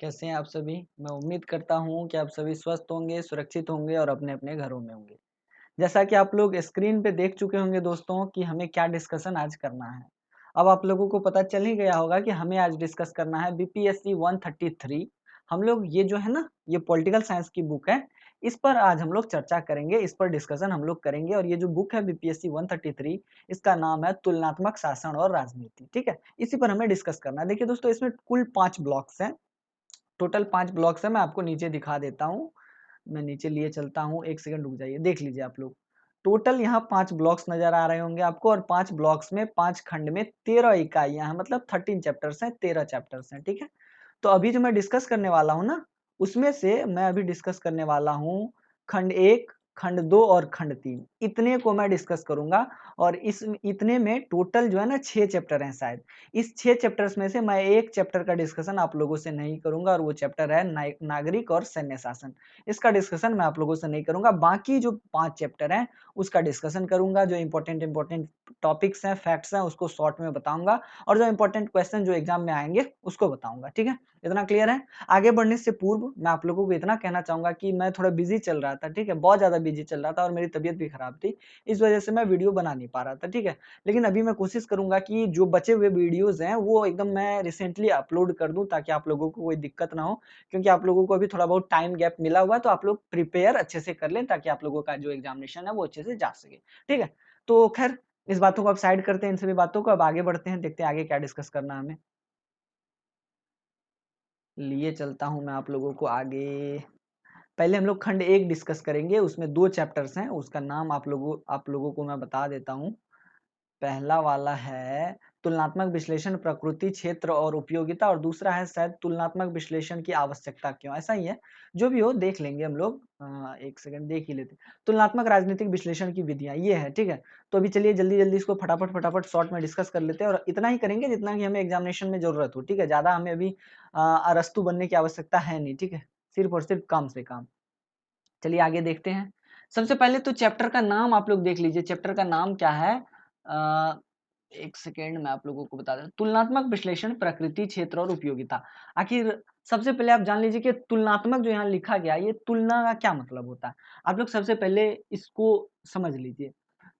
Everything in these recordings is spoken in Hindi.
कैसे हैं आप सभी? मैं उम्मीद करता हूँ कि आप सभी स्वस्थ होंगे, सुरक्षित होंगे और अपने-अपने घरों में होंगे। जैसा कि आप लोग स्क्रीन पे देख चुके होंगे दोस्तों कि हमें क्या डिस्कशन आज करना है। अब आप लोगों को पता चल ही गया होगा कि हमें आज डिस्कस करना है बीपीएससी 133। हम लोग ये जो है ना, ये पॉलिटिकल साइंस की बुक है, इस पर आज हम लोग चर्चा करेंगे, इस पर डिस्कशन हम लोग करेंगे और ये जो बुक है बीपीएससी 133 इसका नाम है तुलनात्मक शासन और राजनीति, ठीक है? इसी पर हमें डिस्कस करना है। देखिए दोस्तों इसमें कुल 5 ब्लॉक्स हैं। टोटल 5 ब्लॉक्स हैं, मैं आपको नीचे दिखा देता हूँ। मैं नीचे लिए चलता हूँ, 1 सेकंड रुक जाइए, देख लीजिए आप लोग। टोटल यहाँ 5 ब्लॉक्स नज़र आ रहे होंगे आपको और 5 ब्लॉक्स में 5 खंड में 13 इकाइयाँ हैं, मतलब 13 चैप्टर्स हैं, 13 चैप्टर्स हैं, ठीक है? तो अभी जो मैं डिस्कस करने वाला हूँ ना, उसमें से मैं अभी डिस्कस करने वाला हूँ खंड 1, खंड 2 और खंड 3 इतने को मैं डिस्कस करूँगा और इस इतने में टोटल जो है ना 6 चैप्टर हैं शायद। इस 6 चैप्टर्स में से मैं एक चैप्टर का डिस्कशन आप लोगों से नहीं करूँगा और वो चैप्टर है नागरिक और सैन्य शासन। इसका डिस्कशन मैं आप लोगों से नहीं करूँगा, बाकी जो 5 चैप्टर हैं उसका डिस्कशन करूँगा, जो इम्पोर्टेंट टॉपिक्स हैं, फैक्ट्स हैं उसको शॉर्ट में बताऊँगा और जो इम्पोर्टेंट क्वेश्चन जो एग्ज़ाम में आएँगे उसको बताऊँगा, ठीक है? इतना क्लियर है? आगे बढ़ने से पूर्व मैं आप लोगों को इतना कहना चाहूँगा कि मैं थोड़ा बिज़ी चल रहा था, ठीक है? बहुत ज़्यादा बिज़ी चल रहा था और मेरी तबीयत भी खराब थी, इस वजह से मैं वीडियो बना नहीं पा रहा था, ठीक है? लेकिन अभी मैं कोशिश करूँगा कि जो बचे हुए वीडियोज़ हैं वो एकदम मैं रिसेंटली अपलोड कर दूँ ताकि आप लोगों को कोई दिक्कत ना हो, क्योंकि आप लोगों को अभी थोड़ा बहुत टाइम गैप मिला हुआ है तो आप लोग प्रिपेयर अच्छे से कर लें ताकि आप लोगों का जो एग्ज़ामिनेशन है वो अच्छे से जा सके, ठीक है? तो ख़ैर इस बातों को अब साइड करते हैं, इन सभी बातों को, अब आगे बढ़ते हैं, देखते हैं आगे क्या डिस्कस करना है हमें। लिए चलता हूँ मैं आप लोगों को आगे। पहले हम लोग खंड 1 डिस्कस करेंगे, उसमें 2 चैप्टर्स हैं, उसका नाम आप लोगों को मैं बता देता हूँ। पहला वाला है तुलनात्मक विश्लेषण प्रकृति, क्षेत्र और उपयोगिता और दूसरा है शायद तुलनात्मक विश्लेषण की आवश्यकता क्यों? ऐसा ही है, जो भी हो देख लेंगे हम लोग। 1 सेकंड देख ही लेते हैं। तुलनात्मक राजनीतिक विश्लेषण की विधियाँ, ये है, ठीक है? तो अभी चलिए जल्दी-जल्दी इसको फटाफट शॉर्ट में डिस्कस कर लेते हैं और इतना ही करेंगे जितना कि हमें एग्ज़ामिनेशन में ज़रूरत हो, ठीक है? ज़्यादा हमें अभी अरस्तू बनने की आवश्यकता है नहीं, ठीक है? सिर्फ़ और सिर्फ़ काम से काम। चलिए आगे देखते हैं। सबसे पहले तो चैप्टर का नाम आप लोग देख लीजिए, चैप्टर का नाम क्या है? अ, 1 सेकंड मैं आप लोगों को बता दें, तुलनात्मक विश्लेषण, प्रकृति, क्षेत्र और उपयोगिता। आखिर सबसे पहले आप जान लीजिए कि तुलनात्मक जो यहाँ लिखा गया है, ये तुलना का क्या मतलब होता है? आप लोग सबसे पहले इसको समझ लीजिए।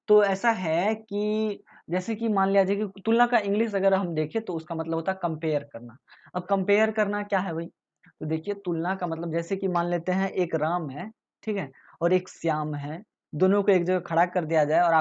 तो ऐसा है कि जैसे कि मान लिया जाए कि तुलना का इंग्लिश अगर हम देखें तो उसका मतलब होता है कंपेयर करना। अब कंपेयर करना क्या है भई? तो देखिए तुलना का मतलब जैसे कि मान लेते हैं एक राम है, ठीक है? और एक श्याम है, दोनों को एक जगह खड़ा कर दिया जाए और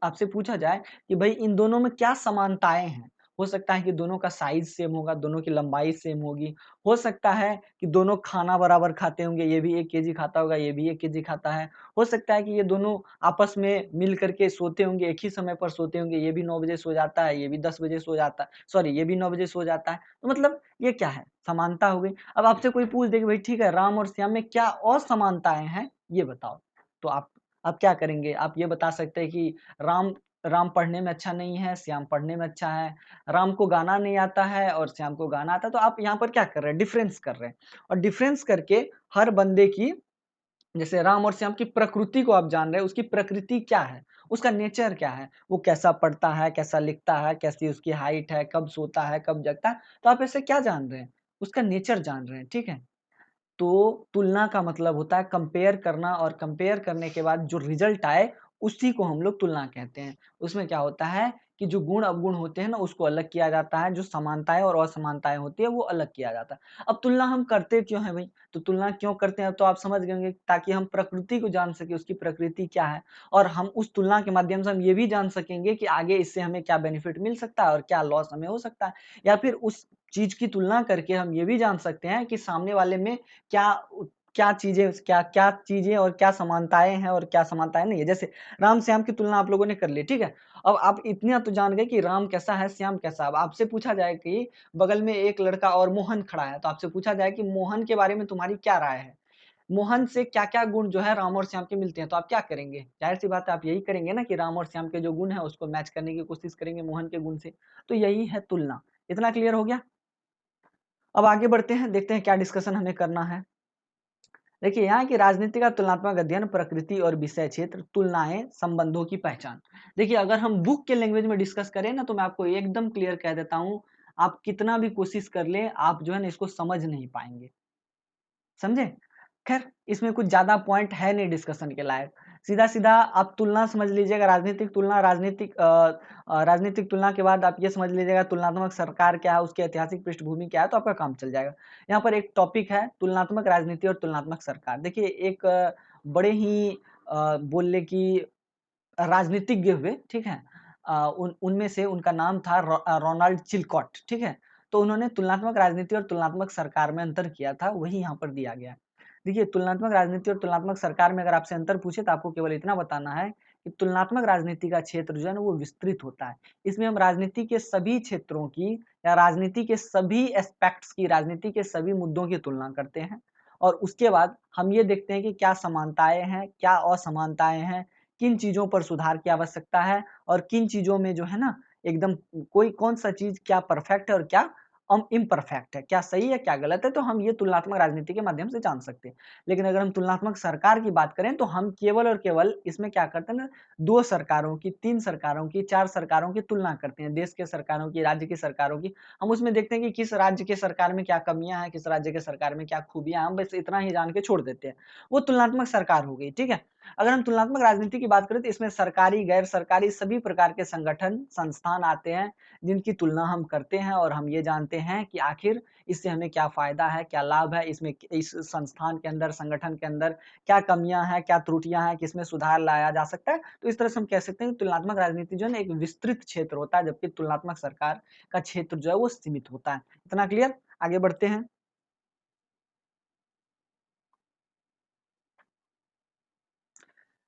आपसे पूछा जाए कि भई इन दोनों में क्या समानताएँ हैं? हो सकता है कि दोनों का साइज़ सेम होगा, दोनों की लंबाई सेम होगी, हो सकता है कि दोनों खाना बराबर खाते होंगे, ये भी 1 केजी खाता होगा, ये भी 1 केजी खाता है। हो सकता है कि ये दोनों आपस में मिल कर के सोते होंगे, एक ही समय पर सोते होंगे, ये भी 9 बजे सो जाता है, ये भी 10 बजे सो जाता है, सॉरी ये भी 9 बजे सो जाता है। तो मतलब ये क्या है? समानता हो गई। अब आपसे कोई पूछ दे कि भई ठीक है, राम और श्याम में क्या असमानताएँ हैं, ये बताओ? तो आप क्या करेंगे? आप ये बता सकते हैं कि राम राम पढ़ने में अच्छा नहीं है, श्याम पढ़ने में अच्छा है। राम को गाना नहीं आता है और श्याम को गाना आता है, तो आप यहाँ पर क्या कर रहे हैं? डिफरेंस कर रहे हैं और डिफरेंस करके हर बंदे की, जैसे राम और श्याम की प्रकृति को आप जान रहे हैं, उसकी प्रकृति क्या है? उसका नेचर क्या है? वो कैसा पढ़ता है, कैसा लिखता है, कैसी उसकी हाइट है, कब सोता है, कब जगता है? तो आप ऐसे क्या जान रहे हैं? उसका नेचर जान रहे हैं, ठीक है? तो तुलना का मतलब होता है कंपेयर करना और कंपेयर करने के बाद जो रिज़ल्ट आए, उसी को हम लोग तुलना कहते हैं। उसमें क्या होता है कि जो गुण अवगुण होते हैं ना, उसको अलग किया जाता है, जो समानताएँ और असमानताएँ होती है, वो अलग किया जाता है। अब तुलना हम करते क्यों हैं भई? तो तुलना क्यों करते हैं, तो आप समझ गए होंगे ताकि हम प्रकृति को जान सकें, उसकी प्रकृति क्या है और हम उस तुलना के माध्यम से हम ये भी जान सकेंगे कि आगे इससे हमें क्या बेनिफिट मिल सकता है और क्या लॉस हमें हो सकता है। या फिर उस चीज़ की तुलना करके हम ये भी जान सकते हैं कि सामने वाले में क्या क्या चीज़ें और क्या समानताएँ हैं और क्या समानताएँ नहीं है। जैसे राम-श्याम की तुलना आप लोगों ने कर ली, ठीक है? अब आप इतना तो जान गए कि राम कैसा है, श्याम कैसा है। अब आपसे पूछा जाए कि बगल में एक लड़का और मोहन खड़ा है, तो आपसे पूछा जाए कि मोहन के बारे में तुम्हारी क्या राय है? मोहन से क्या-क्या गुण जो है राम और श्याम के मिलते हैं, तो आप क्या करेंगे? ज़ाहिर-सी बात है आप यही करेंगे ना कि राम और श्याम के जो गुण हैं उसको मैच करने की कोशिश करेंगे मोहन के गुण से। तो यही है तुलना। इतना क्लियर हो गया? अब आगे बढ़ते हैं, देखते हैं क्या डिस्कशन हमें करना है। देखिए यहाँ की राजनीति का तुलनात्मक अध्ययन, प्रकृति और विषय क्षेत्र, तुलनाएं, संबंधों की पहचान। देखिए अगर हम बुक के लैंग्वेज में डिस्कस करें ना तो मैं आपको एकदम क्लियर कह देता हूँ, आप कितना भी कोशिश कर ले, आप जो है ना इसको समझ नहीं पाएंगे, समझे। खैर इसमें कुछ ज्यादा पॉइंट है नहीं डिस्कशन के लायक, सीधा सीधा आप तुलना समझ लीजिएगा, राजनीतिक तुलना, राजनीतिक तुलना के बाद आप ये समझ लीजिएगा तुलनात्मक सरकार क्या है, उसकी ऐतिहासिक पृष्ठभूमि क्या है, तो आपका काम चल जाएगा। यहाँ पर एक टॉपिक है तुलनात्मक राजनीति और तुलनात्मक सरकार। देखिए एक बड़े ही बोल की राजनीतिज्ञ हुए, ठीक है, उनमें से उनका नाम था रोनाल्ड चिलकॉट, ठीक है। तो उन्होंने तुलनात्मक राजनीति और तुलनात्मक सरकार में अंतर किया था, वही यहाँ पर दिया गया है। देखिए तुलनात्मक राजनीति और तुलनात्मक सरकार में अगर आपसे अंतर पूछे तो आपको केवल इतना बताना है कि तुलनात्मक राजनीति का क्षेत्र जो है ना वो विस्तृत होता है। इसमें हम राजनीति के सभी क्षेत्रों की या राजनीति के सभी एस्पेक्ट्स की, राजनीति के सभी मुद्दों की तुलना करते हैं, और उसके बाद हम ये देखते हैं कि क्या समानताएं हैं, क्या असमानताएं हैं, किन चीजों पर सुधार की आवश्यकता है, और किन चीजों में जो है ना एकदम कोई कौन सा चीज क्या परफेक्ट है और क्या इम्परफेक्ट है, क्या सही है क्या गलत है, तो हम ये तुलनात्मक राजनीति के माध्यम से जान सकते हैं। लेकिन अगर हम तुलनात्मक सरकार की बात करें तो हम केवल और केवल इसमें क्या करते हैं ना, 2 सरकारों की, 3 सरकारों की, 4 सरकारों की तुलना करते हैं, देश के सरकारों की, राज्य की सरकारों की। हम उसमें देखते हैं कि किस राज्य के सरकार में क्या कमियां हैं, किस राज्य के सरकार में क्या खूबियां हैं, हम बस इतना ही जान के छोड़ देते हैं, वो तुलनात्मक सरकार हो गई, ठीक है। अगर हम तुलनात्मक राजनीति की बात करें तो इसमें सरकारी, गैर सरकारी सभी प्रकार के संगठन, संस्थान आते हैं, जिनकी तुलना हम करते हैं, और हम ये जानते हैं कि आखिर इससे हमें क्या फायदा है, क्या लाभ है, इसमें इस संस्थान के अंदर, संगठन के अंदर क्या कमियां हैं, क्या त्रुटियां हैं, किसमें सुधार लाया जा सकता है। तो इस तरह से हम कह सकते हैं कि तुलनात्मक राजनीति जो है ना एक विस्तृत क्षेत्र होता है, जबकि तुलनात्मक सरकार का क्षेत्र जो है वो सीमित होता है। इतना क्लियर, आगे बढ़ते हैं।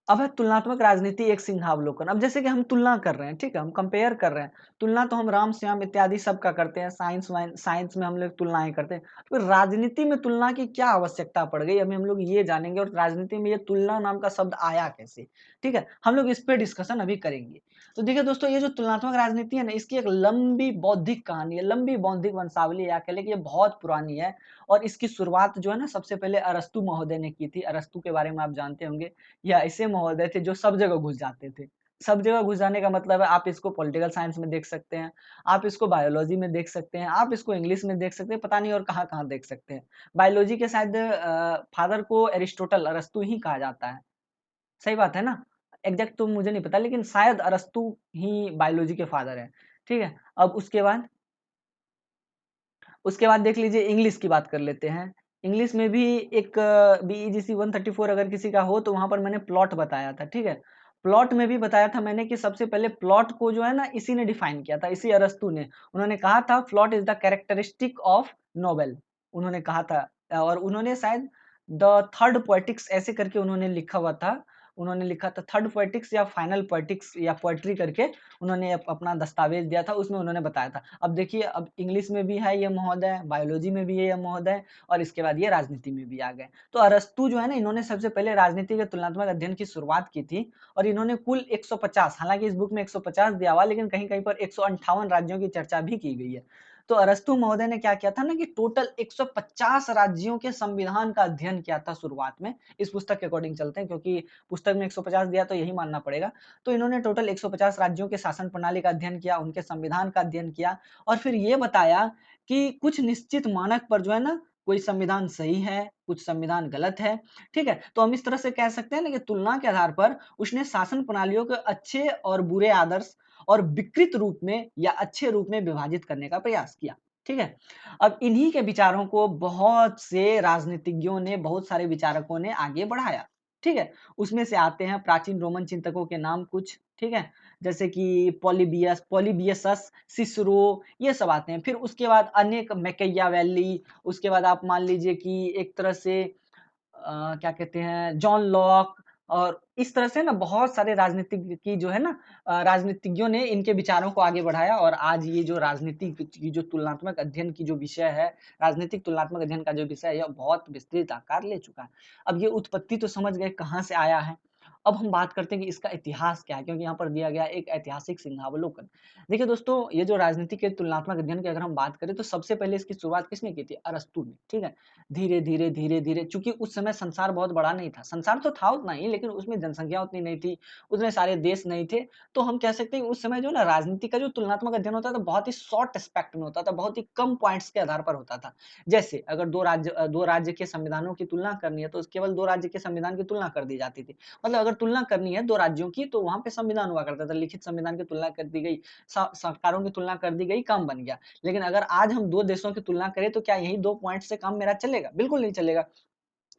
अब है तुलनात्मक राजनीति एक सिंहावलोकन। अब जैसे कि हम तुलना कर रहे हैं, ठीक है, हम कंपेयर कर रहे हैं, तुलना तो हम राम श्याम इत्यादि सब का करते हैं, साइंस में हम लोग तुलनाएं करते हैं, तो राजनीति में तुलना की क्या आवश्यकता पड़ गई, अभी हम लोग ये जानेंगे, और राजनीति में ये तुलना नाम का शब्द आया कैसे, ठीक है, हम लोग इस पे डिस्कशन अभी करेंगे। तो देखिए दोस्तों, ये जो तुलनात्मक राजनीति है ना, इसकी एक लंबी बौद्धिक कहानी है, लंबी बौद्धिक वंशावली, या कह ले कि ये बहुत पुरानी है, और इसकी शुरुआत जो है ना सबसे पहले अरस्तु महोदय ने की थी। अरस्तु के बारे में आप जानते होंगे, या ऐसे महोदय थे जो सब जगह घुस जाते थे। सब जगह घुस जाने का मतलब है, आप इसको पॉलिटिकल साइंस में देख सकते हैं, आप इसको बायोलॉजी में देख सकते हैं, आप इसको इंग्लिश में देख सकते हैं, पता नहीं और कहाँ-कहाँ देख सकते हैं। बायोलॉजी के शायद फादर को एरिस्टोटल, अरस्तु ही कहा जाता है। सही बात है ना? एग्ज़ैक्ट तो मुझे नहीं पता, लेकिन शायद अरस्तु ही बायोलॉजी के फादर हैं। ठीक है? अब उसके बाद देख लीजिए, इंग्लिश की बात कर लेते हैं। इंग्लिश में भी एक बीईजीसी 134 अगर किसी का हो, तो वहाँ पर मैंने प्लॉट बताया था, ठीक है? प्लॉट में भी बताया था मैंने कि सबसे पहले प्लॉट को जो है ना इसी ने डिफाइन किया था, इसी अरस्तू ने। उन्होंने कहा था plot is the characteristic of novel, उन्होंने कहा था। और उन्होंने शायद द थर्ड पोएटिक्स ऐसे करके उन्होंने लिखा हुआ था। उन्होंने लिखा था थर्ड पोएटिक्स या फाइनल पोएटिक्स या पोएट्री करके, उन्होंने अपना दस्तावेज दिया था, उसमें उन्होंने बताया था। अब देखिए, अब इंग्लिश में भी है ये महोदय, बायोलॉजी में भी है ये महोदय, और इसके बाद ये राजनीति में भी आ गए। तो अरस्तु जो है ना, इन्होंने सबसे पहले राजनीति के तुलनात्मक अध्ययन की शुरुआत की थी, और इन्होंने कुल 150, हालांकि इस बुक में 150 दिया हुआ, लेकिन कहीं कहीं पर 158 राज्यों की चर्चा भी की गई है। तो अरस्तु महोदय ने क्या किया था ना कि टोटल 150 राज्यों के संविधान का अध्ययन किया था शुरुआत में। इस पुस्तक के अकॉर्डिंग चलते हैं, क्योंकि पुस्तक में 150 दिया तो यही मानना पड़ेगा। तो इन्होंने टोटल 150 राज्यों के शासन प्रणाली का अध्ययन किया, उनके संविधान का अध्ययन किया, और फिर ये बताया कि कुछ निश्चित मानक पर जो है ना, कोई संविधान सही है, कुछ संविधान गलत है, ठीक है? तो हम इस तरह से कह सकते हैं ना कि तुलना के आधार पर उसने शासन प्रणालियों के अच्छे और बुरे आदर्श और विकृत रूप में या अच्छे रूप में विभाजित करने का प्रयास किया, ठीक है? अब इन्हीं के विचारों को बहुत से राजनीतिज्ञों ने, बहुत सारे विचारकों ने आगे बढ़ाया, ठीक है? उसमें से आते हैं प्राचीन रोमन चिंतकों के नाम कुछ, ठीक है? जैसे कि पॉलीबियस, सिसरो, ये सब आते हैं। फिर उसके बाद अनेक मैकियावेली, उसके बाद आप मान लीजिए कि एक तरह से क्या कहते हैं, जॉन लॉक, और इस तरह से ना बहुत सारे राजनीतिज्ञ की जो है ना, राजनीतिज्ञों ने इनके विचारों को आगे बढ़ाया, और आज ये जो राजनीति की जो तुलनात्मक अध्ययन की जो विषय है, राजनीतिक तुलनात्मक अध्ययन का जो विषय है, यह बहुत विस्तृत आकार ले चुका है। अब ये उत्पत्ति तो समझ गए कहाँ से आया है, अब हम बात करते हैं कि इसका इतिहास क्या है, क्योंकि यहाँ पर दिया गया है एक ऐतिहासिक सिंहावलोकन। देखिए दोस्तों, ये जो राजनीति के तुलनात्मक अध्ययन की अगर हम बात करें तो सबसे पहले इसकी शुरुआत किसने की थी? अरस्तू ने, ठीक है? धीरे-धीरे, धीरे-धीरे, चूँकि उस समय संसार बहुत बड़ा नहीं था, संसार तो था उतना ही, लेकिन उसमें जनसंख्या उतनी नहीं थी, उतने सारे देश नहीं थे, तो हम कह सकते हैं कि उस समय जो है ना राजनीति का जो तुलनात्मक अध्ययन होता था, बहुत ही शॉर्ट एस्पेक्ट में होता था, बहुत ही कम पॉइंट्स के आधार पर होता था। जैसे अगर 2 राज्य के संविधानों की तुलना करनी है, तो केवल 2 राज्य के संविधान की तुलना कर दी जाती थी। मतलब अगर तुलना करनी है 2 राज्यों की, तो वहाँ पे संविधान हुआ करता था, लिखित संविधान की तुलना कर दी गई, सरकारों की तुलना कर दी गई, काम बन गया। लेकिन अगर आज हम 2 देशों की तुलना करें, तो क्या यही 2 पॉइंट से काम मेरा चलेगा? बिल्कुल नहीं चलेगा।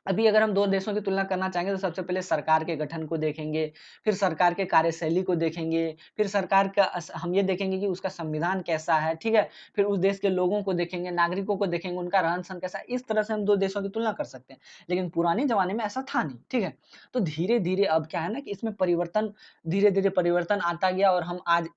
अभी अगर हम 2 देशों की तुलना करना चाहेंगे, तो सबसे पहले सरकार के गठन को देखेंगे, फिर सरकार के कार्यशैली को देखेंगे, फिर सरकार का हम ये देखेंगे कि उसका संविधान कैसा है, ठीक है? फिर उस देश के लोगों को देखेंगे, नागरिकों को देखेंगे, उनका रहन-सहन कैसा है, इस तरह से हम 2 देशों की तुलना कर सकते हैं। लेकिन पुराने ज़माने में ऐसा था नहीं, ठीक है? तो धीरे-धीरे अब क्या है ना कि इसमें परिवर्तन, धीरे-धीरे परिवर्तन आता गया, और हम आज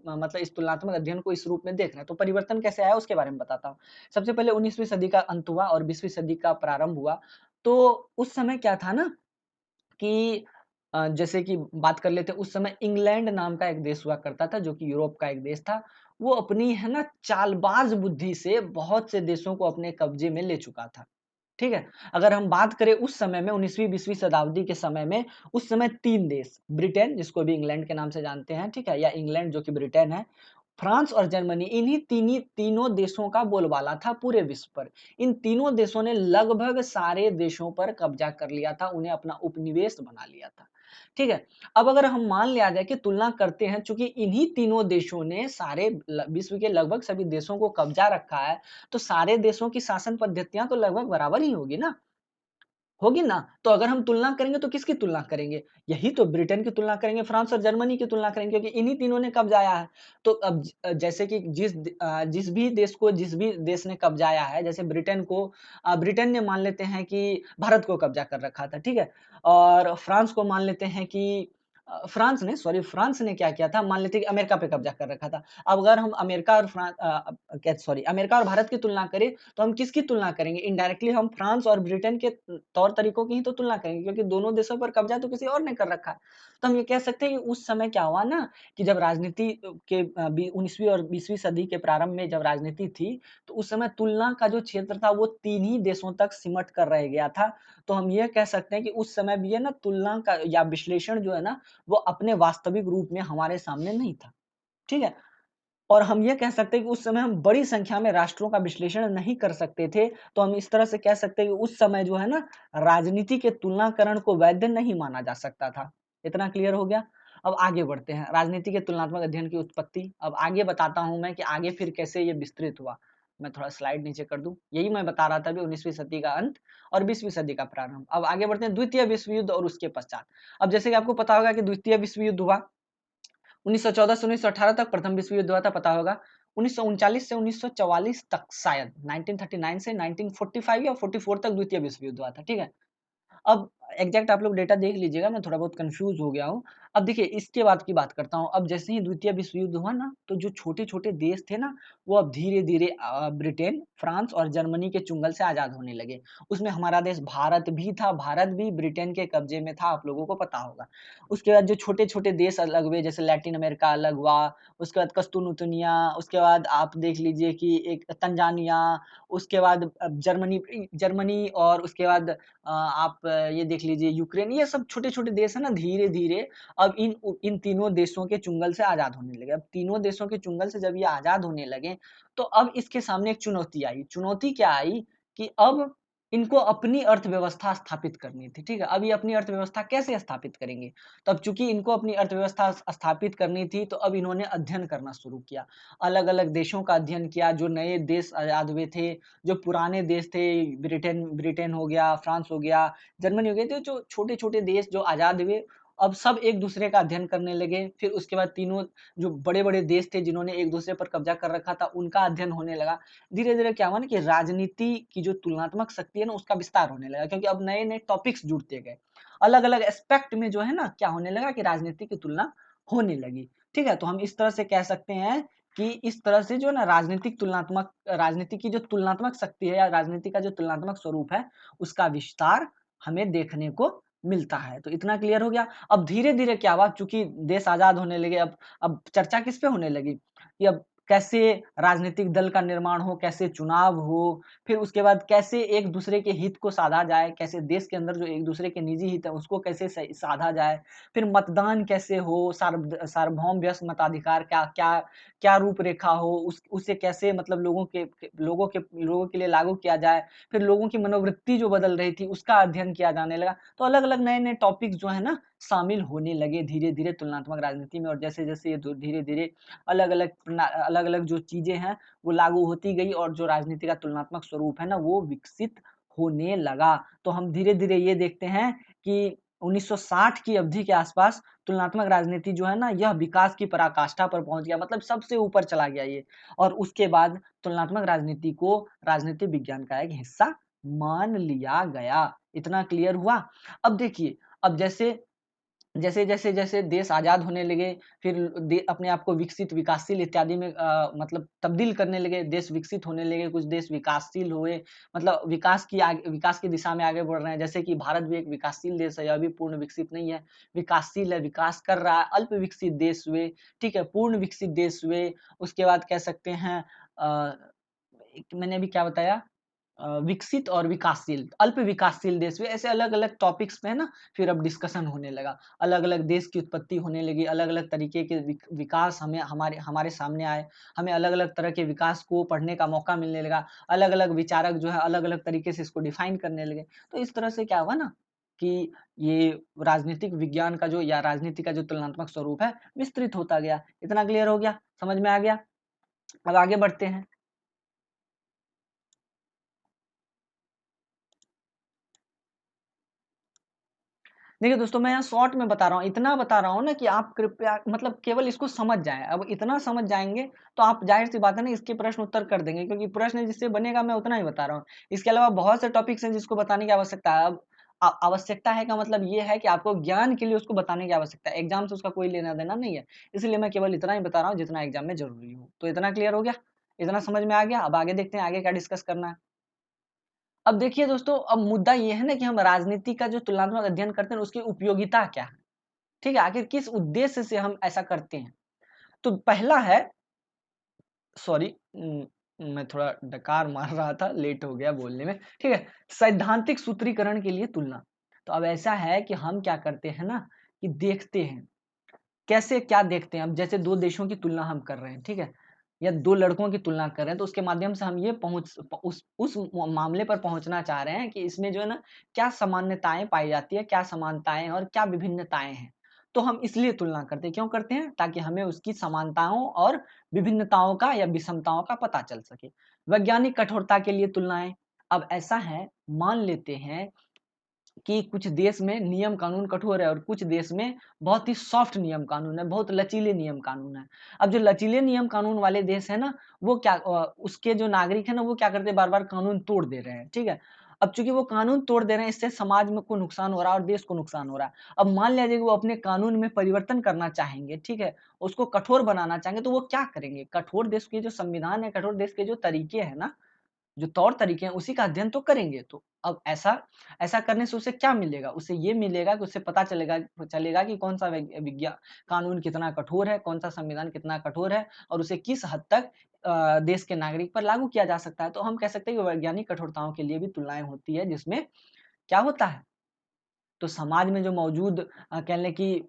मतलब इस तुलनात्मक अध्ययन को इस रूप में देख रहे हैं। तो परिवर्तन कैसे आया उसके बारे में बताता हूँ। सबसे पहले 19वीं सदी का अंत हुआ और 20वीं सदी का प्रारंभ हुआ। तो उस समय क्या था ना कि जैसे कि बात कर लेते हैं, उस समय इंग्लैंड नाम का एक देश हुआ करता था, जो कि यूरोप का एक देश था। वो अपनी है ना चालबाज़ बुद्धि से बहुत से देशों को अपने कब्ज़े में ले चुका था। ठीक है? अगर हम बात करें उस समय में 19वीं-20वीं शताब्दी के समय में, उस समय 3 देश, ब्रिटेन जिसको अभी इंग्लैंड के नाम से जानते हैं, ठीक है? या इंग्लैंड जो कि ब्रिटेन है, फ्रांस और जर्मनी, इन्हीं तीनों देशों का बोलबाला था पूरे विश्व पर। इन तीनों देशों ने लगभग सारे देशों पर कब्ज़ा कर लिया था, उन्हें अपना उपनिवेश बना लिया था। ठीक है? अब अगर हम मान लिया जाए कि तुलना करते हैं, चूँकि इन्हीं तीनों देशों ने सारे विश्व के लगभग सभी देशों को कब्ज़ा रखा है, तो सारे देशों की शासन पद्धतियाँ तो लगभग बराबर ही होगी ना। होगी ना? तो अगर हम तुलना करेंगे तो किसकी तुलना करेंगे? यही तो ब्रिटेन की तुलना करेंगे, फ्रांस और जर्मनी की तुलना करेंगे, क्योंकि इन्हीं तीनों ने कब्ज़ाया है। तो अब जैसे कि जिस भी देश को जिस भी देश ने कब्ज़ाया है, जैसे ब्रिटेन ने मान लेते हैं कि भारत को कब्ज़ा कर रखा था, ठीक है? और फ्रांस को मान लेते हैं कि फ्रांस ने क्या किया था, मान लेते हैं कि अमेरिका पे कब्ज़ा कर रखा था। अब अगर हम अमेरिका और भारत की तुलना करें, तो हम किसकी तुलना करेंगे? इनडायरेक्टली हम फ्रांस और ब्रिटेन के तौर तरीकों की ही तो तुलना करेंगे, क्योंकि दोनों देशों पर कब्ज़ा तो किसी और ने कर रखा है। तो हम ये कह सकते हैं कि उस समय क्या हुआ ना कि जब राजनीति के 19वीं और 20वीं सदी के प्रारंभ में जब राजनीति थी, तो उस समय तुलना का जो क्षेत्र था वो 3 ही देशों तक सिमट कर रह गया था। तो हम ये कह सकते हैं कि उस समय भी है ना तुलना का या विश्लेषण जो है ना, वो अपने वास्तविक रूप में हमारे सामने नहीं था। ठीक है? और हम ये कह सकते हैं कि उस समय हम बड़ी संख्या में राष्ट्रों का विश्लेषण नहीं कर सकते थे, तो हम इस तरह से कह सकते हैं कि उस समय जो है ना, राजनीति के तुलनाकरण को वैध नहीं माना जा सकता था। इतना क्लियर हो गया? अब आगे बढ़ते हैं, राजनीति के तुलनात्मक अध्ययन की उत्पत्ति। अब आगे बताता हूँ मैं कि आगे फिर कैसे ये विस्तृत हुआ। मैं थोड़ा स्लाइड नीचे कर दूँ। यही मैं बता रहा था अभी 19वीं सदी का अंत और 20वीं सदी का प्रारंभ। अब आगे बढ़ते हैं द्वितीय विश्व युद्ध और उसके पश्चात। अब जैसे कि आपको पता होगा कि द्वितीय विश्व युद्ध हुआ 1914 से 1918 तक, प्रथम विश्व युद्ध हुआ था, पता होगा। 1939 से 1944 तक शायद 1939 से 1945 या 44 तक द्वितीय विश्व युद्ध हुआ था, ठीक है? अब एग्ज़ैक्ट आप लोग डेटा देख लीजिएगा, मैं थोड़ा बहुत कन्फ्यूज़ हो गया हूँ। अब देखिए इसके बाद की बात करता हूँ। अब जैसे ही द्वितीय विश्व युद्ध हुआ ना, तो जो छोटे-छोटे देश थे ना, वो अब धीरे-धीरे ब्रिटेन, फ्रांस और जर्मनी के चुंगल से आज़ाद होने लगे। उसमें हमारा देश भारत भी था, भारत भी ब्रिटेन के कब्ज़े में था, आप लोगों को पता होगा। उसके बाद जो छोटे-छोटे देश अलग हुए, जैसे लैटिन अमेरिका अलग हुआ, उसके बाद कस्तूनुतुनिया, उसके बाद आप देख लीजिए कि एक तंजानिया, उसके बाद जर्मनी और उसके बाद आप ये देख लीजिए यूक्रेन, ये सब छोटे-छोटे देश हैं ना, धीरे-धीरे अब इन तीनों देशों के चुंगल से आज़ाद होने लगे। अब तीनों देशों के चुंगल से जब ये आज़ाद होने लगे, तो अब इसके सामने एक चुनौती आई। चुनौती क्या आई कि अब इनको अपनी अर्थव्यवस्था स्थापित करनी थी, ठीक है? अब ये अपनी अर्थव्यवस्था कैसे स्थापित करेंगे? तो अब चूँकि इनको अपनी अर्थव्यवस्था स्थापित करनी थी, तो अब इन्होंने अध्ययन करना शुरू किया। अलग-अलग देशों का अध्ययन किया, जो नए देश आज़ाद हुए थे, जो पुराने देश थे, ब्रिटेन ब्रिटेन हो गया, फ्रांस हो गया, जर्मनी हो गया, तो जो छोटे-छोटे देश जो आज़ाद हुए, अब सब एक-दूसरे का अध्ययन करने लगे। फिर उसके बाद तीनों जो बड़े-बड़े देश थे, जिन्होंने एक-दूसरे पर कब्ज़ा कर रखा था, उनका अध्ययन होने लगा। धीरे-धीरे क्या हुआ ना कि राजनीति की जो तुलनात्मक शक्ति है ना, उसका विस्तार होने लगा, क्योंकि अब नए-नए टॉपिक्स जुड़ते गए। अलग-अलग एस्पेक्ट में जो है ना, क्या होने लगा कि राजनीति की तुलना होने लगी। ठीक है? तो हम इस तरह से कह सकते हैं कि इस तरह से जो है ना राजनीति की जो तुलनात्मक शक्ति है या राजनीति का जो तुलनात्मक स्वरूप है, उसका विस्तार हमें देखने को मिलता है। तो इतना क्लियर हो गया। अब धीरे-धीरे क्या हुआ, चूँकि देश आज़ाद होने लगे, अब चर्चा किस पे होने लगी कि अब कैसे राजनीतिक दल का निर्माण हो, कैसे चुनाव हो, फिर उसके बाद कैसे एक-दूसरे के हित को साधा जाए, कैसे देश के अंदर जो एक-दूसरे के निजी हित है उसको कैसे सही साधा जाए, फिर मतदान कैसे हो, सार्वभौम व्यस्क मताधिकार क्या क्या क्या रूपरेखा हो, उसे कैसे मतलब लोगों के लिए लागू किया जाए, फिर लोगों की मनोवृत्ति जो बदल रही थी उसका अध्ययन किया जाने लगा। तो अलग-अलग नए-नए टॉपिक्स जो है ना शामिल होने लगे धीरे-धीरे तुलनात्मक राजनीति में, और जैसे-जैसे ये धीरे-धीरे अलग-अलग जो चीज़ें हैं वो लागू होती गई, और जो राजनीति का तुलनात्मक स्वरूप है ना वो विकसित होने लगा। तो हम धीरे-धीरे ये देखते हैं कि 1960 की अवधि के आसपास तुलनात्मक राजनीति जो है ना यह विकास की पराकाष्ठा पर पहुँच गया, मतलब सबसे ऊपर चला गया ये। और उसके बाद तुलनात्मक राजनीति को राजनीति विज्ञान का एक हिस्सा मान लिया गया। इतना क्लियर हुआ? अब देखिए, अब जैसे देश आज़ाद होने लगे, फिर अपने आप को विकसित, विकासशील इत्यादि में मतलब तब्दील करने लगे, देश विकसित होने लगे, कुछ देश विकासशील हुए, मतलब विकास की दिशा में आगे बढ़ रहे हैं। जैसे कि भारत भी एक विकासशील देश है, यह भी पूर्ण विकसित नहीं है, विकासशील है, विकास कर रहा है, अल्प विकसित देश हुए, ठीक है, पूर्ण विकसित देश हुए। उसके बाद कह सकते हैं मैंने अभी क्या बताया, विकसित और विकासशील, अल्प विकासशील देश हुए, ऐसे अलग-अलग टॉपिक्स पे है ना, फिर अब डिस्कशन होने लगा। अलग-अलग देश की उत्पत्ति होने लगी, अलग-अलग तरीके के विकास हमें हमारे हमारे सामने आए, हमें अलग-अलग तरह के विकास को पढ़ने का मौका मिलने लगा, अलग-अलग विचारक जो है अलग-अलग तरीके से इसको डिफाइन करने लगे। तो इस तरह से क्या हुआ ना कि ये राजनीतिक विज्ञान का जो या राजनीति का जो तुलनात्मक स्वरूप है, विस्तृत होता गया। इतना क्लियर हो गया? समझ में आ गया? अब आगे बढ़ते हैं। देखिए दोस्तों, मैं यहाँ शॉर्ट में बता रहा हूँ, इतना बता रहा हूँ ना कि आप कृपया मतलब केवल इसको समझ जाएँ। अब इतना समझ जाएँगे तो आप ज़ाहिर-सी बात है ना इसके प्रश्न उत्तर कर देंगे, क्योंकि प्रश्न जिससे बनेगा मैं उतना ही बता रहा हूँ। इसके अलावा बहुत से टॉपिक्स हैं जिसको बताने की आवश्यकता है। अब आवश्यकता है का मतलब ये है कि आपको ज्ञान के लिए उसको बताने की आवश्यकता है। एग्ज़ाम से उसका कोई लेना-देना नहीं है। इसलिए मैं केवल इतना ही बता रहा हूँ जितना एग्ज़ाम में ज़रूरी हो। तो इतना क्लियर हो गया? इतना समझ में आ गया? अब आगे देखते हैं आगे क्या डिस्कस करना है। अब देखिए दोस्तों, अब मुद्दा ये है ना कि हम राजनीति का जो तुलनात्मक अध्ययन करते हैं, उसकी उपयोगिता क्या है? ठीक है? आखिर किस उद्देश्य से हम ऐसा करते हैं? तो पहला है, सॉरी, मैं थोड़ा डकार मार रहा था, लेट हो गया बोलने में, ठीक है? सैद्धांतिक सूत्रीकरण के लिए तुलना। तो अब ऐसा है कि हम क्या करते हैं ना कि देखते हैं, कैसे क्या देखते हैं? अब जैसे 2 देशों की तुलना हम कर रहे हैं, ठीक है? या 2 लड़कों की तुलना कर रहे हैं, तो उसके माध्यम से हम ये उस मामले पर पहुँचना चाह रहे हैं कि इसमें जो है ना, क्या सामान्यताएँ पाई जाती है, क्या समानताएँ और क्या विभिन्नताएँ हैं। तो हम इसलिए तुलना करते हैं, क्यों करते हैं? ताकि हमें उसकी समानताओं और विभिन्नताओं का या विषमताओं का पता चल सके। वैज्ञानिक कठोरता के लिए तुलनाएँ। अब ऐसा है, मान लेते हैं कि कुछ देश में नियम कानून कठोर है और कुछ देश में बहुत ही सॉफ्ट नियम कानून है, बहुत लचीले नियम कानून है। अब जो लचीले नियम कानून वाले देश है ना, वो क्या उसके जो नागरिक है ना, वो क्या करते हैं, बार-बार कानून तोड़ दे रहे हैं, ठीक है? अब चूँकि वो कानून तोड़ दे रहे हैं, इससे समाज में को नुकसान हो रहा है और देश को नुकसान हो रहा है। अब मान लीजिए कि वो अपने कानून में परिवर्तन करना चाहेंगे, ठीक है? उसको कठोर बनाना चाहेंगे, तो वो क्या करेंगे? कठोर देश के जो संविधान है, कठोर देश के जो तरीके हैं ना, जो तौर-तरीके हैं, उसी का अध्ययन तो करेंगे। तो अब ऐसा ऐसा करने से उसे क्या मिलेगा? उसे ये मिलेगा कि उसे पता चलेगा कि कौन-सा कानून कितना कठोर है, कौन-सा संविधान कितना कठोर है और उसे किस हद तक देश के नागरिक पर लागू किया जा सकता है। तो हम कह सकते हैं कि वैज्ञानिक कठोरताओं के लिए भी तुलनाएँ होती है, जिसमें क्या होता है, तो समाज में जो मौजूद कह लें कि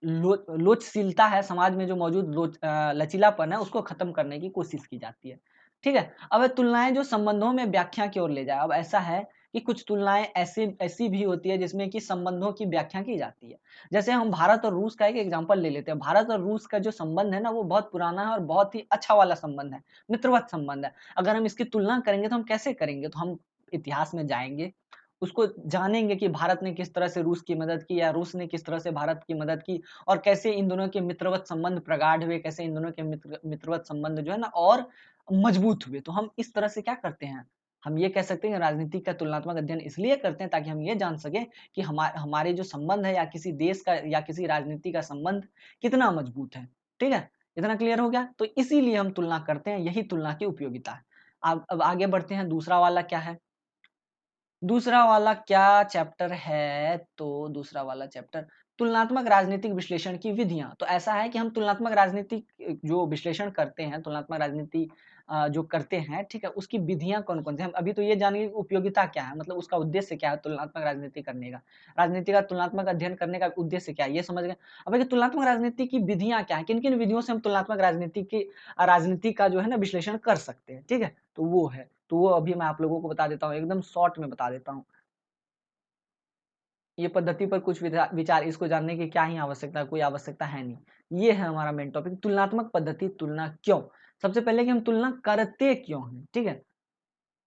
लोचशीलता है, समाज में जो मौजूद लचीलापन है, उसको खत्म करने की कोशिश की जाती है। ठीक है? अब ये तुलनाएँ जो संबंधों में व्याख्या की ओर ले जाए। अब ऐसा है कि कुछ तुलनाएँ ऐसी ऐसी भी होती है जिसमें कि संबंधों की व्याख्या की जाती है। जैसे हम भारत और रूस का एक एग्ज़ाम्पल ले लेते हैं। भारत और रूस का जो संबंध है ना, वो बहुत पुराना है और बहुत ही अच्छा वाला संबंध है, मित्रवत संबंध है। अगर हम इसकी तुलना करेंगे तो हम कैसे करेंगे? तो हम इतिहास में जाएँगे, उसको जानेंगे कि भारत ने किस तरह से रूस की मदद की या रूस ने किस तरह से भारत की मदद की और कैसे इन दोनों के मित्रवत संबंध प्रगाढ़ हुए, कैसे इन दोनों के मित्रवत संबंध जो है ना और मजबूत हुए। तो हम इस तरह से क्या करते हैं, हम ये कह सकते हैं कि राजनीति का तुलनात्मक अध्ययन इसलिए करते हैं ताकि हम ये जान सकें कि हमारे जो संबंध है या किसी देश का या किसी राजनीति का संबंध कितना मजबूत है। ठीक है? इतना क्लियर हो गया? तो इसीलिए हम तुलना करते हैं, यही तुलना की उपयोगिता है। अब आगे बढ़ते हैं, दूसरा वाला क्या है? दूसरा वाला क्या चैप्टर है, तो दूसरा वाला चैप्टर तुलनात्मक राजनीतिक विश्लेषण की विधियाँ। तो ऐसा है कि हम तुलनात्मक राजनीतिक जो विश्लेषण करते हैं, तुलनात्मक राजनीति जो करते हैं, ठीक है? उसकी विधियाँ कौन-कौन सी हैं? हम अभी तो ये जानेंगे कि उपयोगिता क्या है, मतलब उसका उद्देश्य क्या है तुलनात्मक राजनीति करने का? राजनीति का तुलनात्मक अध्ययन करने का उद्देश्य क्या है, ये समझ गए। अब देखिए तुलनात्मक राजनीति की विधियाँ क्या हैं? किन-किन विधियों से हम तुलनात्मक राजनीति का जो है ना विश्लेषण कर सकते हैं, ठीक है? तो वो है। तो वो अभी मैं आप लोगों को बता देता हूँ, एकदम शॉर्ट में बता देता हूँ। ये पद्धति पर कुछ विचार, इसको जानने की क्या ही आवश्यकता, कोई आवश्यकता है नहीं। ये है हमारा मेन टॉपिक, तुलनात्मक पद्धति, तुलना क्यों? सबसे पहले कि हम तुलना करते क्यों हैं, ठीक है?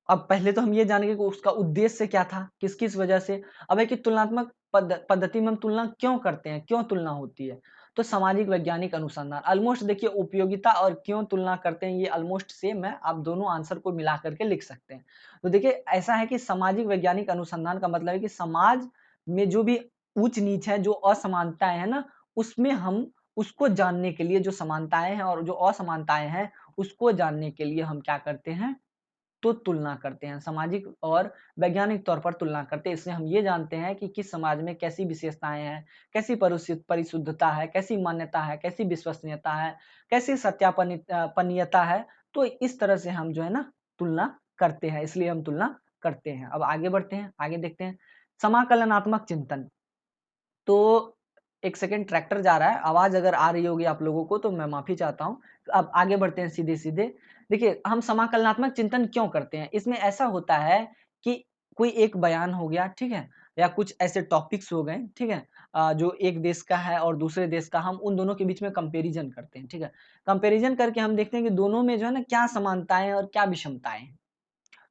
अब पहले तो हम ये जानेंगे कि उसका उद्देश्य क्या था, किस-किस वजह से। अब है कि तुलनात्मक पद्धति में हम तुलना क्यों करते हैं, क्यों तुलना होती है? तो सामाजिक वैज्ञानिक अनुसंधान, ऑलमोस्ट देखिए उपयोगिता और क्यों तुलना करते हैं, ये ऑलमोस्ट सेम है, आप दोनों आंसर को मिला करके लिख सकते हैं। तो देखिए ऐसा है कि सामाजिक वैज्ञानिक अनुसंधान का मतलब है कि समाज में जो भी ऊच-नीच है, जो असमानताएँ हैं ना, उसमें हम उसको जानने के लिए, जो समानताएँ हैं और जो असमानताएँ हैं, उसको जानने के लिए हम क्या करते हैं, तो तुलना करते हैं, सामाजिक और वैज्ञानिक तौर पर तुलना करते हैं। इससे हम ये जानते हैं कि किस समाज में कैसी विशेषताएँ हैं, कैसी परिशुद्धता है, कैसी मान्यता है, कैसी विश्वसनीयता है, कैसी पनीयता है। तो इस तरह से हम जो है ना तुलना करते हैं, इसलिए हम तुलना करते हैं। अब आगे बढ़ते हैं, आगे देखते हैं समाकलनात्मक चिंतन। तो 1 सेकंड ट्रैक्टर जा रहा है, आवाज़ अगर आ रही होगी आप लोगों को तो मैं माफ़ी चाहता हूँ। अब आगे बढ़ते हैं सीधे-सीधे। देखिए, हम समाकलनात्मक चिंतन क्यों करते हैं? इसमें ऐसा होता है कि कोई एक बयान हो गया, ठीक है? या कुछ ऐसे टॉपिक्स हो गए, ठीक है? जो एक देश का है और दूसरे देश का, हम उन दोनों के बीच में कंपैरिज़न करते हैं, ठीक है? कंपैरिज़न करके हम देखते हैं कि दोनों में जो है ना क्या समानताएँ और क्या विषमताएँ हैं।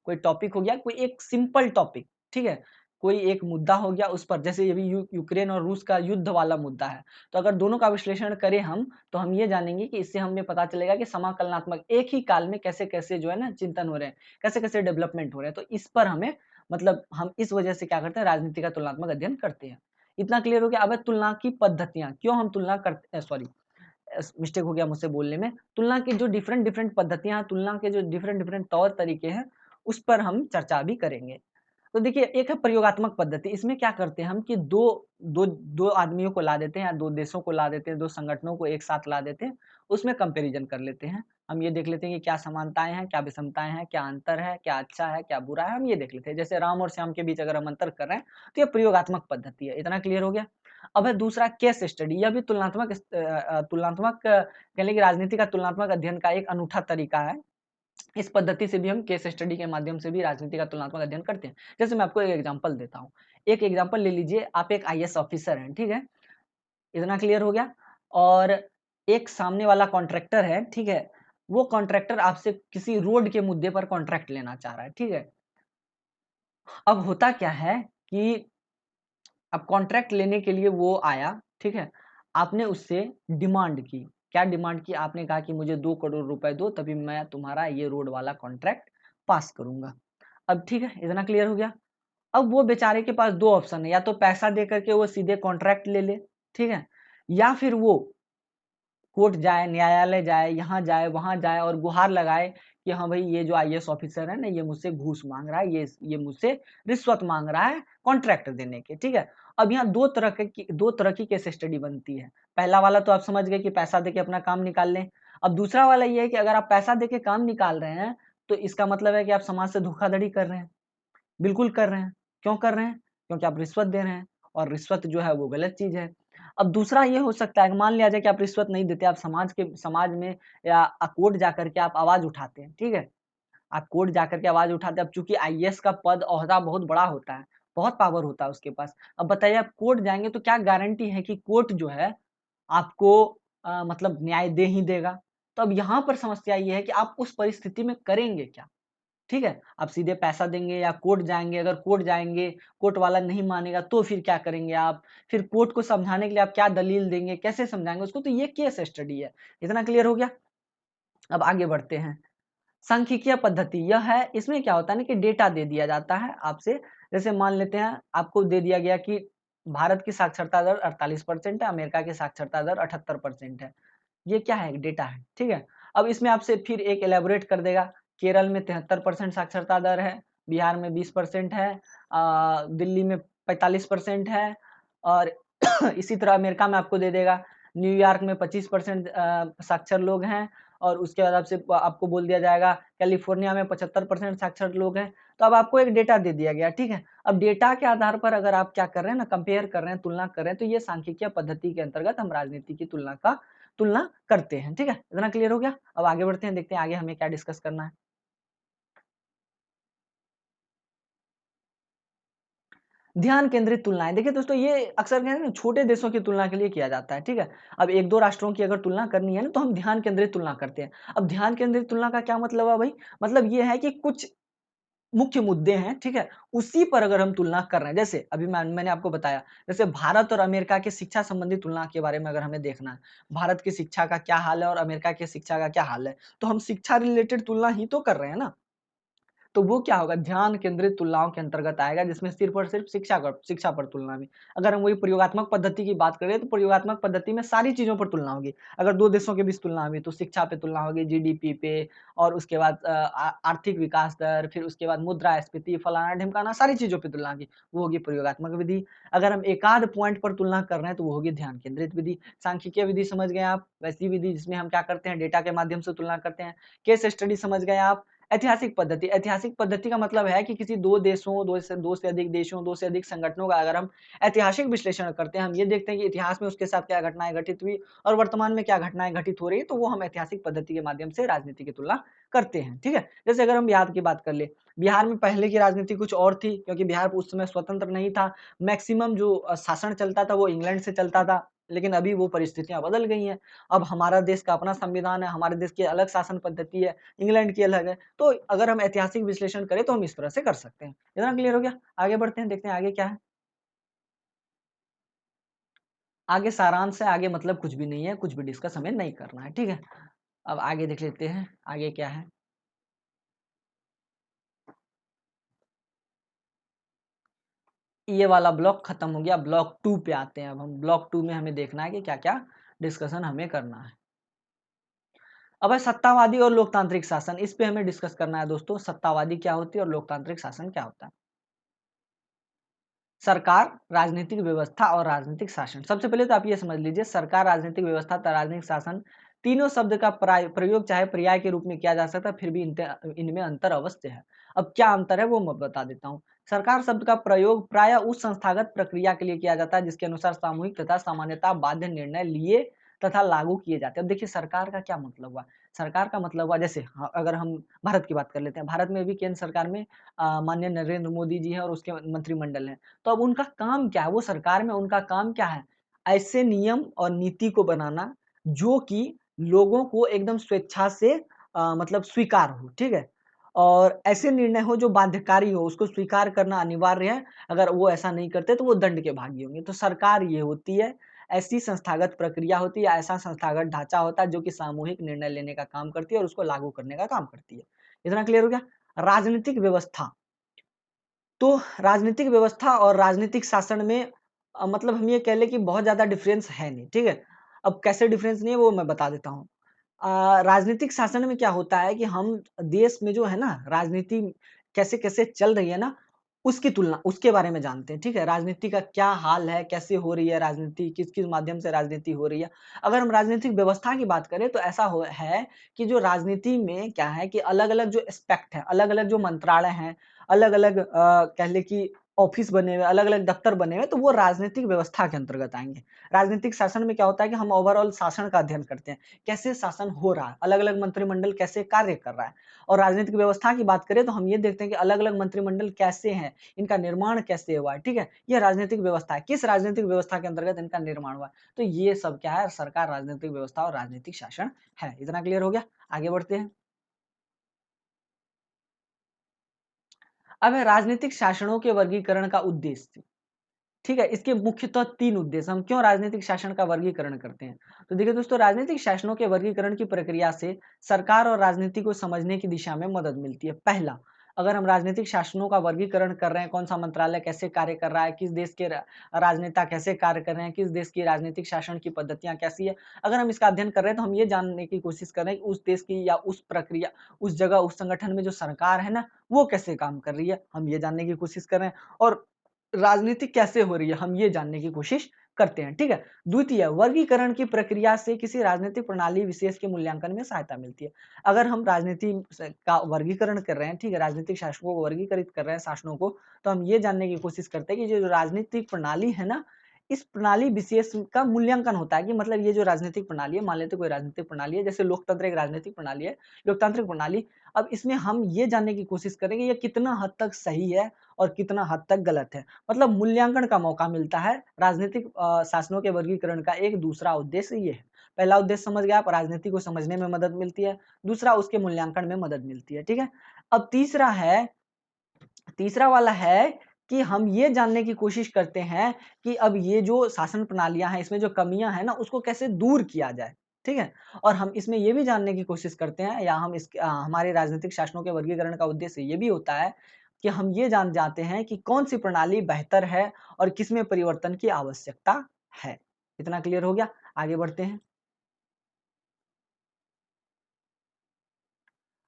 कोई टॉपिक हो गया, कोई एक सिंपल टॉपिक, ठीक है? कोई एक मुद्दा हो गया उस पर, जैसे अभी यूक्रेन और रूस का युद्ध वाला मुद्दा है। तो अगर दोनों का विश्लेषण करें हम, तो हम ये जानेंगे कि इससे हमें पता चलेगा कि समाकलनात्मक एक ही काल में कैसे-कैसे जो है ना चिंतन हो रहे हैं, कैसे-कैसे डेवलपमेंट हो रहे हैं। तो इस पर हमें मतलब हम इस वजह से क्या करते हैं, राजनीति का तुलनात्मक अध्ययन करते हैं। इतना क्लियर हो गया। अब है तुलना की पद्धतियाँ, क्यों हम तुलना करते सॉरी मिस्टेक हो गया मुझसे बोलने में। तुलना की जो डिफरेंट-डिफरेंट पद्धतियाँ हैं, तुलना के जो डिफरेंट-डिफरेंट तौर तरीके हैं, उस पर हम चर्चा भी करेंगे। तो देखिए एक है प्रयोगात्मक पद्धति, इसमें क्या करते हैं हम कि 2 आदमियों को ला देते हैं या 2 देशों को ला देते हैं, 2 संगठनों को एक साथ ला देते हैं, उसमें कंपैरिज़न कर लेते हैं। हम ये देख लेते हैं कि क्या समानताएँ हैं, क्या विषमताएँ हैं, क्या अंतर है, क्या अच्छा है, क्या बुरा है, हम ये देख लेते हैं। जैसे राम और श्याम के बीच अगर हम अंतर कर रहे हैं, तो ये प्रयोगात्मक पद्धति है। इतना क्लियर हो गया? अब है दूसरा केस स्टडी, यह भी तुलनात्मक कह लें कि राजनीति का तुलनात्मक अध्ययन का एक अनूठा तरीका है। इस पद्धति से भी हम केस स्टडी के माध्यम से भी राजनीति का तुलनात्मक अध्ययन करते हैं। जैसे मैं आपको एक एग्जांपल देता हूँ। एक एग्जांपल ले लीजिए, आप एक आईएएस ऑफिसर हैं, ठीक है? इतना क्लियर हो गया? और एक सामने वाला कॉन्ट्रैक्टर है, ठीक है? वो कॉन्ट्रैक्टर आपसे किसी रोड के मुद्दे पर कॉन्ट्रैक्ट लेना चाह रहा है, ठीक है? अब होता क्या है कि अब कॉन्ट्रैक्ट लेने के लिए वो आया, ठीक है? आपने उससे डिमांड की। क्या डिमांड की? आपने कहा कि मुझे 2 करोड़ रुपए दो तभी मैं तुम्हारा ये रोड वाला कॉन्ट्रैक्ट पास करूँगा। अब ठीक है, इतना क्लियर हो गया। अब वो बेचारे के पास 2 ऑप्शन है, या तो पैसा दे कर के वो सीधे कॉन्ट्रैक्ट ले ले, ठीक है? या फिर वो कोर्ट जाए, न्यायालय जाए, यहाँ जाए, वहाँ जाए और गुहार लगाए कि हाँ भाई ये जो आईएएस ऑफिसर है ना, ये मुझसे घूस माँग रहा है, ये मुझसे रिश्वत माँग रहा है कॉन्ट्रैक्ट देने के, ठीक है? अब यहाँ 2 तरह की केस स्टडी बनती है। पहला वाला तो आप समझ गए कि पैसा देके अपना काम निकाल लें। अब दूसरा वाला ये है कि अगर आप पैसा देके काम निकाल रहे हैं, तो इसका मतलब है कि आप समाज से धोखाधड़ी कर रहे हैं। बिल्कुल कर रहे हैं। क्यों कर रहे हैं? क्योंकि आप रिश्वत दे रहे हैं और रिश्वत जो है वो गलत चीज़ है। अब दूसरा ये हो सकता है कि मान लिया जाए कि आप रिश्वत नहीं देते, आप समाज में या कोर्ट जाकर के आप आवाज़ उठाते हैं, ठीक है? आप कोर्ट जाकर के आवाज़ उठाते हैं, अब चूँकि आईएएस का पद ओहदा बहुत बड़ा होता है, बहुत पावर होता है उसके पास। अब बताइए आप कोर्ट जाएँगे तो क्या गारंटी है कि कोर्ट जो है आपको मतलब न्याय दे ही देगा? तो अब यहाँ पर समस्या ये है कि आप उस परिस्थिति में करेंगे क्या? ठीक है? आप सीधे पैसा देंगे या कोर्ट जाएँगे, अगर कोर्ट जाएँगे, कोर्ट वाला नहीं मानेगा तो फिर क्या करेंगे आप? फिर कोर्ट को समझाने के लिए आप क्या दलील देंगे, कैसे समझाएँगे उसको? तो ये केस स्टडी है। इतना क्लियर हो गया? अब आगे बढ़ते हैं। सांख्यिकीय पद्धति यह है, इसमें क्या होता है ना कि डेटा दे दिया जाता है आपसे। जैसे मान लेते हैं आपको दे दिया गया कि भारत की साक्षरता दर 48% है, अमेरिका की साक्षरता दर 78% है। ये क्या है? डेटा है, ठीक है? अब इसमें आपसे फिर एक इलैबोरेट कर देगा, केरल में 73% साक्षरता दर है, बिहार में 20% है, दिल्ली में 45% है, और इसी तरह अमेरिका में आपको दे देगा, न्यूयॉर्क में 25% साक्षर लोग हैं, और उसके बाद आपसे आपको बोल दिया जाएगा कैलिफोर्निया में 75% साक्षर लोग हैं। तो अब आपको एक डेटा दे दिया गया, ठीक है। अब डेटा के आधार पर अगर आप क्या कर रहे हैं ना, कंपेयर कर रहे हैं, तुलना कर रहे हैं, तो ये सांख्यिकीय पद्धति के अंतर्गत हम राजनीति की तुलना करते हैं, ठीक है। इतना क्लियर हो गया। अब आगे बढ़ते हैं, देखते हैं आगे हमें क्या डिस्कस करना है। ध्यान केंद्रित तुलनाएं, देखिए दोस्तों, ये अक्सर क्या है ना, छोटे देशों की तुलना के लिए किया जाता है, ठीक है। अब एक दो राष्ट्रों की अगर तुलना करनी है ना, तो हम ध्यान केंद्रित तुलना करते हैं। अब ध्यान केंद्रित तुलना का क्या मतलब है भाई? मतलब ये है कि कुछ मुख्य मुद्दे हैं, ठीक है, उसी पर अगर हम तुलना कर रहे हैं, जैसे अभी मैंने आपको बताया, जैसे भारत और अमेरिका की शिक्षा संबंधी तुलना के बारे में अगर हमें देखना है, भारत की शिक्षा का क्या हाल है और अमेरिका की शिक्षा का क्या हाल है, तो हम शिक्षा रिलेटेड तुलना ही तो कर रहे हैं ना। तो वो क्या होगा, ध्यान केंद्रित तुलनाओं के अंतर्गत आएगा, जिसमें सिर्फ और सिर्फ शिक्षा पर तुलना भी। अगर हम वही प्रयोगात्मक पद्धति की बात करें, तो प्रयोगात्मक पद्धति में सारी चीजों पर तुलना होगी। अगर दो देशों के बीच तुलना हुई, तो शिक्षा पे तुलना होगी, जीडीपी पे, और उसके बाद आर्थिक विकास दर, फिर उसके बाद मुद्रास्फीति, फलाना ढिमकाना, सारी चीजों पर तुलना की, वो होगी प्रयोगात्मक विधि। अगर हम एकाध पॉइंट पर तुलना कर रहे हैं, तो वो होगी ध्यान केंद्रित विधि। सांख्यिकीय विधि समझ गए आप, वैसी विधि जिसमें हम क्या करते हैं, डेटा के माध्यम से तुलना करते हैं। केस स्टडी समझ गए आप। ऐतिहासिक पद्धति का मतलब है कि किसी दो देशों, दो से अधिक देशों, दो से अधिक संगठनों का अगर हम ऐतिहासिक विश्लेषण करते हैं, हम ये देखते हैं कि इतिहास में उसके साथ क्या घटनाएं घटित हुई और वर्तमान में क्या घटनाएं घटित हो रही है, तो वो हम ऐतिहासिक पद्धति के माध्यम से राजनीति की तुलना करते हैं, ठीक है। जैसे अगर हम बिहार की बात कर ले, बिहार में पहले की राजनीति कुछ और थी, क्योंकि बिहार उस समय स्वतंत्र नहीं था। मैक्सिमम जो शासन चलता था वो इंग्लैंड से चलता था, लेकिन अभी वो परिस्थितियां बदल गई हैं। अब हमारा देश का अपना संविधान है, हमारे देश की अलग शासन पद्धति है, इंग्लैंड की अलग है। तो अगर हम ऐतिहासिक विश्लेषण करें, तो हम इस तरह से कर सकते हैं। इतना क्लियर हो गया? आगे बढ़ते हैं, देखते हैं आगे क्या है। आगे सारांश है, आगे मतलब कुछ भी नहीं है, कुछ भी डिस्कस हमें नहीं करना है, ठीक है। अब आगे देख लेते हैं, आगे क्या है। ये वाला ब्लॉक खत्म हो गया, ब्लॉक 2 पे आते हैं। अब हम ब्लॉक 2 में हमें देखना है कि क्या क्या डिस्कशन हमें करना है। अब है सत्तावादी और लोकतांत्रिक शासन, इस पे हमें डिस्कस करना है दोस्तों। सत्तावादी क्या होती है और लोकतांत्रिक शासन क्या होता है। सरकार, राजनीतिक व्यवस्था और राजनीतिक शासन। सबसे पहले तो आप ये समझ लीजिए, सरकार, राजनीतिक व्यवस्था, राजनीतिक शासन, तीनों शब्द का प्रयोग चाहे पर्याय के रूप में किया जा सकता है, फिर भी इनमें अंतर अवश्य है। अब क्या अंतर है वो मैं बता देता हूँ। सरकार शब्द का प्रयोग प्रायः उस संस्थागत प्रक्रिया के लिए किया जाता है जिसके अनुसार सामूहिक तथा सामान्यता बाध्य निर्णय लिए तथा लागू किए जाते हैं। अब देखिए, सरकार का क्या मतलब हुआ। सरकार का मतलब हुआ, जैसे अगर हम भारत की बात कर लेते हैं, भारत में भी केंद्र सरकार में माननीय नरेंद्र मोदी जी हैं और उसके मंत्रिमंडल है। तो अब उनका काम क्या है, वो सरकार में उनका काम क्या है, ऐसे नियम और नीति को बनाना जो कि लोगों को एकदम स्वेच्छा से मतलब स्वीकार हो, ठीक है। और ऐसे निर्णय हो जो बाध्यकारी हो, उसको स्वीकार करना अनिवार्य है। अगर वो ऐसा नहीं करते तो वो दंड के भागी होंगे। तो सरकार ये होती है, ऐसी संस्थागत प्रक्रिया होती है, ऐसा संस्थागत ढांचा होता है जो कि सामूहिक निर्णय लेने का काम करती है और उसको लागू करने का काम करती है। इतना क्लियर हो गया। राजनीतिक व्यवस्था, तो राजनीतिक व्यवस्था और राजनीतिक शासन में मतलब हम ये कह लें कि बहुत ज़्यादा डिफरेंस है नहीं, ठीक है। अब कैसे डिफरेंस नहीं है वो मैं बता देता हूँ। राजनीतिक शासन में क्या होता है कि हम देश में जो है ना राजनीति कैसे-कैसे चल रही है ना, उसकी तुलना उसके बारे में जानते हैं, ठीक है? राजनीति का क्या हाल है, कैसे हो रही है राजनीति, किस-किस माध्यम से राजनीति हो रही है। अगर हम राजनीतिक व्यवस्था की बात करें, तो ऐसा हो है कि जो राजनीति में क्या है कि अलग-अलग जो एस्पेक्ट हैं, अलग-अलग जो मंत्रालय हैं, अलग-अलग कह लें कि ऑफिस बने हुए, अलग-अलग दफ्तर बने हुए, तो वो राजनीतिक व्यवस्था के अंतर्गत आएँगे। राजनीतिक शासन में क्या होता है कि हम ओवरऑल शासन का अध्ययन करते हैं। कैसे शासन हो रहा है, अलग-अलग मंत्रिमंडल कैसे कार्य कर रहा है। और राजनीतिक व्यवस्था की बात करें, तो हम ये देखते हैं कि अलग-अलग मंत्रिमंडल कैसे हैं, इनका निर्माण कैसे हुआ है, ठीक है? ये राजनीतिक व्यवस्था है, किस राजनीतिक व्यवस्था के अंतर्गत इनका निर्माण हुआ है। तो ये सब क्या है, सरकार, राजनीतिक व्यवस्था और राजनीतिक शासन है। इतना क्लियर हो गया? आगे बढ़ते हैं। अब है राजनीतिक शासनों के वर्गीकरण का उद्देश्य। ठीक है, इसके मुख्यतः 3 उद्देश्य। हम क्यों राजनीतिक शासन का वर्गीकरण करते हैं? तो देखिए दोस्तों, राजनीतिक शासनों के वर्गीकरण की प्रक्रिया से सरकार और राजनीति को समझने की दिशा में मदद मिलती है। पहला, अगर हम राजनीतिक शासनों का वर्गीकरण कर रहे हैं, कौन सा मंत्रालय कैसे कार्य कर रहा है, किस देश के राजनेता कैसे कार्य कर रहे हैं, किस देश की राजनीतिक शासन की पद्धतियां कैसी है, अगर हम इसका अध्ययन कर रहे हैं तो हम ये जानने की कोशिश कर रहे हैं कि उस देश की या उस प्रक्रिया, उस जगह, उस संगठन में जो सरकार है ना, वो कैसे काम कर रही है, हम ये जानने की कोशिश कर रहे हैं। और राजनीति कैसे हो रही है, हम ये जानने की कोशिश करते हैं। ठीक है। द्वितीय, वर्गीकरण की प्रक्रिया से किसी राजनीतिक प्रणाली विशेष के मूल्यांकन में सहायता मिलती है। अगर हम राजनीति का वर्गीकरण कर रहे हैं, ठीक है, राजनीतिक शासकों को वर्गीकृत कर रहे हैं, शासनों को, तो हम ये जानने की कोशिश करते हैं कि जो राजनीतिक प्रणाली है ना, इस प्रणाली विशेष का मूल्यांकन होता है कि मतलब ये जो राजनीतिक प्रणाली है, मान लेते कोई राजनीतिक प्रणाली है, जैसे लोकतंत्र एक राजनीतिक प्रणाली है, लोकतांत्रिक प्रणाली। अब इसमें हम ये जानने की कोशिश करेंगे ये कितना हद तक सही है और कितना हद तक गलत है। मतलब मूल्यांकन का मौका मिलता है। राजनीतिक शासनों के वर्गीकरण का एक दूसरा उद्देश्य ये है। पहला उद्देश्य समझ गए आप, राजनीति को समझने में मदद मिलती है। दूसरा, उसके मूल्यांकन में मदद मिलती है। ठीक है। अब तीसरा वाला है कि हम ये जानने की कोशिश करते हैं कि अब ये जो शासन प्रणालियां हैं, इसमें जो कमियां हैं ना, उसको कैसे दूर किया जाए। ठीक है। और हम इसमें ये भी जानने की कोशिश करते हैं, या हम हमारे राजनीतिक शासनों के वर्गीकरण का उद्देश्य ये भी होता है कि हम ये जान जाते हैं कि कौन सी प्रणाली बेहतर है और किसमें परिवर्तन की आवश्यकता है। इतना क्लियर हो गया? आगे बढ़ते हैं।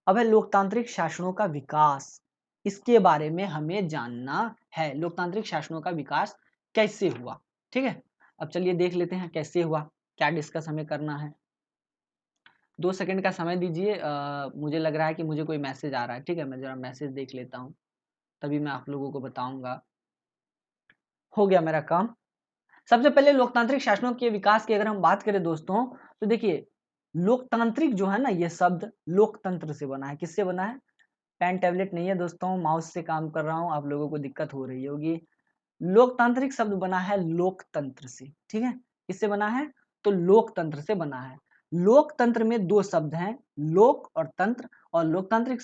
अब है लोकतांत्रिक शासनों का विकास। इसके बारे में हमें जानना है, लोकतांत्रिक शासनों का विकास कैसे हुआ। ठीक है। अब चलिए देख लेते हैं कैसे हुआ, क्या डिस्कस हमें करना है। 2 सेकंड का समय दीजिए। मुझे लग रहा है कि मुझे कोई मैसेज आ रहा है। ठीक है, मैं जरा मैसेज देख लेता हूँ, तभी मैं आप लोगों को बताऊंगा। हो गया मेरा काम। सबसे पहले लोकतांत्रिक शासनों के विकास की अगर हम बात करें दोस्तों, तो देखिए, लोकतांत्रिक जो है ना, ये शब्द लोकतंत्र से बना है। किससे बना है? पेन टैबलेट नहीं है दोस्तों, माउस से काम कर रहा हूँ, आप लोगों को दिक्कत हो रही होगी। लोकतांत्रिक शब्द बना है लोकतंत्र से। ठीक है। किससे बना है? तो लोकतंत्र से बना है। लोकतंत्र में दो शब्द हैं, लोक और तंत्र। और लोकतांत्रिक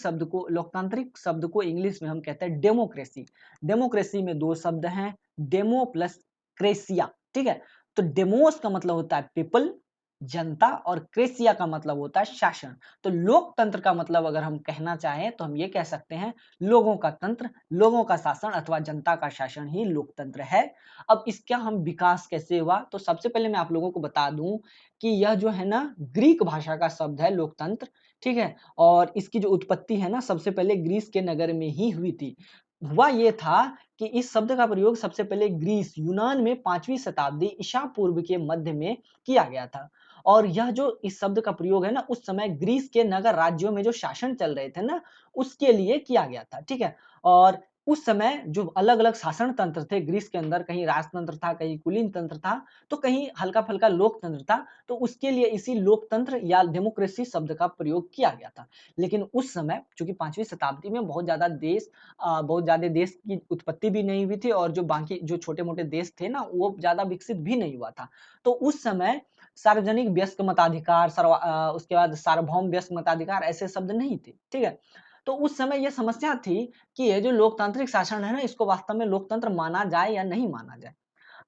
शब्द को इंग्लिश में हम कहते हैं डेमोक्रेसी। डेमोक्रेसी में दो शब्द हैं, डेमो प्लस क्रेसिया। ठीक है। तो डेमोस का मतलब होता है पीपल, जनता, और क्रेसिया का मतलब होता है शासन। तो लोकतंत्र का मतलब अगर हम कहना चाहें तो हम ये कह सकते हैं लोगों का तंत्र, लोगों का शासन अथवा जनता का शासन ही लोकतंत्र है। अब इसका हम विकास कैसे हुआ, तो सबसे पहले मैं आप लोगों को बता दूं कि यह जो है ना, ग्रीक भाषा का शब्द है लोकतंत्र। ठीक है। और इसकी जो उत्पत्ति है ना, सबसे पहले ग्रीस के नगर में ही हुई थी। हुआ ये था कि इस शब्द का प्रयोग सबसे पहले ग्रीस, यूनान में 5वीं शताब्दी ईसा पूर्व के मध्य में किया गया था। और यह जो इस शब्द का प्रयोग है ना, उस समय ग्रीस के नगर राज्यों में जो शासन चल रहे थे ना, उसके लिए किया गया था। ठीक है। और उस समय जो अलग-अलग शासन तंत्र थे ग्रीस के अंदर, कहीं राजतंत्र था, कहीं कुलीन तंत्र था, तो कहीं हल्का-फुल्का लोकतंत्र था, तो उसके लिए इसी लोकतंत्र या डेमोक्रेसी शब्द का प्रयोग किया गया था। लेकिन उस समय चूँकि 5वीं शताब्दी में बहुत ज़्यादा देश की उत्पत्ति भी नहीं हुई थी, और जो बाकी जो छोटे-मोटे देश थे ना, वो ज़्यादा विकसित भी नहीं हुआ था। तो उस समय सार्वजनिक व्यस्क मताधिकार, उसके बाद सार्वभौम व्यस्क मताधिकार, ऐसे शब्द नहीं थे। ठीक है। तो उस समय ये समस्या थी कि ये जो लोकतांत्रिक शासन है ना, इसको वास्तव में लोकतंत्र माना जाए या नहीं माना जाए।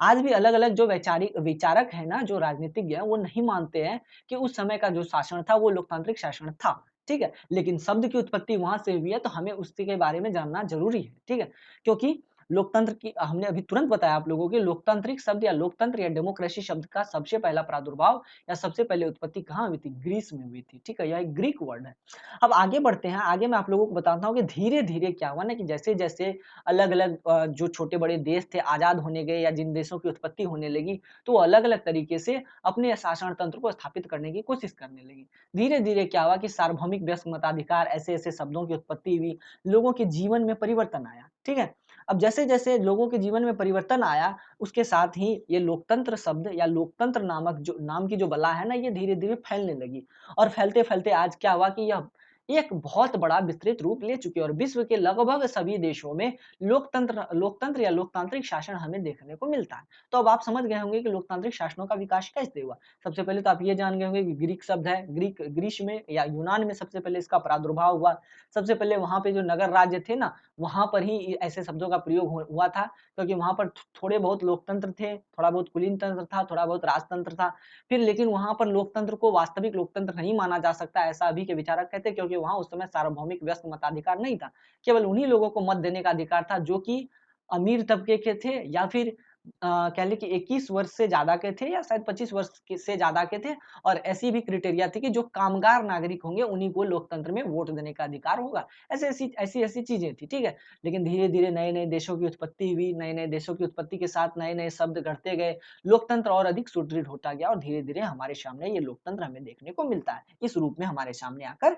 आज भी अलग-अलग जो वैचारिक विचारक हैं ना, जो राजनीतिज्ञ हैं, वो नहीं मानते हैं कि उस समय का जो शासन था वो लोकतांत्रिक शासन था। ठीक है। लेकिन शब्द की उत्पत्ति वहाँ से हुई है, तो हमें उसके के बारे में जानना ज़रूरी है। ठीक है। क्योंकि लोकतंत्र की हमने अभी तुरंत बताया आप लोगों को, लोकतांत्रिक शब्द या लोकतंत्र या डेमोक्रेसी शब्द का सबसे पहला प्रादुर्भाव या सबसे पहले उत्पत्ति कहाँ हुई थी? ग्रीस में हुई थी। ठीक है। यह एक ग्रीक वर्ड है। अब आगे बढ़ते हैं। आगे मैं आप लोगों को बताता हूँ कि धीरे-धीरे क्या हुआ ना, कि जैसे-जैसे अलग-अलग जो छोटे-बड़े देश थे आज़ाद होने गए, या जिन देशों की उत्पत्ति होने लगी, तो वो अलग-अलग तरीके से अपने शासन तंत्र को स्थापित करने की कोशिश करने लगी। धीरे-धीरे क्या हुआ कि सार्वभौमिक व्यस्क मताधिकार, ऐसे-ऐसे शब्दों की उत्पत्ति हुई, लोगों के जीवन में परिवर्तन आया। ठीक है। अब जैसे-जैसे लोगों के जीवन में परिवर्तन आया, उसके साथ ही ये लोकतंत्र शब्द या लोकतंत्र नामक जो नाम की जो बला है ना, ये धीरे-धीरे फैलने लगी। और फैलते-फैलते आज क्या हुआ कि यह एक बहुत बड़ा विस्तृत रूप ले चुकी है, और विश्व के लगभग सभी देशों में लोकतंत्र या लोकतांत्रिक शासन हमें देखने को मिलता है। तो अब आप समझ गए होंगे कि लोकतांत्रिक शासनों का विकास कैसे हुआ। सबसे पहले तो आप ये जान गए होंगे कि ग्रीक शब्द है, ग्रीस में या यूनान में सबसे पहले इसका प्रादुर्भाव हुआ। सबसे पहले वहाँ पे जो नगर राज्य थे ना, वहाँ पर ही ऐसे शब्दों का प्रयोग हुआ था, क्योंकि वहाँ पर थोड़े बहुत लोकतंत्र थे, थोड़ा बहुत कुलीन तंत्र था, थोड़ा बहुत राजतंत्र था। फिर लेकिन वहाँ पर लोकतंत्र को वास्तविक लोकतंत्र नहीं माना जा सकता, ऐसा अभी के विचारक कहते हैं, क्योंकि क्योंकि वहां उस समय सार्वभौमिक व्यस्त मताधिकार नहीं था। केवल उन्हीं लोगों को मत देने का अधिकार था जो कि अमीर तबके के थे या फिर कह लें कि 21 वर्ष से ज़्यादा के थे या शायद 25 वर्ष से ज़्यादा के थे, और ऐसी भी क्राइटेरिया थी कि जो कामगार नागरिक होंगे उन्हीं को लोकतंत्र में वोट देने का अधिकार होगा। ऐसी चीज़ें थी, ठीक है? लेकिन धीरे-धीरे नए-नए देशों की उत्पत्ति हुई, नए-नए देशों की उत्पत्ति के साथ नए-नए शब्द गढ़ते गए, लोकतंत्र और अधिक सुदृढ़ होता गया और धीरे-धीरे हमारे सामने ये लोकतंत्र हमें देखने को मिलता है। इस रूप में हमारे सामने आकर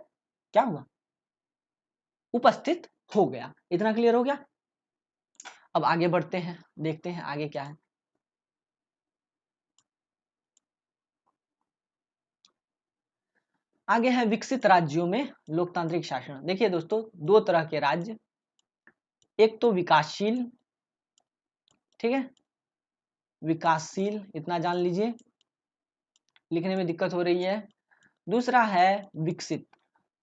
क्या हुआ? उपस्थित हो गया। इतना क्लियर हो गया? अब आगे बढ़ते हैं, देखते हैं आगे क्या है। आगे है विकसित राज्यों में लोकतांत्रिक शासन। देखिए दोस्तों, दो तरह के राज्य, एक तो विकासशील, ठीक है, विकासशील, इतना जान लीजिए, लिखने में दिक्कत हो रही है। दूसरा है विकसित।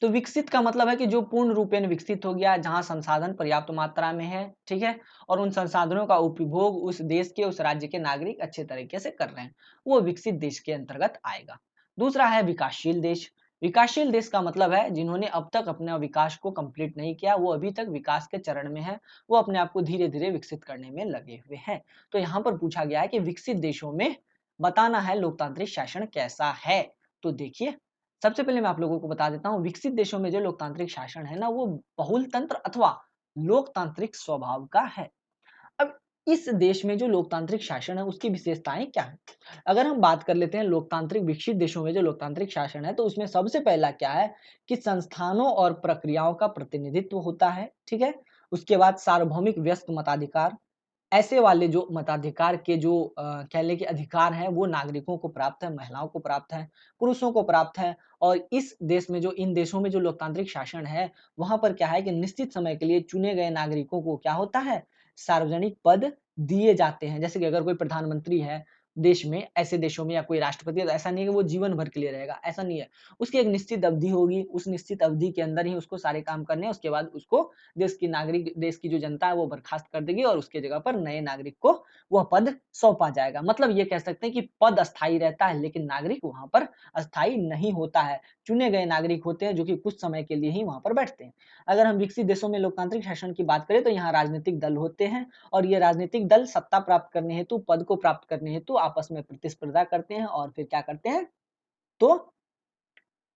तो विकसित का मतलब है कि जो पूर्ण रूपेण विकसित हो गया, जहां संसाधन पर्याप्त मात्रा में है, ठीक है, और उन संसाधनों का उपभोग उस देश के, उस राज्य के नागरिक अच्छे तरीके से कर रहे हैं, वो विकसित देश के अंतर्गत आएगा। दूसरा है विकासशील देश। विकासशील देश का मतलब है जिन्होंने अब तक अपने विकास को कंप्लीट नहीं किया, वो अभी तक विकास के चरण में है, वो अपने आप को धीरे धीरे विकसित करने में लगे हुए हैं। तो यहाँ पर पूछा गया है कि विकसित देशों में बताना है लोकतांत्रिक शासन कैसा है। तो देखिए, सबसे पहले मैं आप लोगों को बता देता हूँ, विकसित देशों में जो लोकतांत्रिक शासन है ना, वो बहुलतंत्र अथवा लोकतांत्रिक स्वभाव का है। अब इस देश में जो लोकतांत्रिक शासन है उसकी विशेषताएं क्या है? अगर हम बात कर लेते हैं लोकतांत्रिक विकसित देशों में जो लोकतांत्रिक शासन है, तो उसमें सबसे पहला क्या है कि संस्थानों और प्रक्रियाओं का प्रतिनिधित्व होता है, ठीक है। उसके बाद सार्वभौमिक व्यस्त मताधिकार, ऐसे वाले जो मताधिकार के जो कह लें कि अधिकार हैं, वो नागरिकों को प्राप्त है, महिलाओं को प्राप्त है, पुरुषों को प्राप्त है। और इस देश में जो, इन देशों में जो लोकतांत्रिक शासन है, वहाँ पर क्या है कि निश्चित समय के लिए चुने गए नागरिकों को क्या होता है, सार्वजनिक पद दिए जाते हैं। जैसे कि अगर कोई प्रधानमंत्री है देश में, ऐसे देशों में, या कोई राष्ट्रपति है, तो ऐसा नहीं है कि वो जीवन भर के लिए रहेगा, ऐसा नहीं है। उसकी एक निश्चित अवधि होगी, उस निश्चित अवधि के अंदर ही उसको सारे काम करने हैं, उसके बाद उसको देश की जो जनता है वो बर्खास्त कर देगी और उसके जगह पर नए नागरिक को वह पद सौंपा जाएगा। मतलब ये कह सकते हैं कि पद अस्थायी रहता है, लेकिन नागरिक वहां पर अस्थायी नहीं होता है। चुने गए नागरिक होते हैं जो कि कुछ समय के लिए ही वहां पर बैठते हैं। अगर हम विकसित देशों में लोकतांत्रिक शासन की बात करें, तो यहाँ राजनीतिक दल होते हैं, और ये राजनीतिक दल सत्ता प्राप्त करने हेतु, पद को प्राप्त करने हेतु आपस में प्रतिस्पर्धा करते हैं, और फिर क्या करते हैं, तो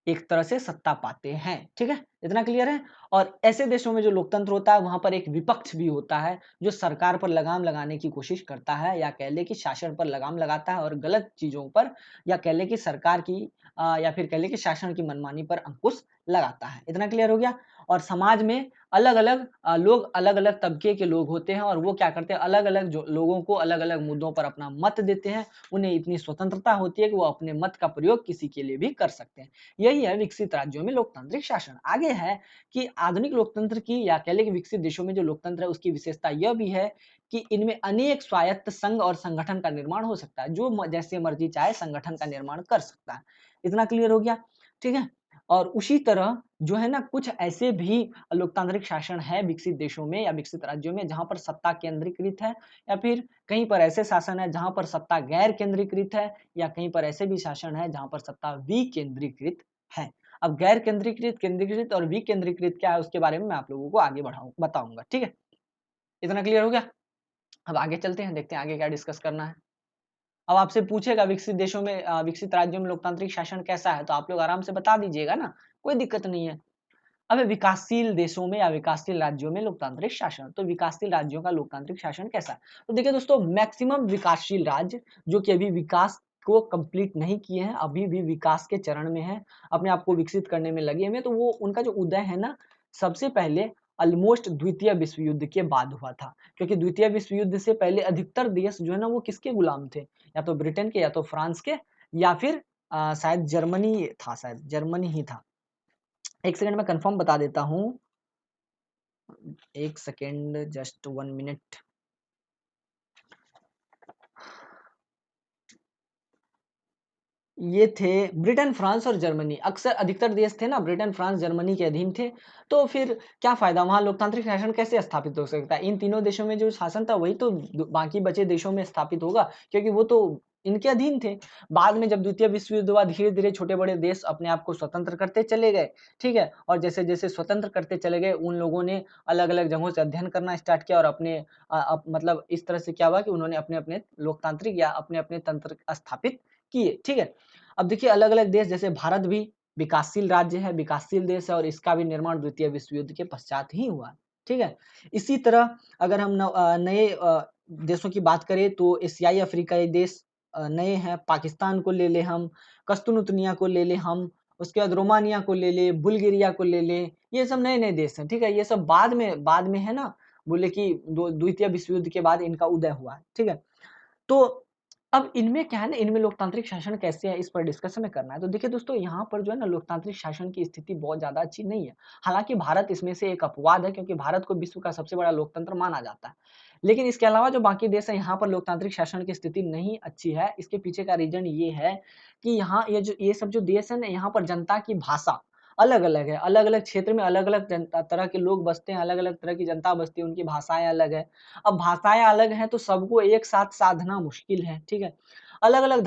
एक तरह से सत्ता पाते हैं, ठीक है, इतना क्लियर है। और ऐसे देशों में जो लोकतंत्र होता है, वहां पर एक विपक्ष भी होता है जो सरकार पर लगाम लगाने की कोशिश करता है, या कह ले कि शासन पर लगाम लगाता है, और गलत चीजों पर, या कह ले कि सरकार की या फिर कह ले कि शासन की मनमानी पर अंकुश लगाता है। इतना क्लियर हो गया। और समाज में अलग अलग लोग, अलग अलग तबके के लोग होते हैं, और वो क्या करते हैं, अलग अलग जो लोगों को अलग अलग मुद्दों पर अपना मत देते हैं। उन्हें इतनी स्वतंत्रता होती है कि वो अपने मत का प्रयोग किसी के लिए भी कर सकते हैं। यही है विकसित राज्यों में लोकतांत्रिक शासन। आगे है कि आधुनिक लोकतंत्र की, या कह लें कि विकसित देशों में जो लोकतंत्र है उसकी विशेषता यह भी है कि इनमें अनेक स्वायत्त संघ और संगठन का निर्माण हो सकता है। जो जैसे मर्जी चाहे संगठन का निर्माण कर सकता है। इतना क्लियर हो गया, ठीक है। और उसी तरह जो है ना, कुछ ऐसे भी लोकतांत्रिक शासन है विकसित देशों में या विकसित राज्यों में जहां पर सत्ता केंद्रीकृत है, या फिर कहीं पर ऐसे शासन है जहां पर सत्ता गैर केंद्रीकृत है, या कहीं पर ऐसे भी शासन है जहां पर सत्ता विकेंद्रीकृत है। अब गैर केंद्रीकृत, केंद्रीकृत और विकेंद्रीकृत क्या है, उसके बारे में मैं आप लोगों को आगे बताऊंगा, ठीक है। इतना क्लियर हो गया। अब आगे चलते हैं, देखते हैं आगे क्या डिस्कस करना है। अब आपसे पूछेगा विकसित देशों में, विकसित राज्यों में लोकतांत्रिक शासन कैसा है, तो आप लोग आराम से बता दीजिएगा ना, कोई दिक्कत नहीं है। अब विकासशील देशों में या विकासशील राज्यों में लोकतांत्रिक शासन, तो विकासशील राज्यों का लोकतांत्रिक शासन कैसा है? तो देखिए दोस्तों, मैक्सिमम विकासशील राज्य जो कि अभी विकास को कंप्लीट नहीं किए हैं, अभी भी विकास के चरण में है, अपने आप को विकसित करने में लगे हुए, तो वो उनका जो उदय है ना, सबसे पहले ऑलमोस्ट द्वितीय विश्व युद्ध के बाद हुआ था। क्योंकि द्वितीय विश्व युद्ध से पहले अधिकतर देश जो है ना, वो किसके गुलाम थे, या तो ब्रिटेन के, या तो फ्रांस के, या फिर शायद जर्मनी था, शायद जर्मनी ही था। एक सेकंड में कंफर्म बता देता हूँ, एक सेकेंड, जस्ट 1 मिनट। ये थे ब्रिटेन, फ्रांस और जर्मनी। अक्सर अधिकतर देश थे ना, ब्रिटेन, फ्रांस, जर्मनी के अधीन थे। तो फिर क्या फायदा, वहां लोकतांत्रिक शासन कैसे स्थापित हो सकता है? इन तीनों देशों में जो शासन था वही तो बाकी बचे देशों में स्थापित होगा, क्योंकि वो तो इनके अधीन थे। बाद में जब द्वितीय विश्व युद्ध हुआ, धीरे-धीरे छोटे-बड़े देश अपने आप को स्वतंत्र करते चले गए, ठीक है? और जैसे-जैसे स्वतंत्र करते चले गए, उन लोगों ने अलग-अलग जगहों से अध्ययन करना स्टार्ट किया और अपने मतलब इस तरह से क्या हुआ कि उन्होंने अपने-अपने लोकतांत्रिक या अपने-अपने तंत्र स्थापित किए, ठीक है? अब देखिए अलग-अलग देश जैसे भारत भी विकासशील राज्य है, विकासशील देश है और इसका भी निर्माण द्वितीय विश्व युद्ध के पश्चात ही हुआ, ठीक है? इसी तरह अगर हम नए देशों की बात करें तो एशियाई अफ्रीकाई देश नए हैं, पाकिस्तान को ले लें हम, कस्तुनतुनिया को ले लें हम, उसके बाद रोमानिया को ले लें, बुल्गारिया को ले लें, ये सब नए-नए देश हैं, ठीक है? ये सब बाद में है ना, बोले कि दो द्वितीय विश्व युद्ध के बाद इनका उदय हुआ है, ठीक है? तो अब इनमें क्या है ना, इनमें लोकतांत्रिक शासन कैसे है, इस पर डिस्कशन हमें करना है। तो देखिए दोस्तों, यहाँ पर जो है ना लोकतांत्रिक शासन की स्थिति बहुत ज़्यादा अच्छी नहीं है। हालाँकि भारत इसमें से एक अपवाद है क्योंकि भारत को विश्व का सबसे बड़ा लोकतंत्र माना जाता है। लेकिन इसके अलावा जो बाकी देश हैं, यहाँ पर लोकतांत्रिक शासन की स्थिति नहीं अच्छी है। इसके पीछे का रीज़न ये है कि यहाँ ये सब जो देश है ना, यहाँ पर जनता की भाषा अलग-अलग है। अलग-अलग क्षेत्र में अलग-अलग जनता तरह के लोग बसते हैं, अलग-अलग तरह की जनता बसती है, उनकी भाषाएँ अलग है। अब भाषाएँ अलग हैं तो सबको एक साथ साधना मुश्किल है, ठीक है? अलग-अलग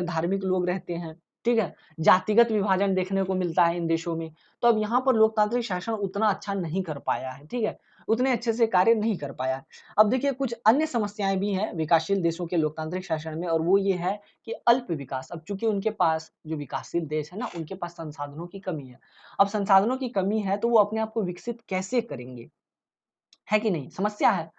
धार्मिक लोग रहते हैं, ठीक है? जातिगत विभाजन देखने को मिलता है इन देशों में। तो अब यहाँ पर लोकतांत्रिक शासन उतना अच्छा नहीं कर पाया है, ठीक है? उतने अच्छे से कार्य नहीं कर पाया है। अब देखिए कुछ अन्य समस्याएँ भी हैं विकासशील देशों के लोकतांत्रिक शासन में और वो ये है कि अल्प विकास। अब चूँकि उनके पास जो विकासशील देश है ना, उनके पास संसाधनों की कमी है। अब संसाधनों की कमी है तो वो अपने आप को विकसित कैसे करेंगे? है कि नहीं? समस्या है।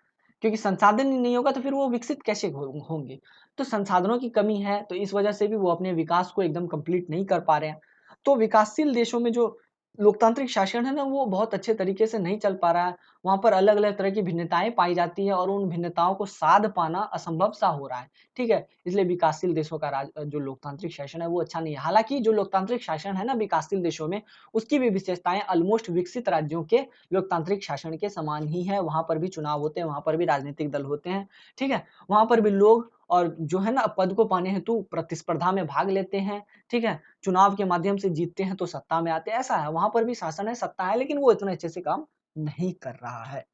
क्योंकि संसाधन ही नहीं होगा तो फिर वो विकसित कैसे होंगे? तो संसाधनों की कमी है, तो इस वजह से भी वो अपने विकास को एकदम कंप्लीट नहीं कर पा रहे हैं। तो विकासशील देशों में जो लोकतांत्रिक शासन है ना, वो बहुत अच्छे तरीके से नहीं चल पा रहा है। वहाँ पर अलग-अलग तरह की भिन्नताएँ पाई जाती हैं और उन भिन्नताओं को साध पाना असंभव-सा हो रहा है, ठीक है? इसलिए विकासशील देशों का जो लोकतांत्रिक शासन है, वो अच्छा नहीं है। हालाँकि जो लोकतांत्रिक शासन है ना विकासशील देशों में, उसकी भी विशेषताएँ ऑलमोस्ट विकसित राज्यों के लोकतांत्रिक शासन के समान ही है, वहाँ पर भी चुनाव होते हैं, वहाँ पर भी राजनीतिक दल होते हैं, ठीक है? वहाँ पर भी लोग और जो है ना पद को पाने हेतु प्रतिस्पर्धा में भाग लेते हैं, ठीक है? चुनाव के माध्यम से जीतते हैं तो सत्ता में आते हैं, ऐसा है। वहाँ पर भी शासन है, सत्ता है, लेकिन वो इतने अच्छे से काम नहीं कर रहा है,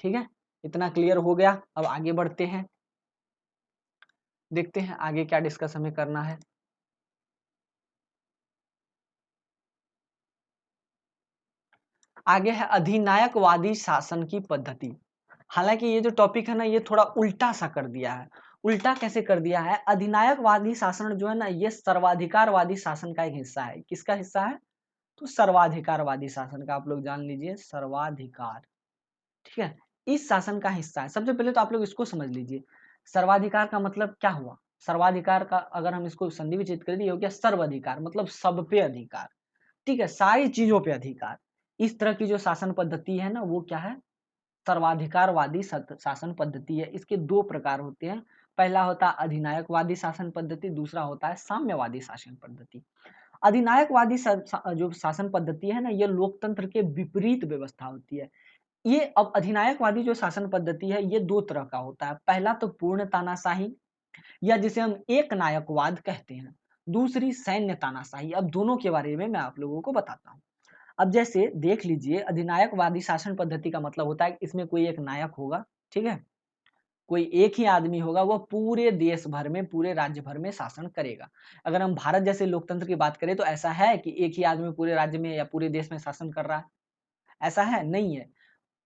ठीक है? इतना क्लियर हो गया, अब आगे बढ़ते हैं। देखते हैं आगे क्या डिस्कस हमें करना है। आगे है अधिनायकवादी शासन की पद्धति। हालाँकि ये जो टॉपिक है ना, ये थोड़ा उल्टा-सा कर दिया है। उल्टा कैसे कर दिया है? अधिनायकवादी शासन जो है ना, ये सर्वाधिकारवादी शासन का एक हिस्सा है। किसका हिस्सा है? तो सर्वाधिकारवादी शासन का। आप लोग जान लीजिए सर्वाधिकार, ठीक है? इस शासन का हिस्सा है। सबसे पहले तो आप लोग इसको समझ लीजिए। सर्वाधिकार का मतलब क्या हुआ? सर्वाधिकार का अगर हम इसको संधि विच्छेद करें, ये हो गया सर्वाधिकार मतलब सब पे अधिकार, ठीक है? सारी चीज़ों पे अधिकार। इस तरह की जो शासन पद्धति है ना, वो क्या है? सर्वाधिकारवादी शासन पद्धति है। इसके 2 प्रकार होते हैं। पहला होता है अधिनायकवादी शासन पद्धति, दूसरा होता है साम्यवादी शासन पद्धति। अधिनायकवादी जो शासन पद्धति है ना, ये लोकतंत्र के विपरीत व्यवस्था होती है। ये अब अधिनायकवादी जो शासन पद्धति है, ये 2 तरह का होता है। पहला तो पूर्ण तानाशाही या जिसे हम एक नायकवाद कहते हैं। दूसरी सैन्य तानाशाही। अब दोनों के बारे में मैं आप लोगों को बताता हूँ। अब जैसे देख लीजिए अधिनायकवादी शासन पद्धति का मतलब होता है कि इसमें कोई एक नायक होगा, ठीक है? कोई एक ही आदमी होगा, वह पूरे देश भर में, पूरे राज्य भर में शासन करेगा। अगर हम भारत जैसे लोकतंत्र की बात करें तो ऐसा है कि एक ही आदमी पूरे राज्य में या पूरे देश में शासन कर रहा है? ऐसा है? नहीं है।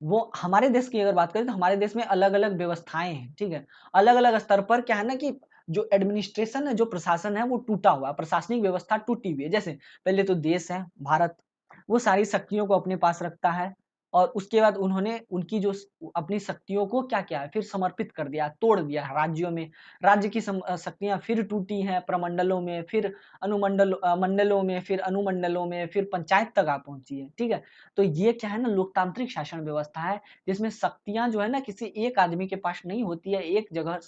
वो हमारे देश की अगर बात करें तो हमारे देश में अलग-अलग व्यवस्थाएँ हैं, ठीक है? अलग-अलग स्तर पर क्या है ना कि जो एडमिनिस्ट्रेशन है, जो प्रशासन है वो टूटा हुआ है, प्रशासनिक व्यवस्था टूटी हुई है। जैसे पहले तो देश है भारत, वो सारी शक्तियों को अपने पास रखता है और उसके बाद उन्होंने उनकी जो अपनी शक्तियों को क्या किया है, फिर समर्पित कर दिया, तोड़ दिया है राज्यों में। राज्य की शक्तियाँ फिर टूटी हैं प्रमंडलों में, फिर मंडलों में, फिर अनुमंडलों में, फिर पंचायत तक आ पहुँची है, ठीक है? तो ये क्या है ना लोकतांत्रिक शासन व्यवस्था है, जिसमें शक्तियाँ जो है ना किसी एक आदमी के पास नहीं होती है, एक जगह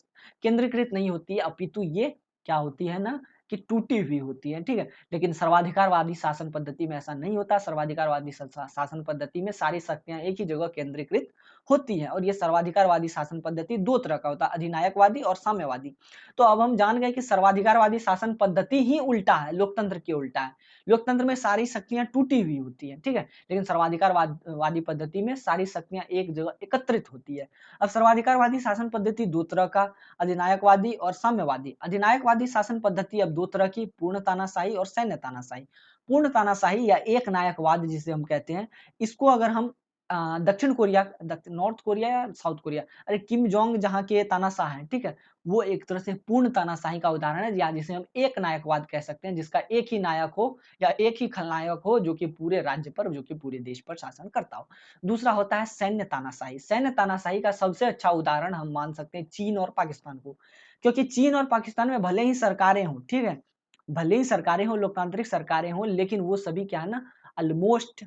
केंद्रीकृत नहीं होती है, अपितु ये क्या होती है ना कि टूटी हुई होती है, ठीक है? लेकिन सर्वाधिकारवादी शासन पद्धति में ऐसा नहीं होता, सर्वाधिकारवादी शासन पद्धति में सारी शक्तियाँ एक ही जगह केंद्रीकृत होती है। और ये सर्वाधिकारवादी शासन पद्धति दो तरह का होता है, अधिनायकवादी और साम्यवादी। तो अब हम जान गए कि सर्वाधिकारवादी शासन पद्धति ही उल्टा है, लोकतंत्र के उल्टा है। लोकतंत्र में सारी शक्तियां टूटी हुई होती है, ठीक है, लेकिन सर्वाधिकारवादी पद्धति में सारी शक्तियां एक जगह एकत्रित होती है। अब सर्वाधिकारवादी शासन पद्धति दो तरह का, अधिनायकवादी और साम्यवादी। अधिनायकवादी शासन पद्धति अब दो तरह की, पूर्ण तानाशाही और सैन्य तानाशाही। पूर्ण तानाशाही या एक नायकवाद जिसे हम कहते हैं, इसको अगर हम दक्षिण कोरिया, नॉर्थ कोरिया या साउथ कोरिया, अरे किम जोंग जहाँ के तानाशाह हैं, ठीक है, वो एक तरह से पूर्ण तानाशाही का उदाहरण है, या जिसे हम एक नायकवाद कह सकते हैं, जिसका एक ही नायक हो या एक ही खलनायक हो जो कि पूरे राज्य पर, जो कि पूरे देश पर शासन करता हो। दूसरा होता है सैन्य तानाशाही। सैन्य तानाशाही का सबसे अच्छा उदाहरण हम मान सकते हैं चीन और पाकिस्तान को, क्योंकि चीन और पाकिस्तान में भले ही सरकारें हों, ठीक है, भले ही सरकारें हों, लोकतांत्रिक सरकारें हों, लेकिन वो सभी क्या है ना, ऑलमोस्ट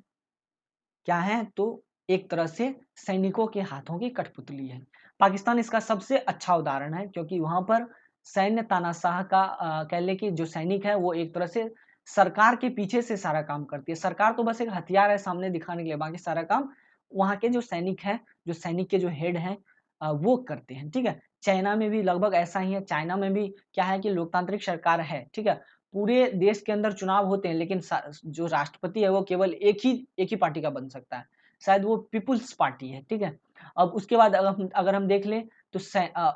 क्या है, तो एक तरह से सैनिकों के हाथों की कठपुतली है। पाकिस्तान इसका सबसे अच्छा उदाहरण है, क्योंकि वहां पर सैन्य तानाशाह का कह ले कि जो सैनिक है वो एक तरह से सरकार के पीछे से सारा काम करती है। सरकार तो बस एक हथियार है सामने दिखाने के लिए, बाकी सारा काम वहां के जो सैनिक है, जो सैनिक के जो हेड हैं, वो करते हैं, ठीक है। चाइना में भी लगभग ऐसा ही है। चाइना में भी क्या है कि लोकतांत्रिक सरकार है, ठीक है, पूरे देश के अंदर चुनाव होते हैं, लेकिन जो राष्ट्रपति है वो केवल एक ही पार्टी का बन सकता है, शायद वो पीपुल्स पार्टी है, ठीक है। अब उसके बाद अगर हम देख लें तो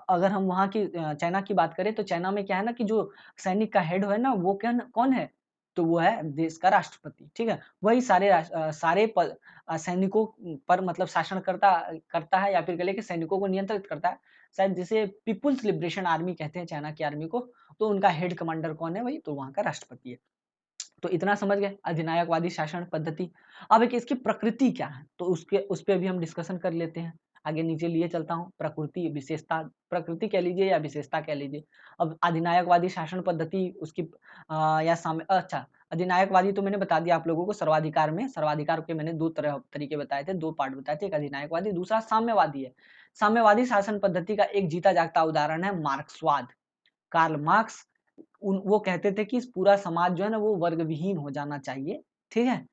अगर हम वहाँ की चाइना की बात करें, तो चाइना में क्या है ना कि जो सैनिक का हेड है ना, वो क्या कौन है, तो वो है देश का राष्ट्रपति, ठीक है। वही सारे सैनिकों पर मतलब शासन करता करता है, या फिर कह लें कि सैनिकों को नियंत्रित करता है। शायद जिसे पीपुल्स लिबरेशन आर्मी कहते हैं चाइना की आर्मी को, तो उनका हेड कमांडर कौन है, वही तो वहाँ का राष्ट्रपति है। तो इतना समझ गए अधिनायकवादी शासन पद्धति। अब एक इसकी प्रकृति क्या है, तो उस पे भी हम डिस्कशन कर लेते हैं। आगे नीचे लिए चलता हूँ, प्रकृति विशेषता, प्रकृति कह लीजिए या विशेषता कह लीजिए। अब अधिनायकवादी शासन पद्धति उसकी या साम्य, अच्छा, अधिनायकवादी तो मैंने बता दिया आप लोगों को, सर्वाधिकार में, सर्वाधिकार के मैंने दो तरीके बताए थे, दो पार्ट बताए थे, एक अधिनायकवादी, दूसरा साम्यवादी है। साम्यवादी शासन पद्धति का एक जीता जागता उदाहरण है मार्क्सवाद। कार्ल मार्क्स, वो कहते थे कि पूरा समाज जो है ना वो वर्ग विहीन हो जाना चाहिए, ठीक है।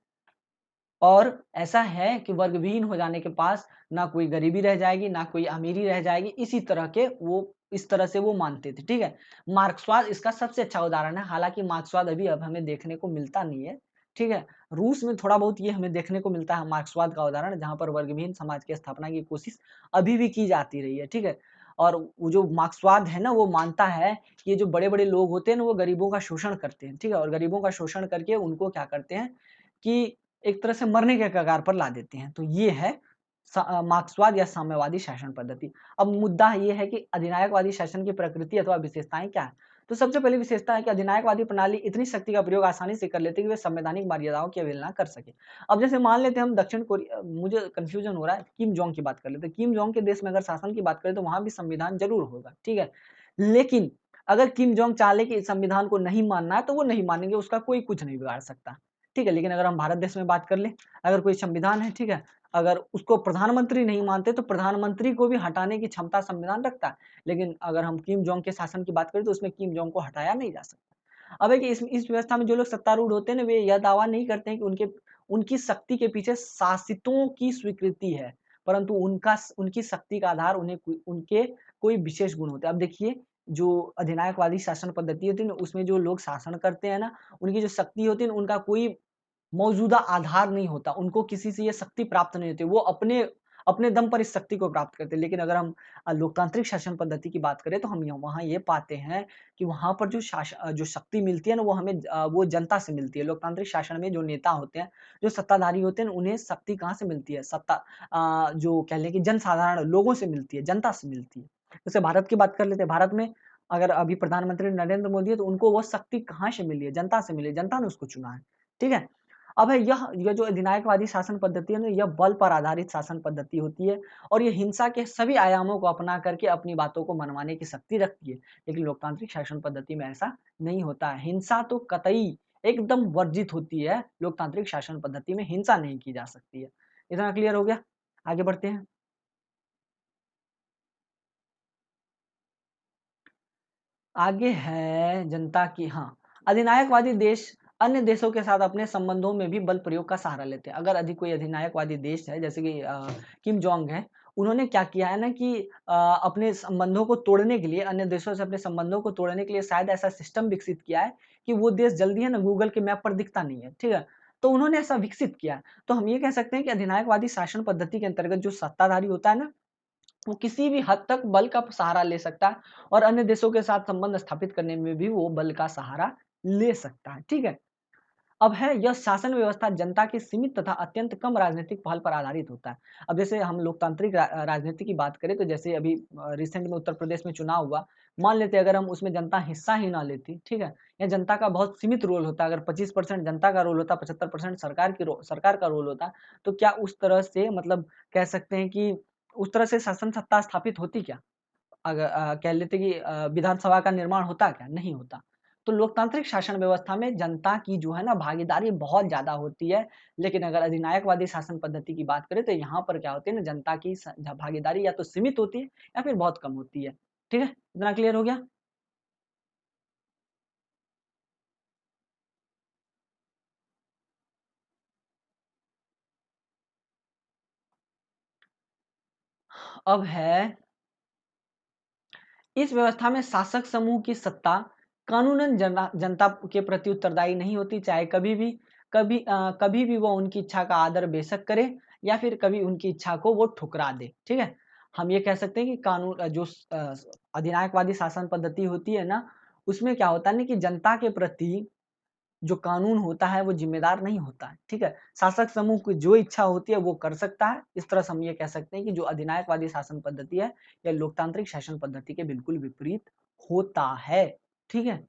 और ऐसा है कि वर्ग विहीन हो जाने के पास ना कोई गरीबी रह जाएगी, ना कोई अमीरी रह जाएगी, इसी तरह के वो, इस तरह से वो मानते थे, ठीक है। मार्क्सवाद इसका सबसे अच्छा उदाहरण है। हालांकि मार्क्सवाद अभी अब हमें देखने को मिलता नहीं है, ठीक है। रूस में थोड़ा बहुत ये हमें देखने को मिलता है मार्क्सवाद का उदाहरण, जहाँ पर वर्ग विहीन समाज की स्थापना की कोशिश अभी भी की जाती रही है, ठीक है। और वो जो मार्क्सवाद है ना, वो मानता है कि ये जो बड़े बड़े लोग होते हैं ना, वो गरीबों का शोषण करते हैं, ठीक है, और गरीबों का शोषण करके उनको क्या करते हैं कि एक तरह से मरने के कगार पर ला देते हैं। तो ये है मार्क्सवाद या साम्यवादी शासन पद्धति। अब मुद्दा ये है कि अधिनायकवादी शासन की प्रकृति अथवा विशेषताएं क्या है। तो सबसे पहली विशेषता है कि अधिनायकवादी प्रणाली इतनी शक्ति का प्रयोग आसानी से कर लेते हैं कि वे संवैधानिक मर्यादाओं की अवहेलना कर सके। अब जैसे मान लेते हैं हम दक्षिण कोरिया, मुझे कंफ्यूजन हो रहा है, किम जोंग की बात कर लेते हैं। किम जोंग के देश में अगर शासन की बात करें तो वहां भी संविधान जरूर होगा, ठीक है। लेकिन अगर किम जोंग चाहे कि संविधान को नहीं मानना है तो वो नहीं मानेंगे, उसका कोई कुछ नहीं बिगाड़ सकता, ठीक है। लेकिन अगर हम भारत देश में बात कर लें, अगर कोई संविधान है, ठीक है, अगर उसको प्रधानमंत्री नहीं मानते तो प्रधानमंत्री को भी हटाने की क्षमता संविधान रखता है। लेकिन अगर हम किम जोंग के शासन की बात करें तो उसमें किम जोंग को हटाया नहीं जा सकता। अब है कि इस व्यवस्था में जो लोग सत्तारूढ़ होते हैं ना, वे यह दावा नहीं करते हैं कि उनकी शक्ति के पीछे शासितों की स्वीकृति है, परंतु उनकी शक्ति का आधार उनके कोई विशेष गुण होते हैं। अब देखिए, जो अधिनायकवादी शासन पद्धति होती है ना, उसमें जो लोग शासन करते हैं ना, उनकी जो शक्ति होती है, उनका कोई मौजूदा आधार नहीं होता, उनको किसी से ये शक्ति प्राप्त नहीं होती, वो अपने अपने दम पर इस शक्ति को प्राप्त करते हैं। लेकिन अगर हम लोकतांत्रिक शासन पद्धति की बात करें तो हम वहाँ ये पाते हैं कि वहाँ पर जो शक्ति मिलती है ना, वो हमें वो जनता से मिलती है। लोकतांत्रिक शासन में जो नेता होते हैं, जो सत्ताधारी होते हैं, उन्हें शक्ति कहाँ से मिलती है? जो कह लें कि जनसाधारण लोगों से मिलती है, जनता से मिलती है। जैसे भारत की बात कर लेते हैं, भारत में अगर अभी प्रधानमंत्री नरेंद्र मोदी है तो उनको वो शक्ति कहाँ से मिली है? जनता से मिली है, जनता ने उसको चुना है, ठीक है। अब है यह जो अधिनायकवादी शासन पद्धति है ना, यह बल पर आधारित शासन पद्धति होती है, और ये हिंसा के सभी आयामों को अपना करके अपनी बातों को मनवाने की शक्ति रखती है। लेकिन लोकतांत्रिक शासन पद्धति में ऐसा नहीं होता है। हिंसा तो कतई एकदम वर्जित होती है, लोकतांत्रिक शासन पद्धति में हिंसा नहीं की जा सकती है। इतना क्लियर हो गया? आगे बढ़ते हैं। आगे है जनता की, हाँ, अधिनायकवादी देश अन्य देशों के साथ अपने संबंधों में भी बल प्रयोग का सहारा लेते हैं। अगर कोई अधिनायकवादी देश है, जैसे कि किम जोंग है, उन्होंने क्या किया है ना कि अपने संबंधों को तोड़ने के लिए, अन्य देशों से अपने संबंधों को तोड़ने के लिए शायद ऐसा सिस्टम विकसित किया है कि वो देश जल्दी है ना गूगल के मैप पर दिखता नहीं है, ठीक है? तो उन्होंने ऐसा विकसित किया है। तो हम ये कह सकते हैं कि अधिनायकवादी शासन पद्धति के अंतर्गत जो सत्ताधारी होता है ना, वो किसी भी हद तक बल का सहारा ले सकता है और अन्य देशों के साथ संबंध स्थापित करने में भी वो बल का सहारा ले सकता है, ठीक है? अब है यह शासन व्यवस्था जनता की सीमित तथा अत्यंत कम राजनीतिक पहल पर आधारित होता है। अब जैसे हम लोकतांत्रिक राजनीति की बात करें तो जैसे अभी रिसेंट में उत्तर प्रदेश में चुनाव हुआ, मान लेते अगर हम उसमें जनता हिस्सा ही ना लेती, ठीक है? या जनता का बहुत सीमित रोल होता, अगर 25% जनता का रोल होता, 75% सरकार का रोल होता, तो क्या उस तरह से मतलब कह सकते हैं कि उस तरह से शासन सत्ता स्थापित होती क्या? अगर कह लेते कि विधानसभा का निर्माण होता क्या? नहीं होता। तो लोकतांत्रिक शासन व्यवस्था में जनता की जो है ना भागीदारी बहुत ज़्यादा होती है, लेकिन अगर अधिनायकवादी शासन पद्धति की बात करें तो यहाँ पर क्या होती है ना जनता की भागीदारी या तो सीमित होती है या फिर बहुत कम होती है। ठीक है? इतना क्लियर हो गया? अब है इस व्यवस्था में शासक समूह की सत्ता कानूनन जनता के प्रति उत्तरदायी नहीं होती, चाहे कभी भी वो उनकी इच्छा का आदर बेशक करे या फिर कभी उनकी इच्छा को वो ठुकरा दे, ठीक है? हम ये कह सकते हैं कि अधिनायकवादी शासन पद्धति होती है ना, उसमें क्या होता है ना कि जनता के प्रति जो कानून होता है वो ज़िम्मेदार नहीं होता है, ठीक है? शासक समूह की जो इच्छा होती है वो कर सकता है। इस तरह से हम ये कह सकते हैं कि जो अधिनायकवादी शासन पद्धति है, यह लोकतांत्रिक शासन पद्धति के बिल्कुल विपरीत होता है, ठीक है?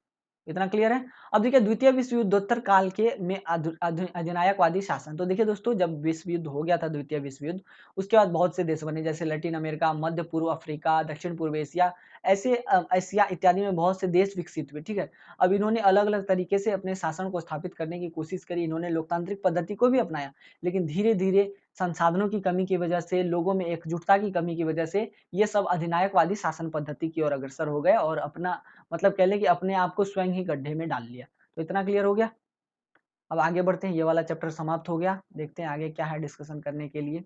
इतना क्लियर है? अब देखिए द्वितीय विश्व युद्धोत्तर काल के में अधिनायकवादी शासन, तो देखिए दोस्तों जब विश्व युद्ध हो गया था द्वितीय विश्व युद्ध, उसके बाद बहुत से देश बने जैसे लैटिन अमेरिका, मध्य पूर्व अफ्रीका, दक्षिण पूर्व एशिया, ऐसे एशिया इत्यादि में बहुत से देश विकसित हुए, ठीक है? अब इन्होंने अलग-अलग तरीके से अपने शासन को स्थापित करने की कोशिश करी, इन्होंने लोकतांत्रिक पद्धति को भी अपनाया, लेकिन धीरे-धीरे संसाधनों की कमी की वजह से, लोगों में एकजुटता की कमी की वजह से, ये सब अधिनायकवादी शासन पद्धति की ओर अग्रसर हो गए और अपना मतलब कह लें कि अपने आप को स्वयं ही गड्ढे में डाल लिया। तो इतना क्लियर हो गया? अब आगे बढ़ते हैं, ये वाला चैप्टर समाप्त हो गया, देखते हैं आगे क्या है डिस्कशन करने के लिए।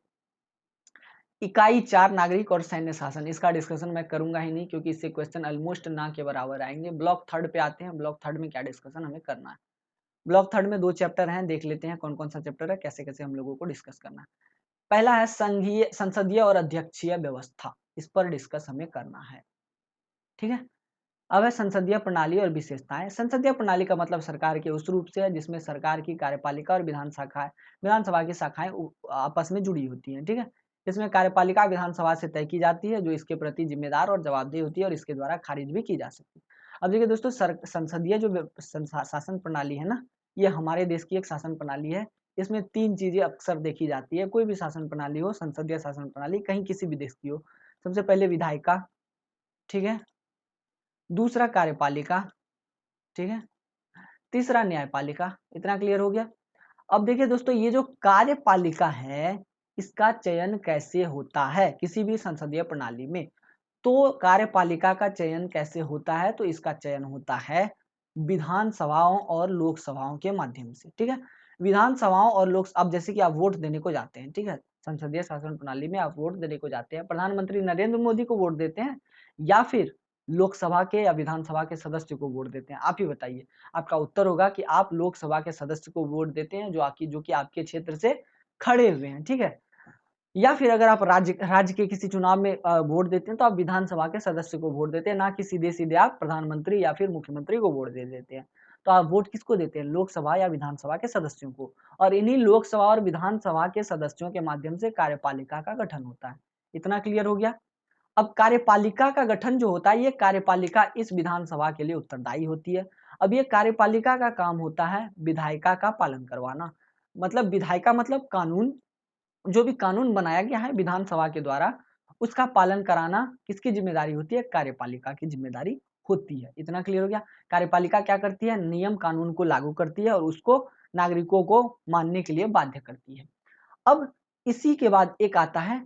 इकाई 4 नागरिक और सैन्य शासन, इसका डिस्कशन मैं करूँगा ही नहीं क्योंकि इससे क्वेश्चन ऑलमोस्ट ना के बराबर आएँगे। ब्लॉक थर्ड पे आते हैं, ब्लॉक थर्ड में क्या डिस्कशन हमें करना है। ब्लॉक थर्ड में 2 चैप्टर हैं, देख लेते हैं कौन-कौन सा चैप्टर है, कैसे-कैसे हम लोगों को डिस्कस करना है। पहला है संसदीय और अध्यक्षीय व्यवस्था, इस पर डिस्कस हमें करना है, ठीक है? अब है संसदीय प्रणाली और विशेषताएँ। संसदीय प्रणाली का मतलब सरकार के उस रूप से है जिसमें सरकार की कार्यपालिका और विधानसभा की शाखाएँ आपस में जुड़ी होती हैं, ठीक है? इसमें कार्यपालिका विधानसभा से तय की जाती है जो इसके प्रति जिम्मेदार और जवाबदेह होती है और इसके द्वारा खारिज भी की जा सकती है। अब देखिए दोस्तों संसदीय जो शासन प्रणाली है ना, ये हमारे देश की एक शासन प्रणाली है। इसमें 3 चीज़ें अक्सर देखी जाती है, कोई भी शासन प्रणाली हो, संसदीय शासन प्रणाली कहीं किसी भी देश की हो। सबसे पहले विधायिका, ठीक है? दूसरा कार्यपालिका, ठीक है? तीसरा न्यायपालिका, इतना क्लियर हो गया? अब देखिए दोस्तों ये जो कार्यपालिका है, इसका चयन कैसे होता है किसी भी संसदीय प्रणाली में? तो कार्यपालिका का चयन कैसे होता है? तो इसका चयन होता है विधानसभाओं और लोकसभाओं के माध्यम से, ठीक है? विधानसभाओं और अब जैसे कि आप वोट देने को जाते हैं, ठीक है? संसदीय शासन प्रणाली में आप वोट देने को जाते हैं, प्रधानमंत्री नरेंद्र मोदी को वोट देते हैं या फिर लोकसभा के या विधानसभा के सदस्य को वोट देते हैं? आप ही बताइए। आपका उत्तर होगा कि आप लोकसभा के सदस्य को वोट देते हैं जो कि आपके क्षेत्र से खड़े हुए हैं, ठीक है? या फिर अगर आप राज्य के किसी चुनाव में वोट देते हैं तो आप विधानसभा के सदस्य को वोट देते हैं, ना कि सीधे-सीधे आप प्रधानमंत्री या फिर मुख्यमंत्री को वोट दे देते हैं। तो आप वोट किसको देते हैं? लोकसभा या विधानसभा के सदस्यों को। और इन्हीं लोकसभा और विधानसभा के सदस्यों के माध्यम से कार्यपालिका का गठन होता है। इतना क्लियर हो गया? अब कार्यपालिका का गठन जो होता है, ये कार्यपालिका इस विधानसभा के लिए उत्तरदायी होती है। अब ये कार्यपालिका का काम होता है विधायिका का पालन करवाना। मतलब विधायिका मतलब कानून, जो भी कानून बनाया गया है विधानसभा के द्वारा, उसका पालन कराना किसकी ज़िम्मेदारी होती है? कार्यपालिका की ज़िम्मेदारी होती है। इतना क्लियर हो गया? कार्यपालिका क्या करती है? नियम कानून को लागू करती है और उसको नागरिकों को मानने के लिए बाध्य करती है। अब इसी के बाद एक आता है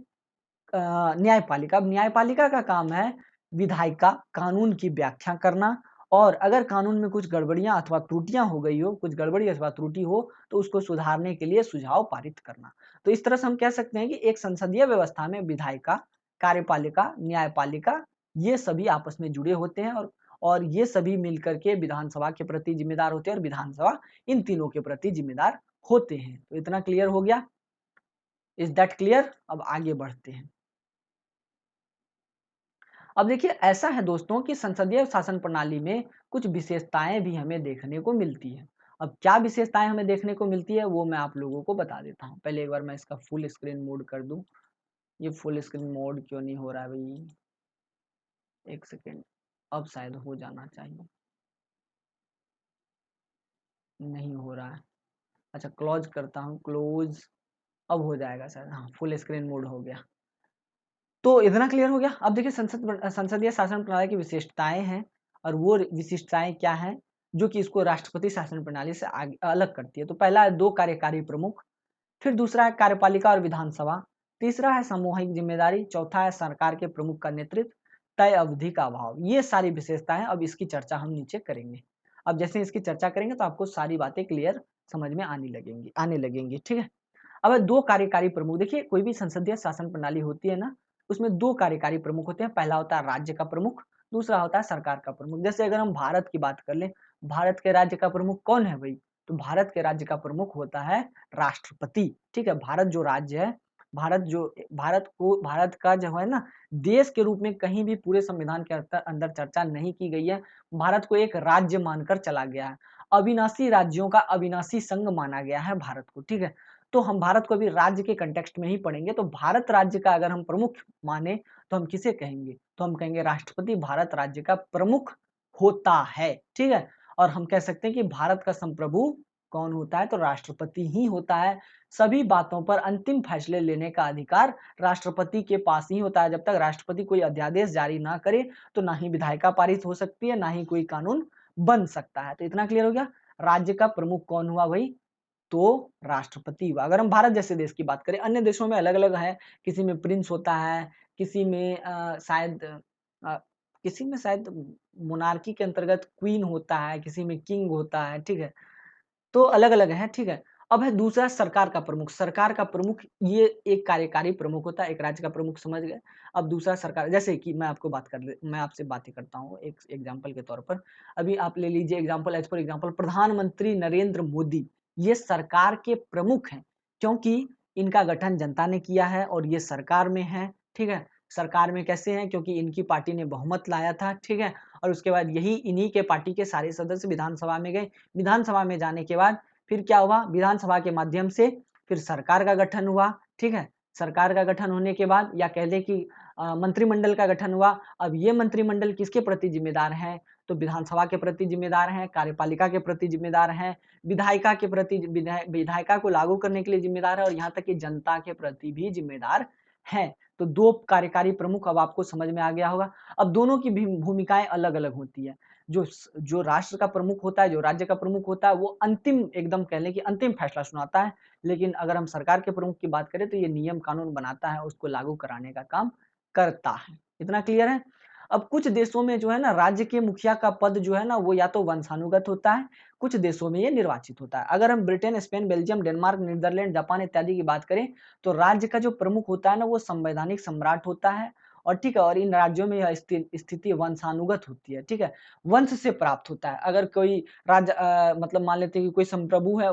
न्यायपालिका। अब न्यायपालिका का काम है विधायिका कानून की व्याख्या करना और अगर कानून में कुछ गड़बड़ियाँ अथवा त्रुटियाँ हो गई हो, कुछ गड़बड़ी अथवा त्रुटि हो, तो उसको सुधारने के लिए सुझाव पारित करना। तो इस तरह से हम कह सकते हैं कि एक संसदीय व्यवस्था में विधायिका, कार्यपालिका, न्यायपालिका ये सभी आपस में जुड़े होते हैं और ये सभी मिलकर के विधानसभा के प्रति जिम्मेदार होते हैं और विधानसभा इन तीनों के प्रति जिम्मेदार होते हैं। तो इतना क्लियर हो गया? Is that clear? अब आगे बढ़ते हैं। अब देखिए ऐसा है दोस्तों कि संसदीय शासन प्रणाली में कुछ विशेषताएं भी हमें देखने को मिलती है। अब क्या विशेषताएं हमें देखने को मिलती है वो मैं आप लोगों को बता देता हूँ। पहले एक बार मैं इसका फुल स्क्रीन मोड कर दूं। ये फुल स्क्रीन मोड क्यों नहीं हो रहा है भाई? एक सेकेंड, अब शायद हो जाना चाहिए, नहीं हो रहा है। अच्छा क्लोज करता हूँ, क्लोज, अब हो जाएगा शायद। हाँ फुल स्क्रीन मोड हो गया। तो इतना क्लियर हो गया। अब देखिए संसदीय शासन प्रणाली की विशेषताएं हैं और वो विशिष्टताएं क्या हैं जो कि इसको राष्ट्रपति शासन प्रणाली से अलग करती है। तो पहला है 2 कार्यकारी प्रमुख, फिर दूसरा है कार्यपालिका और विधानसभा, तीसरा है सामूहिक जिम्मेदारी, चौथा है सरकार के प्रमुख का नेतृत्व, तय अवधि का अभाव। ये सारी विशेषताएं अब इसकी चर्चा हम नीचे करेंगे। अब जैसे इसकी चर्चा करेंगे तो आपको सारी बातें क्लियर समझ में आने लगेंगी। ठीक है। अब 2 कार्यकारी प्रमुख, देखिए कोई भी संसदीय शासन प्रणाली होती है ना, उसमें 2 कार्यकारी प्रमुख होते हैं। पहला होता है राज्य का प्रमुख, दूसरा होता है सरकार का प्रमुख। जैसे अगर हम भारत की बात कर लें, भारत के राज्य का प्रमुख कौन है भाई? तो भारत के राज्य का प्रमुख होता है राष्ट्रपति। ठीक है। भारत जो राज्य है, भारत का जो है ना, देश के रूप में कहीं भी पूरे संविधान के अंदर चर्चा नहीं की गई है। भारत को एक राज्य मानकर चला गया है। अविनाशी राज्यों का अविनाशी संघ माना गया है भारत को। ठीक है। तो हम भारत को अभी राज्य के कंटेक्स्ट में ही पढ़ेंगे। तो भारत राज्य का अगर हम प्रमुख माने तो हम किसे कहेंगे? तो हम कहेंगे राष्ट्रपति भारत राज्य का प्रमुख होता है। ठीक है। और हम कह सकते हैं कि भारत का संप्रभु कौन होता है? तो राष्ट्रपति ही होता है। सभी बातों पर अंतिम फैसले लेने का अधिकार राष्ट्रपति के पास ही होता है। जब तक राष्ट्रपति कोई अध्यादेश जारी ना करे तो ना ही विधायिका पारित हो सकती है, ना ही कोई कानून बन सकता है। तो इतना क्लियर हो गया। राज्य का प्रमुख कौन हुआ भाई? तो राष्ट्रपति हुआ। अगर हम भारत जैसे देश की बात करें, अन्य देशों में अलग-अलग है। किसी में प्रिंस होता है, किसी में किसी में शायद मोनार्की के अंतर्गत क्वीन होता है, किसी में किंग होता है। ठीक है। तो अलग-अलग है। ठीक है। अब है दूसरा सरकार का प्रमुख। सरकार का प्रमुख ये एक कार्यकारी प्रमुख होता है, एक राज्य का प्रमुख समझ गए। अब दूसरा सरकार, जैसे कि मैं आपसे बातें करता हूँ एक एग्जांपल के तौर पर। अभी आप ले लीजिए एग्जांपल, एज फॉर एग्जांपल प्रधानमंत्री नरेंद्र मोदी, ये सरकार के प्रमुख हैं क्योंकि इनका गठन जनता ने किया है और ये सरकार में है। ठीक है। सरकार में कैसे हैं? क्योंकि इनकी पार्टी ने बहुमत लाया था। ठीक है। और उसके बाद यही इन्हीं के पार्टी के सारे सदस्य विधानसभा में गए। विधानसभा में जाने के बाद फिर क्या हुआ? विधानसभा के माध्यम से फिर सरकार का गठन हुआ। ठीक है। सरकार का गठन होने के बाद या कह लें कि मंत्रिमंडल का गठन हुआ। अब ये मंत्रिमंडल किसके प्रति जिम्मेदार है? तो विधानसभा के प्रति जिम्मेदार है, कार्यपालिका के प्रति जिम्मेदार है, विधायिका के प्रति विधायिका को लागू करने के लिए जिम्मेदार है और यहाँ तक कि जनता के प्रति भी जिम्मेदार है। तो 2 कार्यकारी प्रमुख अब आपको समझ में आ गया होगा। अब दोनों की भूमिकाएं अलग-अलग होती है। जो राष्ट्र का प्रमुख होता है, जो राज्य का प्रमुख होता है, वो अंतिम एकदम कह लें कि अंतिम फैसला सुनाता है। लेकिन अगर हम सरकार के प्रमुख की बात करें तो ये नियम कानून बनाता है, उसको लागू कराने का काम करता है। इतना क्लियर है? अब कुछ देशों में जो है ना, राज्य के मुखिया का पद जो है ना, वो या तो वंशानुगत होता है, कुछ देशों में ये निर्वाचित होता है। अगर हम Britain, Spain, Belgium, Denmark, Netherland, Japan इत्यादि की बात करें तो राज्य का जो प्रमुख होता है ना, वो संवैधानिक सम्राट होता है। और ठीक है, और इन राज्यों में यह स्थिति वंशानुगत होती है। ठीक है। वंश से प्राप्त होता है। अगर कोई राज्य मतलब मान लेते हैं कि कोई संप्रभु है,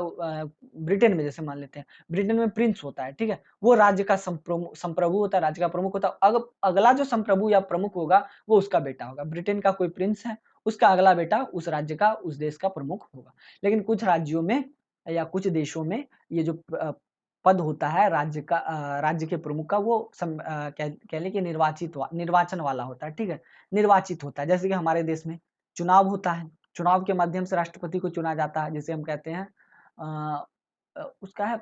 ब्रिटेन में जैसे मान लेते हैं, ब्रिटेन में प्रिंस होता है। ठीक है। वो राज्य का संप्रभु होता है, राज्य का प्रमुख होता है। अगला जो संप्रभु या प्रमुख होगा वो उसका बेटा होगा। ब्रिटेन का कोई प्रिंस है, उसका अगला बेटा उस राज्य का, उस देश का प्रमुख होगा। लेकिन कुछ राज्यों में या कुछ देशों में ये जो पद होता है राज्य के प्रमुख का, वो कह लें कि निर्वाचन वाला होता है। ठीक है। निर्वाचित होता है। जैसे कि हमारे देश में चुनाव होता है, चुनाव के माध्यम से राष्ट्रपति को चुना जाता है, जिसे हम कहते हैं उसका है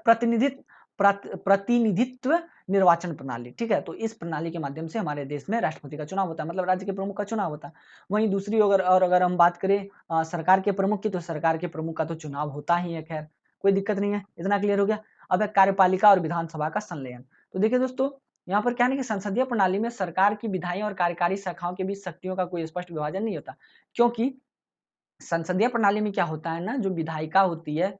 प्रतिनिधित्व निर्वाचन प्रणाली। ठीक है। तो इस प्रणाली के माध्यम से हमारे देश में राष्ट्रपति का चुनाव होता है, मतलब राज्य के प्रमुख का चुनाव होता है। वहीं दूसरी अगर हम बात करें सरकार के प्रमुख की, तो सरकार के प्रमुख का तो चुनाव होता ही है। खैर कोई दिक्कत नहीं है। इतना क्लियर हो गया। अब है कार्यपालिका और विधानसभा का संलयन। तो देखिए दोस्तों, यहाँ पर क्या है कि संसदीय प्रणाली में सरकार की विधायी और कार्यकारी शाखाओं के बीच शक्तियों का कोई स्पष्ट विभाजन नहीं होता, क्योंकि संसदीय प्रणाली में क्या होता है ना, जो विधायिका होती है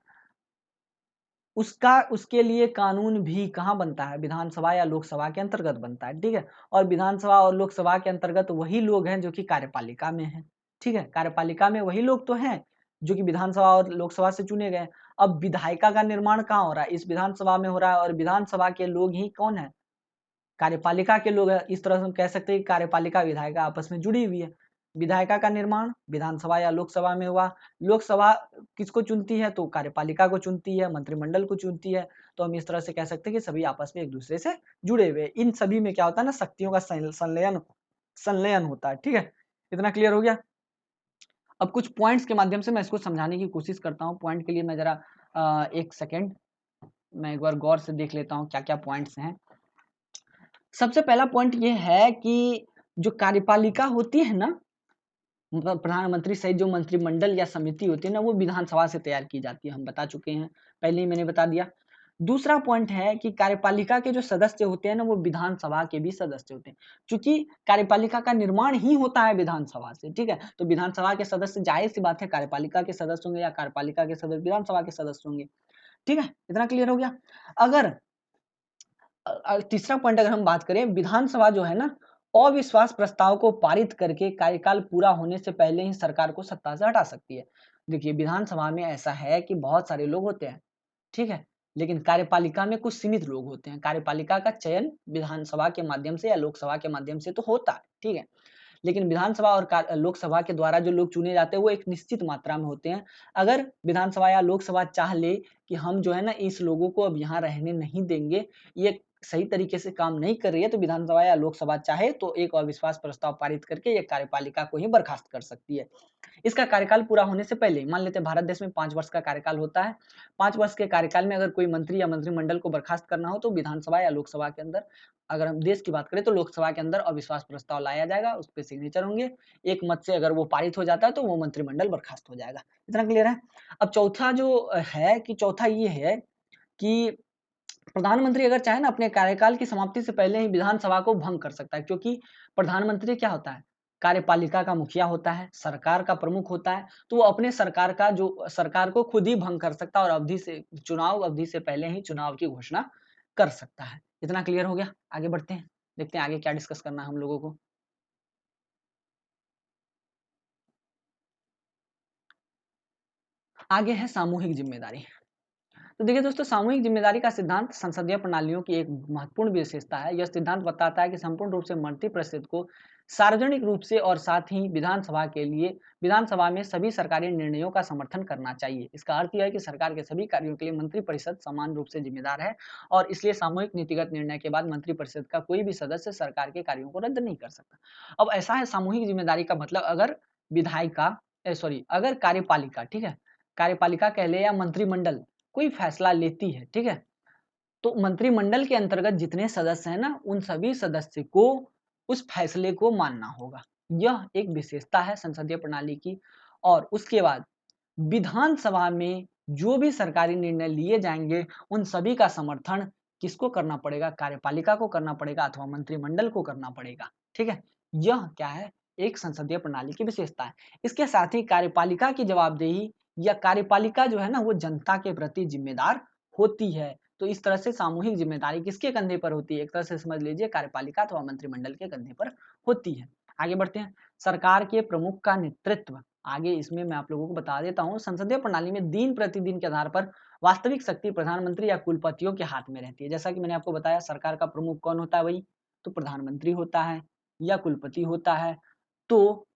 उसके लिए कानून भी कहाँ बनता है, विधानसभा या लोकसभा के अंतर्गत बनता है, ठीक है। और विधानसभा और लोकसभा के अंतर्गत वही लोग हैं जो कि कार्यपालिका में हैं, ठीक है। कार्यपालिका में वही लोग तो हैं जो कि विधानसभा और लोकसभा से चुने गए। अब विधायिका का निर्माण कहाँ हो रहा है, इस विधानसभा में हो रहा है, और विधानसभा के लोग ही कौन है, कार्यपालिका के लोग हैं। इस तरह से हम कह सकते हैं कि कार्यपालिका विधायिका आपस में जुड़ी हुई है। विधायिका का निर्माण विधानसभा या लोकसभा में हुआ। लोकसभा किसको चुनती है, तो कार्यपालिका को चुनती है, मंत्रिमंडल को चुनती है। तो हम इस तरह से कह सकते हैं कि सभी आपस में एक दूसरे से जुड़े हुए। इन सभी में क्या होता है ना, शक्तियों का संलयन होता है, ठीक है। इतना क्लियर हो गया। अब कुछ पॉइंट्स के माध्यम से मैं इसको समझाने की कोशिश करता हूँ। पॉइंट के लिए मैं जरा एक सेकेंड, मैं एक बार गौर से देख लेता हूँ क्या क्या पॉइंट्स हैं। सबसे पहला पॉइंट ये है कि जो कार्यपालिका होती है ना, मतलब प्रधानमंत्री सहित जो मंत्रिमंडल या समिति होती है ना, वो विधानसभा से तैयार की जाती है, हम बता चुके हैं, पहले ही मैंने बता दिया। दूसरा पॉइंट है कि कार्यपालिका के जो सदस्य होते हैं ना, वो विधानसभा के भी सदस्य होते हैं, क्योंकि कार्यपालिका का निर्माण ही होता है विधानसभा से, ठीक है। तो विधानसभा के सदस्य, जाहिर सी बात है, कार्यपालिका के सदस्य होंगे, या कार्यपालिका के सदस्य विधानसभा के सदस्य होंगे, ठीक है। इतना क्लियर हो गया। अगर तीसरा पॉइंट अगर हम बात करें, विधानसभा जो है ना, अविश्वास प्रस्ताव को पारित करके कार्यकाल पूरा होने से पहले ही सरकार को सत्ता से हटा सकती है। देखिए, विधानसभा में ऐसा है कि बहुत सारे लोग होते हैं, ठीक है, लेकिन कार्यपालिका में कुछ सीमित लोग होते हैं। कार्यपालिका का चयन विधानसभा के माध्यम से या लोकसभा के माध्यम से तो होता है, ठीक है, लेकिन विधानसभा और लोकसभा के द्वारा जो लोग चुने जाते हैं वो एक निश्चित मात्रा में होते हैं। अगर विधानसभा या लोकसभा चाह ले कि हम जो है ना, इस लोगों को अब यहाँ रहने नहीं देंगे, ये सही तरीके से काम नहीं कर रही है, तो विधानसभा या लोकसभा चाहे तो एक अविश्वास प्रस्ताव पारित करके ये कार्यपालिका को ही बर्खास्त कर सकती है। इसका कार्यकाल पूरा होने से पहले, मान लेते हैं भारत देश में 5 वर्ष का कार्यकाल होता है। 5 वर्ष के कार्यकाल में अगर कोई मंत्री या मंत्रिमंडल को बर्खास्त करना हो, तो विधानसभा या लोकसभा के अंदर, अगर हम देश की बात करें तो लोकसभा के अंदर अविश्वास प्रस्ताव लाया जाएगा, उस पे सिग्नेचर होंगे, एक मत से अगर वो पारित हो जाता है तो वो मंत्रिमंडल बर्खास्त हो जाएगा। इतना क्लियर है। अब चौथा जो है कि चौथा ये है कि प्रधानमंत्री अगर चाहे ना, अपने कार्यकाल की समाप्ति से पहले ही विधानसभा को भंग कर सकता है, क्योंकि प्रधानमंत्री क्या होता है, कार्यपालिका का मुखिया होता है, सरकार का प्रमुख होता है, तो वो अपने सरकार को खुद ही भंग कर सकता है, और चुनाव अवधि से पहले ही चुनाव की घोषणा कर सकता है। इतना क्लियर हो गया। आगे बढ़ते हैं, देखते हैं आगे क्या डिस्कस करना है हम लोगों को। आगे है सामूहिक जिम्मेदारी। तो देखिए दोस्तों, सामूहिक जिम्मेदारी का सिद्धांत संसदीय प्रणालियों की एक महत्वपूर्ण विशेषता है। यह सिद्धांत बताता है कि संपूर्ण रूप से मंत्रिपरिषद को सार्वजनिक रूप से और साथ ही विधानसभा में सभी सरकारी निर्णयों का समर्थन करना चाहिए। इसका अर्थ यह है कि सरकार के सभी कार्यों के लिए मंत्रिपरिषद समान रूप से जिम्मेदार है, और इसलिए सामूहिक नीतिगत निर्णय के बाद मंत्रिपरिषद का कोई भी सदस्य सरकार के कार्यों को रद्द नहीं कर सकता। अब ऐसा है, सामूहिक जिम्मेदारी का मतलब, अगर कार्यपालिका, ठीक है, कार्यपालिका कह ले या मंत्रिमंडल कोई फैसला लेती है, ठीक है, तो मंत्रिमंडल के अंतर्गत जितने सदस्य हैं ना, उन सभी सदस्य को उस फैसले को मानना होगा। यह एक विशेषता है संसदीय प्रणाली की। और उसके बाद विधानसभा में जो भी सरकारी निर्णय लिए जाएंगे, उन सभी का समर्थन किसको करना पड़ेगा, कार्यपालिका को करना पड़ेगा अथवा मंत्रिमंडल को करना पड़ेगा, ठीक है। यह क्या है, एक संसदीय प्रणाली की विशेषता है। इसके साथ ही कार्यपालिका की जवाबदेही, या कार्यपालिका जो है ना, वो जनता के प्रति जिम्मेदार होती है। तो इस तरह से सामूहिक जिम्मेदारी किसके कंधे पर होती है, एक तरह से समझ लीजिए कार्यपालिका अथवा मंत्रिमंडल के कंधे पर होती है। आगे बढ़ते हैं, सरकार के प्रमुख का नेतृत्व। आगे इसमें मैं आप लोगों को बता देता हूँ, संसदीय प्रणाली में दिन प्रतिदिन के आधार पर वास्तविक शक्ति प्रधानमंत्री या कुलपतियों के हाथ में रहती है। जैसा कि मैंने आपको बताया, सरकार का प्रमुख कौन होता है, वही तो प्रधानमंत्री होता है या कुलपति होता है। तो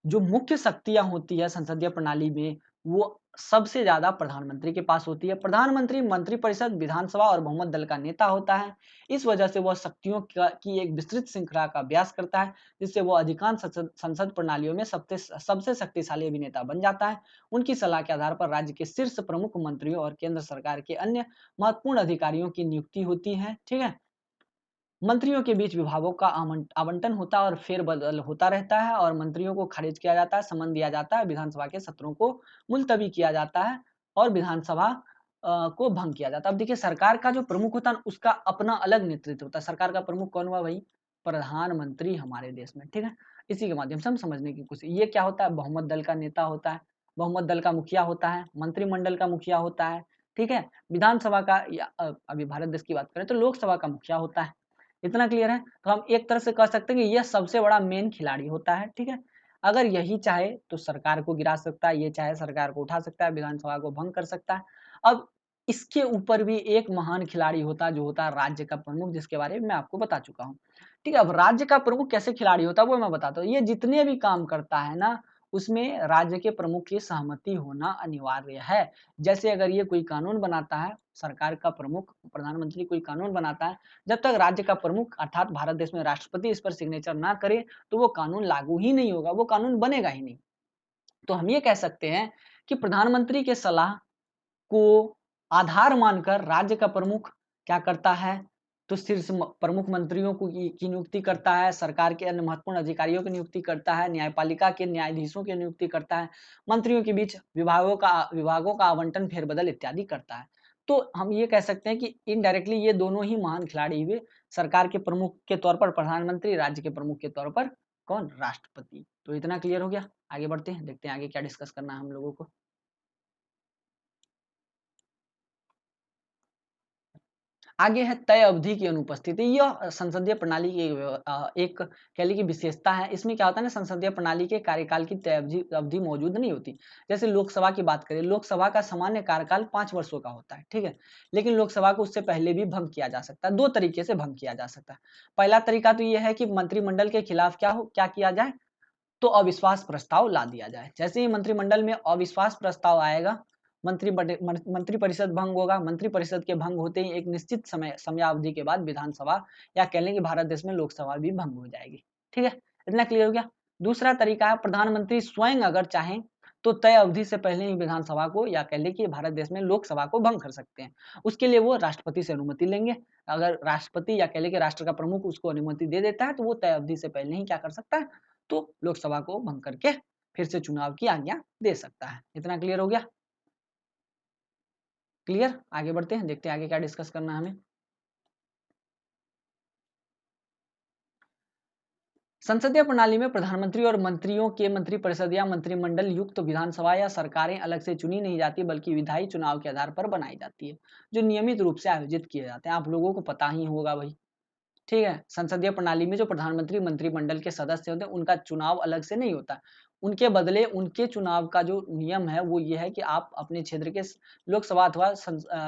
जो मुख्य शक्तियां होती है संसदीय प्रणाली में, वो सबसे ज्यादा प्रधानमंत्री के पास होती है। प्रधानमंत्री मंत्रिपरिषद, विधानसभा और बहुमत दल का नेता होता है। इस वजह से वह शक्तियों की एक विस्तृत श्रृंखला का अभ्यास करता है, जिससे वह अधिकांश संसद प्रणालियों में सबसे शक्तिशाली अभिनेता बन जाता है। उनकी सलाह के आधार पर राज्य के शीर्ष प्रमुख मंत्रियों और केंद्र सरकार के अन्य महत्वपूर्ण अधिकारियों की नियुक्ति होती है, ठीक है। मंत्रियों के बीच विभागों का आवंटन होता है और फेरबदल होता रहता है, और मंत्रियों को खारिज किया जाता है, समन दिया जाता है, विधानसभा के सत्रों को मुलतवी किया जाता है, और विधानसभा को भंग किया जाता है। अब देखिए, सरकार का जो प्रमुख होता है उसका अपना अलग नेतृत्व होता है। सरकार का प्रमुख कौन हुआ भाई, प्रधानमंत्री हमारे देश में, ठीक है। इसी के माध्यम से हम समझने की कोशिश, ये क्या होता है, बहुमत दल का नेता होता है, बहुमत दल का मुखिया होता है, मंत्रिमंडल का मुखिया होता है, ठीक है। विधानसभा का या अभी भारत देश की बात करें तो लोकसभा का मुखिया होता है। इतना क्लियर है? तो हम एक तरह से कह सकते हैं कि यह सबसे बड़ा मेन खिलाड़ी होता है, ठीक है। अगर यही चाहे तो सरकार को गिरा सकता है, ये चाहे सरकार को उठा सकता है, विधानसभा को भंग कर सकता है। अब इसके ऊपर भी एक महान खिलाड़ी होता है जो होता है राज्य का प्रमुख, जिसके बारे में मैं आपको बता चुका हूँ। ठीक है, अब राज्य का प्रमुख कैसे खिलाड़ी होता है वो मैं बताता हूँ। ये जितने भी काम करता है ना, उसमें राज्य के प्रमुख की सहमति होना अनिवार्य है। जैसे अगर ये कोई कानून बनाता है, सरकार का प्रमुख प्रधानमंत्री कोई कानून बनाता है, जब तक राज्य का प्रमुख अर्थात भारत देश में राष्ट्रपति इस पर सिग्नेचर ना करे तो वो कानून लागू ही नहीं होगा, वो कानून बनेगा ही नहीं। तो हम ये कह सकते हैं कि प्रधानमंत्री के सलाह को आधार मानकर राज्य का प्रमुख क्या करता है, तो शीर्ष प्रमुख मंत्रियों को की नियुक्ति करता है, सरकार के अन्य महत्वपूर्ण अधिकारियों की नियुक्ति करता है, न्यायपालिका के न्यायाधीशों की नियुक्ति करता है, मंत्रियों के बीच विभागों का आवंटन फेरबदल इत्यादि करता है। तो हम ये कह सकते हैं कि इनडायरेक्टली ये दोनों ही महान खिलाड़ी हुए, सरकार के प्रमुख के तौर पर प्रधानमंत्री, राज्य के प्रमुख के तौर पर कौन, राष्ट्रपति। तो इतना क्लियर हो गया? आगे बढ़ते हैं, देखते हैं आगे क्या डिस्कस करना है हम लोगों को। आगे है तय अवधि की अनुपस्थिति। यह संसदीय प्रणाली की एक कह लीजिए विशेषता है। इसमें क्या होता है ना, संसदीय प्रणाली के कार्यकाल की तय अवधि अवधि मौजूद नहीं होती। जैसे लोकसभा की बात करें, लोकसभा का सामान्य कार्यकाल 5 वर्षों का होता है, ठीक है। लेकिन लोकसभा को उससे पहले भी भंग किया जा सकता है। 2 तरीके से भंग किया जा सकता है। पहला तरीका तो ये है कि मंत्रिमंडल के खिलाफ क्या किया जाए, तो अविश्वास प्रस्ताव ला दिया जाए। जैसे ही मंत्रिमंडल में अविश्वास प्रस्ताव आएगा, मंत्रिपरिषद भंग होगा। मंत्रिपरिषद के भंग होते ही एक निश्चित समयावधि के बाद विधानसभा या कह लें कि भारत देश में लोकसभा भी भंग हो जाएगी। ठीक है, इतना क्लियर हो गया? दूसरा तरीका है, प्रधानमंत्री स्वयं अगर चाहें तो तय अवधि से पहले ही विधानसभा को या कह लें कि भारत देश में लोकसभा को भंग कर सकते हैं। उसके लिए वो राष्ट्रपति से अनुमति लेंगे। अगर राष्ट्रपति या कह लें कि राष्ट्र का प्रमुख उसको अनुमति दे देता है तो वो तय अवधि से पहले ही क्या कर सकता है, तो लोकसभा को भंग करके फिर से चुनाव की आज्ञा दे सकता है। इतना क्लियर हो गया? क्लियर? आगे बढ़ते हैं, देखते हैं आगे क्या डिस्कस करना है हमें। संसदीय प्रणाली में प्रधानमंत्री और मंत्रियों के मंत्रिपरिषद या मंत्रिमंडल युक्त विधानसभा या सरकारें अलग से चुनी नहीं जाती, बल्कि विधायी चुनाव के आधार पर बनाई जाती है, जो नियमित रूप से आयोजित किए जाते हैं। आप लोगों को पता ही होगा भाई। ठीक है, संसदीय प्रणाली में जो प्रधानमंत्री मंत्रिमंडल के सदस्य होते हैं उनका चुनाव अलग से नहीं होता। उनके बदले उनके चुनाव का जो नियम है वो ये है कि आप अपने क्षेत्र के लोकसभा अथवा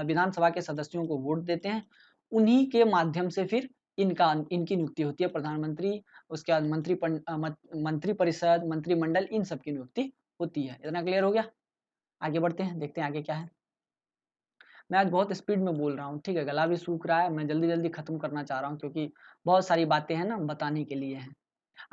विधानसभा के सदस्यों को वोट देते हैं। उन्हीं के माध्यम से फिर इनकी नियुक्ति होती है, प्रधानमंत्री, उसके बाद मंत्रिपरिषद, मंत्रिमंडल, इन सब की नियुक्ति होती है। इतना क्लियर हो गया? आगे बढ़ते हैं, देखते हैं आगे क्या है। मैं आज बहुत स्पीड में बोल रहा हूँ, ठीक है, गला भी सूख रहा है, मैं जल्दी-जल्दी खत्म करना चाह रहा हूँ क्योंकि बहुत सारी बातें हैं ना बताने के लिए हैं।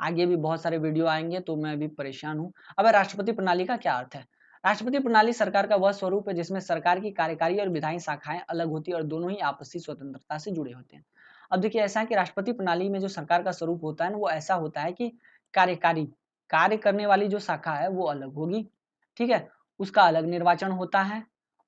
आगे भी बहुत सारे वीडियो आएँगे तो मैं भी परेशान हूँ। अब राष्ट्रपति प्रणाली का क्या अर्थ है? राष्ट्रपति प्रणाली सरकार का वह स्वरूप है जिसमें सरकार की कार्यकारी और विधायी शाखाएँ अलग होती हैं और दोनों ही आपसी स्वतंत्रता से जुड़े होते हैं। अब देखिए ऐसा है कि राष्ट्रपति प्रणाली में जो सरकार का स्वरूप होता है ना, वो ऐसा होता है कि कार्यकारी कार्य करने वाली जो शाखा है वो अलग होगी, ठीक है? उसका अलग निर्वाचन होता है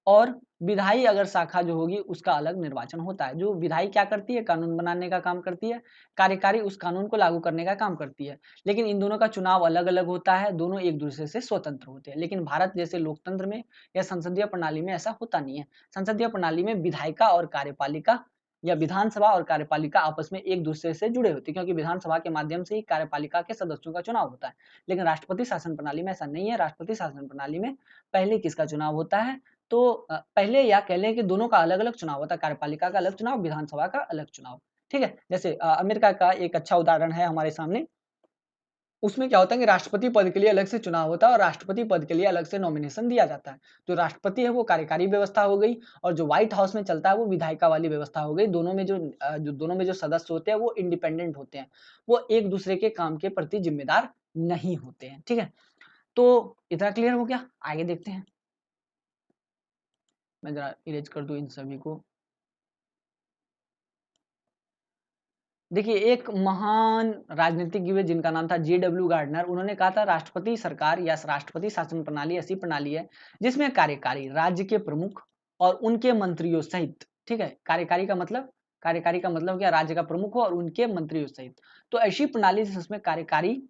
और विधायी अगर शाखा जो होगी उसका अलग निर्वाचन होता है। जो विधायी क्या करती है, कानून बनाने का काम करती है, कार्यकारी उस कानून को लागू करने का काम करती है। लेकिन इन दोनों का चुनाव अलग-अलग होता है, दोनों एक-दूसरे से स्वतंत्र होते हैं। लेकिन भारत जैसे लोकतंत्र में या संसदीय प्रणाली में ऐसा होता नहीं है। संसदीय प्रणाली में विधायिका और कार्यपालिका या विधानसभा और कार्यपालिका आपस में एक-दूसरे से जुड़े होते हैं, क्योंकि विधानसभा के माध्यम से ही कार्यपालिका के सदस्यों का चुनाव होता है। लेकिन राष्ट्रपति शासन प्रणाली में ऐसा नहीं है। राष्ट्रपति शासन प्रणाली में पहले किसका चुनाव होता है, तो पहले या कह लें कि दोनों का अलग-अलग चुनाव होता है, कार्यपालिका का अलग चुनाव, विधानसभा का अलग चुनाव, ठीक है? जैसे अमेरिका का एक अच्छा उदाहरण है हमारे सामने, उसमें क्या होता है कि राष्ट्रपति पद के लिए अलग से चुनाव होता है और राष्ट्रपति पद के लिए अलग से नॉमिनेशन दिया जाता है। जो राष्ट्रपति है वो कार्यकारी व्यवस्था हो गई और जो व्हाइट हाउस में चलता है वो विधायिका वाली व्यवस्था हो गई। दोनों में जो सदस्य होते हैं वो इंडिपेंडेंट होते हैं। वो एक-दूसरे के काम के प्रति जिम्मेदार नहीं होते हैं, ठीक है? तो इतना क्लियर हो गया? आगे देखते हैं। मैं ज़रा इरेज़ कर दूँ इन सभी को। देखिए, एक महान राजनीतिज्ञ हुए जिनका नाम था जे.डब्ल्यू. गार्डनर, उन्होंने कहा था राष्ट्रपति सरकार या राष्ट्रपति शासन प्रणाली ऐसी प्रणाली है जिसमें कार्यकारी राज्य के प्रमुख और उनके मंत्रियों सहित, ठीक है? कार्यकारी का मतलब क्या? राज्य का प्रमुख हो और उनके मंत्रियों सहित। तो ऐसी प्रणाली जिसमें कार्यकारी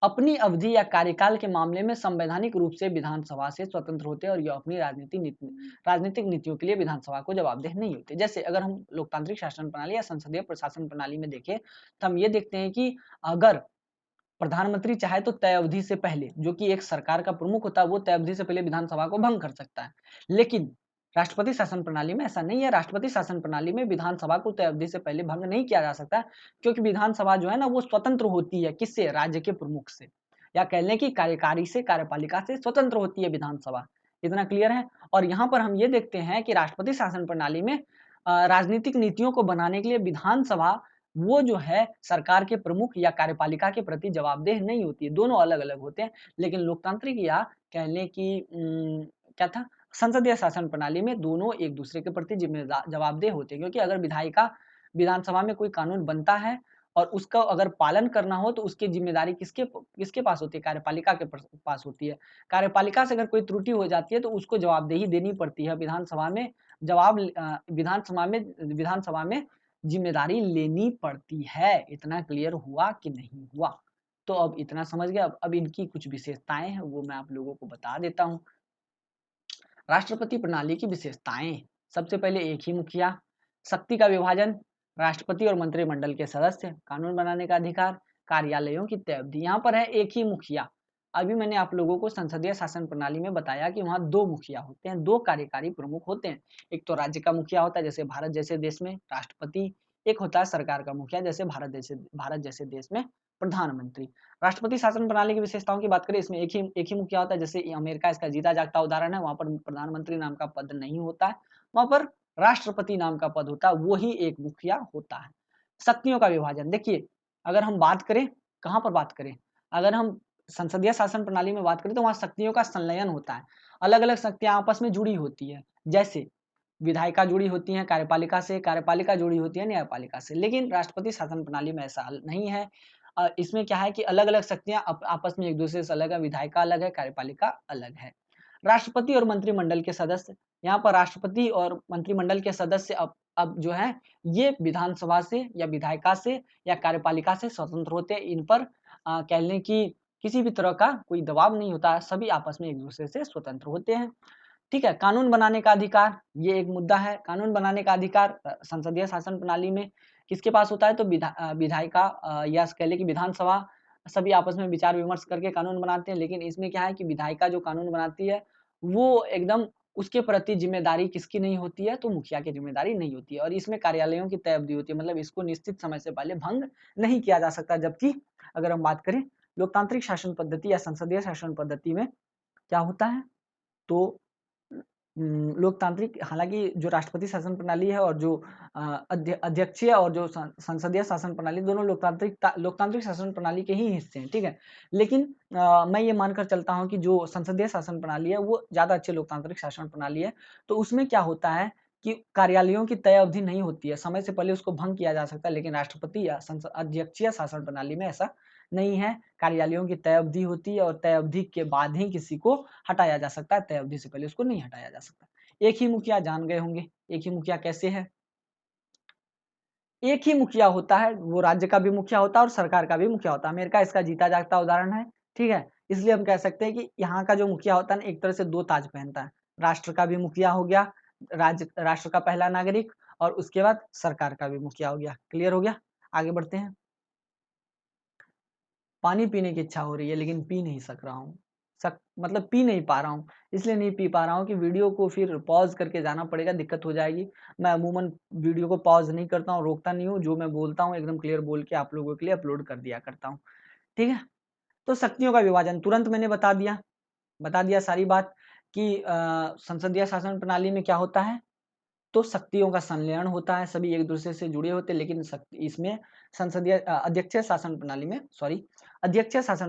अपनी अवधि या कार्यकाल के मामले में संवैधानिक रूप से विधानसभा से स्वतंत्र होते हैं और ये अपनी राजनीतिक नीतियों के लिए विधानसभा को जवाबदेह नहीं होते। जैसे अगर हम लोकतांत्रिक शासन प्रणाली या संसदीय प्रशासन प्रणाली में देखें तो हम ये देखते हैं कि अगर प्रधानमंत्री चाहे तो तय अवधि से पहले, जो कि एक सरकार का प्रमुख होता है, वो तय अवधि से पहले विधानसभा को भंग कर सकता है। लेकिन राष्ट्रपति शासन प्रणाली में ऐसा नहीं है। राष्ट्रपति शासन प्रणाली में विधानसभा को तय अवधि से पहले भंग नहीं किया जा सकता, क्योंकि विधानसभा जो है ना वो स्वतंत्र होती है। किससे? राज्य के प्रमुख से, या कह लें कि कार्यकारी से, कार्यपालिका से स्वतंत्र होती है विधानसभा। इतना क्लियर है? और यहाँ पर हम ये देखते हैं कि राष्ट्रपति शासन प्रणाली में राजनीतिक नीतियों को बनाने के लिए विधानसभा वो जो है सरकार के प्रमुख या कार्यपालिका के प्रति जवाबदेह नहीं होती है, दोनों अलग-अलग होते हैं। लेकिन लोकतांत्रिक या कह लें कि क्या था? संसदीय शासन प्रणाली में दोनों एक-दूसरे के प्रति जवाबदेह होते हैं, क्योंकि अगर विधानसभा में कोई कानून बनता है और उसका अगर पालन करना हो तो उसकी जिम्मेदारी किसके पास होती है? कार्यपालिका के पास होती है। कार्यपालिका से अगर कोई त्रुटि हो जाती है तो उसको जवाबदेही देनी पड़ती है। विधानसभा में जिम्मेदारी लेनी पड़ती है। इतना क्लियर हुआ कि नहीं हुआ? तो अब इतना समझ गए। अब इनकी कुछ विशेषताएँ हैं, वो मैं आप लोगों को बता देता हूँ। राष्ट्रपति प्रणाली की विशेषताएँ, सबसे पहले एक ही मुखिया, शक्ति का विभाजन, राष्ट्रपति और मंत्रिमंडल के सदस्य, कानून बनाने का अधिकार, कार्यालयों की तय अवधि। यहाँ पर है एक ही मुखिया। अभी मैंने आप लोगों को संसदीय शासन प्रणाली में बताया कि वहाँ 2 मुखिया होते हैं, 2 कार्यकारी प्रमुख होते हैं। एक तो राज्य का मुखिया होता है, जैसे भारत जैसे देश में राष्ट्रपति, एक होता है सरकार का मुखिया, जैसे भारत जैसे देश में प्रधानमंत्री। राष्ट्रपति शासन प्रणाली की विशेषताओं की बात करें, इसमें एक ही मुखिया होता है। जैसे अमेरिका इसका जीता जागता उदाहरण है, वहाँ पर प्रधानमंत्री नाम का पद नहीं होता है, वहाँ पर राष्ट्रपति नाम का पद होता है, वो ही एक मुखिया होता है। शक्तियों का विभाजन, देखिए अगर हम बात करें, कहाँ पर बात करें? अगर हम संसदीय शासन प्रणाली में बात करें तो वहाँ शक्तियों का संलयन होता है। अलग-अलग शक्तियाँ आपस में जुड़ी होती है। जैसे विधायिका जुड़ी होती हैं कार्यपालिका से, कार्यपालिका जुड़ी होती है न्यायपालिका से। लेकिन राष्ट्रपति शासन प्रणाली में ऐसा नहीं है। इसमें क्या है कि अलग-अलग शक्तियाँ आपस में एक-दूसरे से अलग है, विधायिका अलग है, कार्यपालिका अलग है। राष्ट्रपति और मंत्रिमंडल के सदस्य, यहाँ पर राष्ट्रपति और मंत्रिमंडल के सदस्य अब जो है ये विधानसभा से या विधायिका से या कार्यपालिका से स्वतंत्र होते हैं। इन पर कह लें कि किसी भी तरह का कोई दबाव नहीं होता है, सभी आपस में एक-दूसरे से स्वतंत्र होते हैं। ठीक है, कानून बनाने का अधिकार, ये एक मुद्दा है। कानून बनाने का अधिकार संसदीय शासन प्रणाली में किसके पास होता है? तो विधायिका या कह लें कि विधानसभा, सभी आपस में विचार-विमर्श करके कानून बनाते हैं। लेकिन इसमें क्या है कि विधायिका जो कानून बनाती है, वो एकदम उसके प्रति ज़िम्मेदारी किसकी नहीं होती है? तो मुखिया की ज़िम्मेदारी नहीं होती है, और इसमें कार्यालयों की तय अवधि होती है, मतलब इसको निश्चित समय से पहले भंग नहीं किया जा सकता। जबकि अगर हम बात करें लोकतांत्रिक शासन पद्धति या संसदीय शासन पद्धति में क्या होता है? तो लोकतांत्रिक, हालाँकि जो राष्ट्रपति शासन प्रणाली है और जो अध्यक्षीय और जो संसदीय शासन प्रणाली, दोनों लोकतांत्रिक शासन प्रणाली के ही हिस्से हैं, ठीक है? लेकिन मैं ये मानकर चलता हूँ कि जो संसदीय शासन प्रणाली है वो ज़्यादा अच्छी लोकतांत्रिक शासन प्रणाली है। तो उसमें क्या होता है कि कार्यालयों की तय अवधि नहीं होती है, समय से पहले उसको भंग किया जा सकता है। लेकिन राष्ट्रपति या अध्यक्षीय शासन प्रणाली में ऐसा नहीं है। कार्यालयों की तय अवधि होती है और तय अवधि के बाद ही किसी को हटाया जा सकता है, तय अवधि से पहले उसको नहीं हटाया जा सकता। एक ही मुखिया जान गए होंगे, एक ही मुखिया कैसे है? एक ही मुखिया होता है, वो राज्य का भी मुखिया होता है और सरकार का भी मुखिया होता है। अमेरिका इसका जीता जागता उदाहरण है, ठीक है? इसलिए हम कह सकते हैं कि यहाँ का जो मुखिया होता है ना, एक तरह से 2 ताज पहनता है। राष्ट्र का भी मुखिया हो गया, राष्ट्र का पहला नागरिक, और उसके बाद सरकार का भी मुखिया हो गया। क्लियर हो गया? आगे बढ़ते हैं। पानी पीने की इच्छा हो रही है लेकिन पी नहीं सक रहा हूँ। मतलब पी नहीं पा रहा हूँ, इसलिए नहीं पी पा रहा हूँ कि वीडियो को फिर पॉज़ करके जाना पड़ेगा, दिक्कत हो जाएगी। मैं अमूमन वीडियो को पॉज़ नहीं करता हूँ, रोकता नहीं हूँ, जो मैं बोलता हूँ एकदम क्लियर बोल के आप लोगों के लिए अपलोड कर दिया करता हूँ, ठीक है? तो शक्तियों का विभाजन तुरंत मैंने बता दिया सारी बात कि संसदीय शासन प्रणाली में क्या होता है? तो शक्तियों का संलयन होता है, सभी एक-दूसरे से जुड़े होते हैं। लेकिन इसमें अध्यक्षीय शासन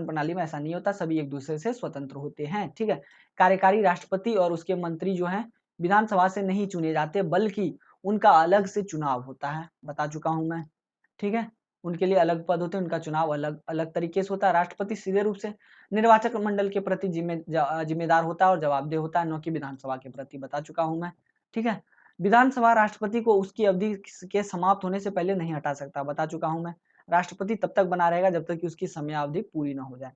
प्रणाली में ऐसा नहीं होता, सभी एक-दूसरे से स्वतंत्र होते हैं, ठीक है? कार्यकारी राष्ट्रपति और उसके मंत्री जो हैं, विधानसभा से नहीं चुने जाते, बल्कि उनका अलग से चुनाव होता है, बता चुका हूँ मैं, ठीक है? उनके लिए अलग पद होते हैं, उनका चुनाव अलग अलग तरीके से होता है। राष्ट्रपति सीधे रूप से निर्वाचक मंडल के प्रति जिम्मेदार होता है और जवाबदेह होता है, न कि विधानसभा के प्रति, बता चुका हूँ मैं, ठीक है? विधानसभा राष्ट्रपति को उसकी अवधि के समाप्त होने से पहले नहीं हटा सकता, बता चुका हूँ मैं। राष्ट्रपति तब तक बना रहेगा जब तक कि उसकी समयावधि पूरी ना हो जाए।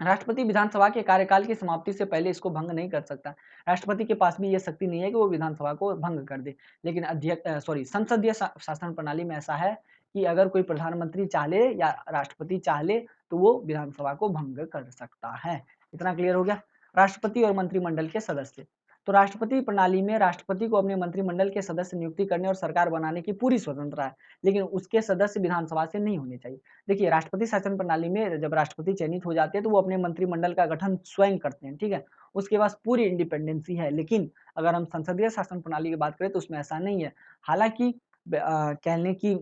राष्ट्रपति विधानसभा के कार्यकाल की समाप्ति से पहले इसको भंग नहीं कर सकता। राष्ट्रपति के पास भी ये शक्ति नहीं है कि वो विधानसभा को भंग कर दे। लेकिन संसदीय शासन प्रणाली में ऐसा है कि अगर कोई प्रधानमंत्री चाह ले या राष्ट्रपति चाह ले तो वो विधानसभा को भंग कर सकता है। इतना क्लियर हो गया। राष्ट्रपति और मंत्रिमंडल के सदस्य। तो राष्ट्रपति प्रणाली में राष्ट्रपति को अपने मंत्रिमंडल के सदस्य नियुक्ति करने और सरकार बनाने की पूरी स्वतंत्रता है, लेकिन उसके सदस्य विधानसभा से नहीं होने चाहिए। देखिए, राष्ट्रपति शासन प्रणाली में जब राष्ट्रपति चयनित हो जाते हैं तो वो अपने मंत्रिमंडल का गठन स्वयं करते हैं, ठीक है, उसके पास पूरी इंडिपेंडेंसी है। लेकिन अगर हम संसदीय शासन प्रणाली की बात करें तो उसमें ऐसा नहीं है। हालांकि कहने की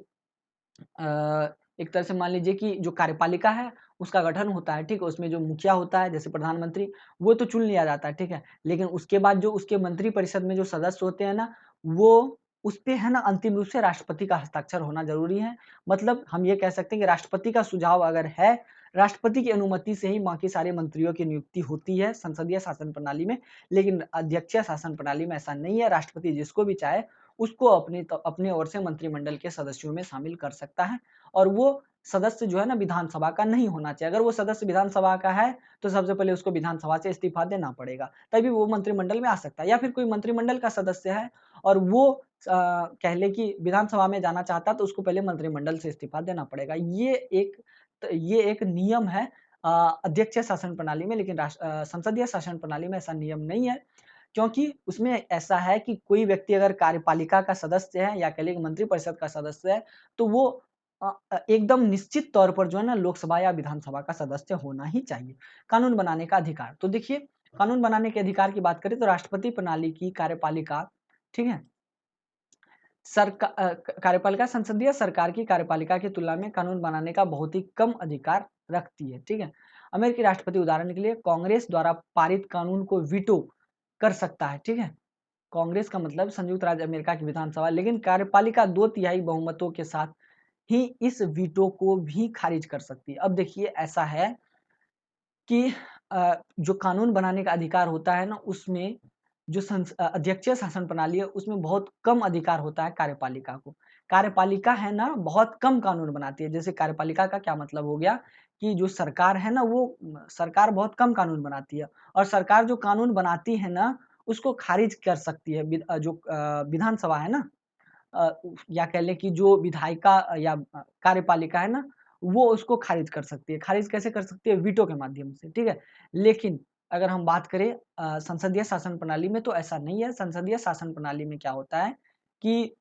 एक तरह से मान लीजिए कि जो कार्यपालिका है उसका गठन होता है, ठीक है, उसमें जो मुखिया होता है जैसे प्रधानमंत्री, वो तो चुन लिया जाता है, ठीक है, लेकिन उसके बाद जो उसके मंत्री परिषद में जो सदस्य होते हैं ना, वो उस पे है ना अंतिम रूप से राष्ट्रपति का हस्ताक्षर होना जरूरी है। मतलब हम ये कह सकते हैं कि राष्ट्रपति का सुझाव अगर है, राष्ट्रपति की अनुमति से ही बाकी सारे मंत्रियों की नियुक्ति होती है संसदीय शासन प्रणाली में। लेकिन अध्यक्षीय शासन प्रणाली में ऐसा नहीं है। राष्ट्रपति जिसको भी चाहे उसको अपने ओर से मंत्रिमंडल के सदस्यों में शामिल कर सकता है, और वो सदस्य जो है ना विधानसभा का नहीं होना चाहिए। अगर वो सदस्य विधानसभा का है तो सबसे पहले उसको विधानसभा से इस्तीफा देना पड़ेगा, तभी वो मंत्रिमंडल में आ सकता है। या फिर कोई मंत्रिमंडल का सदस्य है और वो कह ले कि विधानसभा में जाना चाहता है तो उसको पहले मंत्रिमंडल से इस्तीफा देना पड़ेगा। ये एक नियम है अध्यक्षीय शासन प्रणाली में। लेकिन संसदीय शासन प्रणाली में ऐसा नियम नहीं है, क्योंकि उसमें ऐसा है कि कोई व्यक्ति अगर कार्यपालिका का सदस्य है या कह लीजिए मंत्रिपरिषद का सदस्य है तो वो एकदम निश्चित तौर पर जो है ना लोकसभा या विधानसभा का सदस्य होना ही चाहिए। कानून बनाने का अधिकार। तो देखिए, कानून बनाने के अधिकार की बात करें तो राष्ट्रपति प्रणाली की कार्यपालिका, ठीक है, कार्यपालिका संसदीय सरकार की कार्यपालिका की तुलना में कानून बनाने का बहुत ही कम अधिकार रखती है, ठीक है। अमेरिकी राष्ट्रपति उदाहरण के लिए कांग्रेस द्वारा पारित कानून को वीटो कर सकता है, ठीक है। कांग्रेस का मतलब संयुक्त राज्य अमेरिका की विधानसभा। लेकिन कार्यपालिका 2/3 बहुमतों के साथ ही इस वीटो को भी खारिज कर सकती है। अब देखिए, ऐसा है कि जो कानून बनाने का अधिकार होता है ना, उसमें जो अध्यक्षीय शासन प्रणाली है उसमें बहुत कम अधिकार होता है कार्यपालिका को। कार्यपालिका है ना बहुत कम कानून बनाती है। जैसे कार्यपालिका का क्या मतलब हो गया कि जो सरकार है ना, वो सरकार बहुत कम कानून बनाती है, और सरकार जो कानून बनाती है ना उसको खारिज कर सकती है। जो विधानसभा है ना, या कह लें कि जो विधायिका या कार्यपालिका है ना, वो उसको खारिज कर सकती है। खारिज कैसे कर सकती है? वीटो के माध्यम से, ठीक है। लेकिन अगर हम बात करें संसदीय शासन प्रणाली में तो ऐसा नहीं है। संसदीय शासन प्रणाली में क्या होता है कि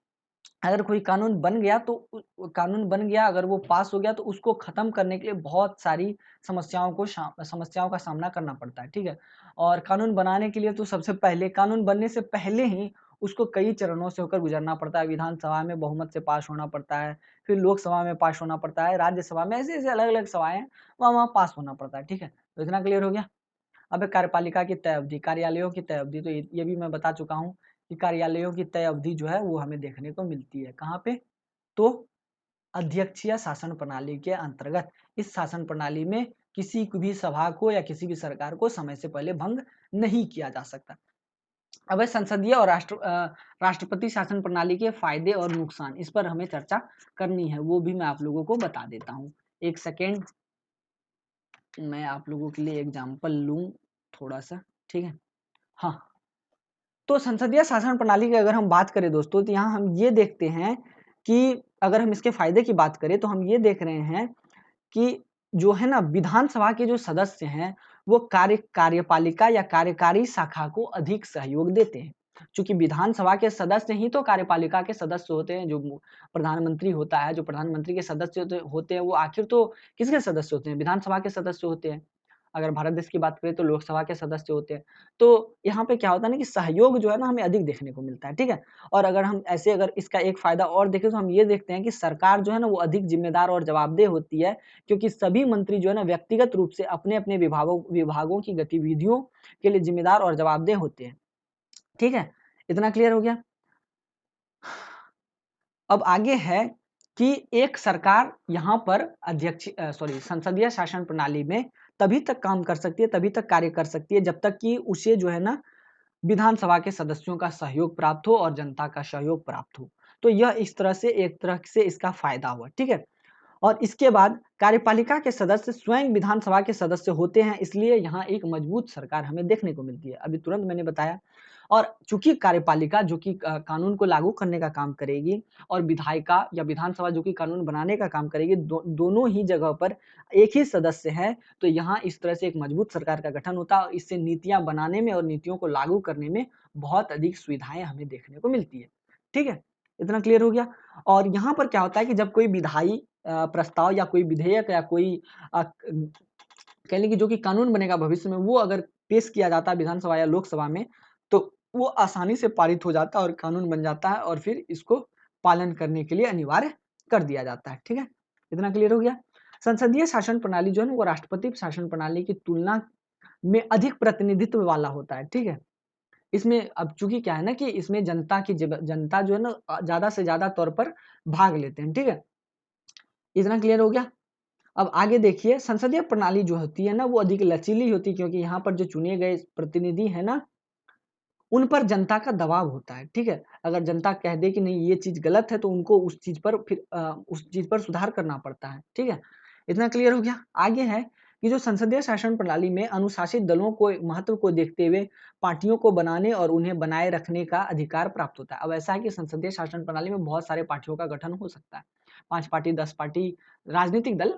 अगर कोई कानून बन गया तो कानून बन गया, अगर वो पास हो गया तो उसको खत्म करने के लिए बहुत सारी समस्याओं का सामना करना पड़ता है, ठीक है। और कानून बनाने के लिए तो सबसे पहले कानून बनने से पहले ही उसको कई चरणों से होकर गुजरना पड़ता है। विधानसभा में बहुमत से पास होना पड़ता है, फिर लोकसभा में पास होना पड़ता है, राज्यसभा में, ऐसे-ऐसे अलग-अलग सभाएँ हैं, वहाँ-वहाँ पास होना पड़ता है, ठीक है। तो इतना क्लियर हो गया? अब कार्यपालिका की तय अवधि, कार्यालयों की तय अवधि, तो ये भी मैं बता चुका हूँ कि कार्यालयों की तय अवधि जो है वो हमें देखने को मिलती है। कहाँ पे? तो अध्यक्षीय शासन प्रणाली के अंतर्गत। इस शासन प्रणाली में किसी भी सभा को या किसी भी सरकार को समय से पहले भंग नहीं किया जा सकता। अब है संसदीय और राष्ट्रपति शासन प्रणाली के फायदे और नुकसान, इस पर हमें चर्चा करनी है, वो भी मैं आप लोगों को बता देता हूँ। एक सेकेंड, मैं आप लोगों के लिए एग्जाम्पल लूँ थोड़ा सा, ठीक है। हाँ, तो संसदीय शासन प्रणाली की अगर हम बात करें दोस्तों, तो यहाँ हम ये देखते हैं कि अगर हम इसके फायदे की बात करें तो हम ये देख रहे हैं कि जो है ना विधानसभा के जो सदस्य हैं वो कार्यपालिका या कार्यकारी शाखा को अधिक सहयोग देते हैं। चूंकि विधानसभा के सदस्य ही तो कार्यपालिका के सदस्य होते हैं। जो प्रधानमंत्री होता है, जो प्रधानमंत्री के सदस्य होते हैं, वो आखिर तो किसके सदस्य होते हैं? विधानसभा के सदस्य होते हैं। अगर भारत देश की बात करें तो लोकसभा के सदस्य होते हैं। तो यहाँ पे क्या होता है ना कि सहयोग जो है ना हमें अधिक देखने को मिलता है, ठीक है। और अगर हम ऐसे अगर इसका एक फायदा और देखें तो हम ये देखते हैं कि सरकार जो है ना वो अधिक जिम्मेदार और जवाबदेह होती है, क्योंकि सभी मंत्री जो है ना व्यक्तिगत रूप से अपने-अपने विभागों की गतिविधियों के लिए जिम्मेदार और जवाबदेह होते हैं, ठीक है। इतना क्लियर हो गया? अब आगे है कि एक सरकार यहाँ पर संसदीय शासन प्रणाली में तभी तक काम कर सकती है, तभी तक कार्य कर सकती है जब तक कि उसे जो है ना विधानसभा के सदस्यों का सहयोग प्राप्त हो और जनता का सहयोग प्राप्त हो। तो यह इस तरह से एक तरह से इसका फायदा हुआ, ठीक है। और इसके बाद कार्यपालिका के सदस्य स्वयं विधानसभा के सदस्य होते हैं, इसलिए यहाँ एक मजबूत सरकार हमें देखने को मिलती है। अभी तुरंत मैंने बताया। और चूंकि कार्यपालिका जो कि कानून को लागू करने का काम करेगी और विधायिका या विधानसभा जो कि कानून बनाने का काम करेगी, दोनों ही जगह पर एक ही सदस्य है, तो यहाँ इस तरह से एक मजबूत सरकार का गठन होता है और इससे नीतियां बनाने में और नीतियों को लागू करने में बहुत अधिक सुविधाएं हमें देखने को मिलती है। ठीक है, इतना क्लियर हो गया। और यहाँ पर क्या होता है कि जब कोई विधायी प्रस्ताव या कोई विधेयक या कोई कह लें कि जो कि कानून बनेगा भविष्य में, वो अगर पेश किया जाता है विधानसभा या लोकसभा में, तो वो आसानी से पारित हो जाता है और कानून बन जाता है और फिर इसको पालन करने के लिए अनिवार्य कर दिया जाता है। ठीक है, इतना क्लियर हो गया। संसदीय शासन प्रणाली जो है वो राष्ट्रपति शासन प्रणाली की तुलना में अधिक प्रतिनिधित्व वाला होता है। ठीक है, इसमें अब चूंकि क्या है ना कि इसमें जनता जो है ना ज्यादा से ज्यादा तौर पर भाग लेते हैं। ठीक है, इतना क्लियर हो गया। अब आगे देखिए, संसदीय प्रणाली जो होती है ना वो अधिक लचीली होती है, क्योंकि यहाँ पर जो चुने गए प्रतिनिधि है ना, उन पर जनता का दबाव होता है। ठीक है, अगर जनता कह दे कि नहीं ये चीज गलत है, तो उनको उस चीज पर फिर उस चीज पर सुधार करना पड़ता है। ठीक है, इतना क्लियर हो गया। आगे है कि जो संसदीय शासन प्रणाली में अनुशासित दलों को महत्व को देखते हुए पार्टियों को बनाने और उन्हें बनाए रखने का अधिकार प्राप्त होता है। अब ऐसा है कि संसदीय शासन प्रणाली में बहुत सारे पार्टियों का गठन हो सकता है, 5 पार्टी, 10 पार्टी, राजनीतिक दल,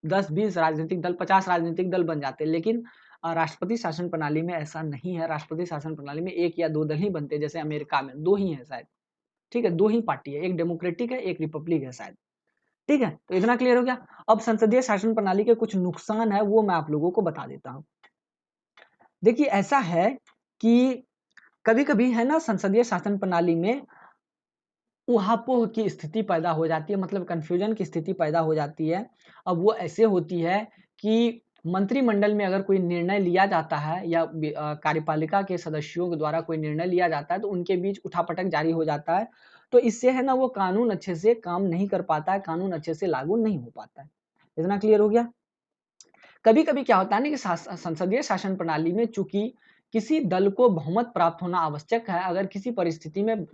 10-20 राजनीतिक दल, 50 राजनीतिक दल बन जाते हैं। लेकिन राष्ट्रपति शासन प्रणाली में ऐसा नहीं है। राष्ट्रपति शासन प्रणाली में 1 या 2 दल ही बनते हैं, जैसे अमेरिका में 2 ही है शायद। ठीक है, 2 ही पार्टी है, एक डेमोक्रेटिक है, एक रिपब्लिक है शायद। ठीक है, तो इतना क्लियर हो गया। अब संसदीय शासन प्रणाली के कुछ नुकसान है वो मैं आप लोगों को बता देता हूं। देखिए, ऐसा है कि कभी-कभी है ना संसदीय शासन प्रणाली में ऊहापोह की स्थिति पैदा हो जाती है, मतलब कन्फ्यूजन की स्थिति पैदा हो जाती है। अब वो ऐसे होती है कि मंत्रिमंडल में अगर कोई निर्णय लिया जाता है या कार्यपालिका के सदस्यों के द्वारा कोई निर्णय लिया जाता है, तो उनके बीच उठापटक जारी हो जाता है। तो इससे है ना वो कानून अच्छे से काम नहीं कर पाता है, कानून अच्छे से लागू नहीं हो पाता है। इतना क्लियर हो गया। कभी-कभी क्या होता है ना कि संसदीय शासन प्रणाली में चूंकि किसी दल को बहुमत प्राप्त होना आवश्यक है, अगर किसी परिस्थिति में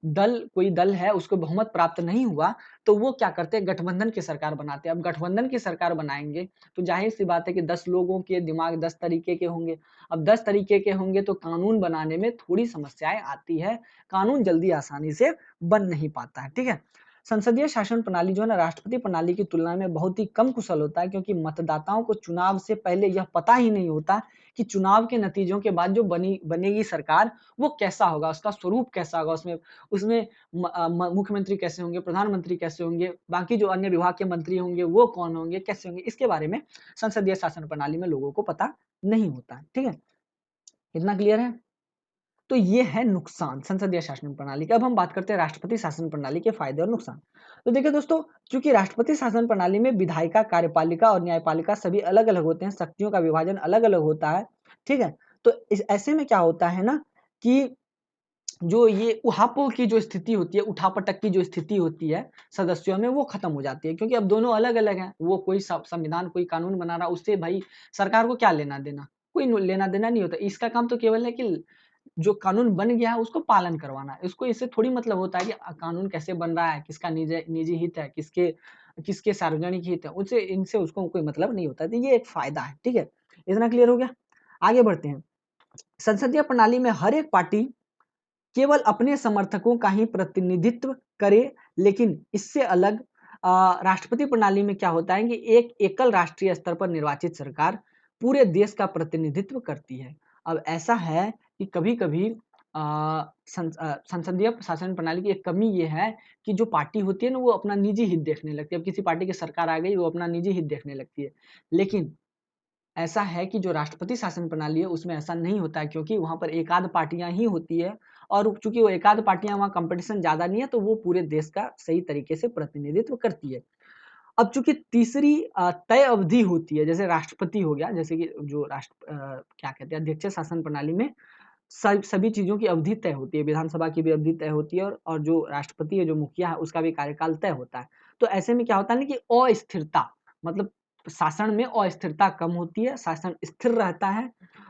कोई दल है उसको बहुमत प्राप्त नहीं हुआ, तो वो क्या करते हैं, गठबंधन की सरकार बनाते हैं। अब गठबंधन की सरकार बनाएंगे तो जाहिर सी बात है कि 10 लोगों के दिमाग 10 तरीके के होंगे। अब 10 तरीके के होंगे तो कानून बनाने में थोड़ी समस्याएं आती है, कानून जल्दी आसानी से बन नहीं पाता है। ठीक है, संसदीय शासन प्रणाली जो है ना राष्ट्रपति प्रणाली की तुलना में बहुत ही कम कुशल होता है, क्योंकि मतदाताओं को चुनाव से पहले यह पता ही नहीं होता कि चुनाव के नतीजों के बाद जो बनेगी सरकार वो कैसा होगा, उसका स्वरूप कैसा होगा, उसमें उसमें मुख्यमंत्री कैसे होंगे, प्रधानमंत्री कैसे होंगे, बाकी जो अन्य विभाग के मंत्री होंगे वो कौन होंगे, कैसे होंगे, इसके बारे में संसदीय शासन प्रणाली में लोगों को पता नहीं होता है। ठीक है, इतना क्लियर है। तो ये है नुकसान संसदीय शासन प्रणाली के। अब हम बात करते हैं राष्ट्रपति शासन प्रणाली के फायदे और नुकसान। तो देखिए दोस्तों, चूंकि राष्ट्रपति शासन प्रणाली में विधायिका, कार्यपालिका और न्यायपालिका सभी अलग अलग होते हैं, शक्तियों का विभाजन अलग अलग होता है। ठीक है, तो इस ऐसे में क्या होता है ना कि जो ये उहापोह की जो स्थिति होती है, उठापटक की जो स्थिति होती है सदस्यों में, वो खत्म हो जाती है, क्योंकि अब दोनों अलग अलग हैं। वो कोई संविधान, कोई कानून बना रहा, उससे भाई सरकार को क्या लेना देना, कोई लेना देना नहीं होता। इसका काम तो केवल है कि जो कानून बन गया है उसको पालन करवाना है। इसको इससे थोड़ी मतलब होता है कि कानून कैसे बन रहा है, किसका निजी निजी हित है, किसके किसके सार्वजनिक हित है, उनसे इनसे उसको कोई मतलब नहीं होता। तो ये एक फायदा है। ठीक है, इतना क्लियर हो गया। आगे बढ़ते हैं। संसदीय प्रणाली में हर एक पार्टी केवल अपने समर्थकों का ही प्रतिनिधित्व करे, लेकिन इससे अलग राष्ट्रपति प्रणाली में क्या होता है कि एक एकल राष्ट्रीय स्तर पर निर्वाचित सरकार पूरे देश का प्रतिनिधित्व करती है। अब ऐसा है कि कभी-कभी संसदीय शासन प्रणाली की एक कमी ये है कि जो पार्टी होती है ना वो अपना निजी हित देखने लगती है। अब किसी पार्टी की सरकार आ गई, वो अपना निजी हित देखने लगती है। लेकिन ऐसा है कि जो राष्ट्रपति शासन प्रणाली है उसमें ऐसा नहीं होता है, क्योंकि वहाँ पर एक-आध पार्टियाँ ही होती है और चूँकि वो एक-आध पार्टियाँ, वहाँ कॉम्पिटिशन ज़्यादा नहीं है, तो वो पूरे देश का सही तरीके से प्रतिनिधित्व करती है। अब चूँकि तीसरी तय अवधि होती है, जैसे राष्ट्रपति हो गया, जैसे कि जो क्या कहते हैं, अध्यक्षीय शासन प्रणाली में सभी चीज़ों की अवधि तय होती है, विधानसभा की भी अवधि तय होती है और जो राष्ट्रपति है, जो मुखिया है, उसका भी कार्यकाल तय होता है। तो ऐसे में क्या होता है ना कि अस्थिरता, मतलब शासन में अस्थिरता कम होती है, शासन स्थिर रहता है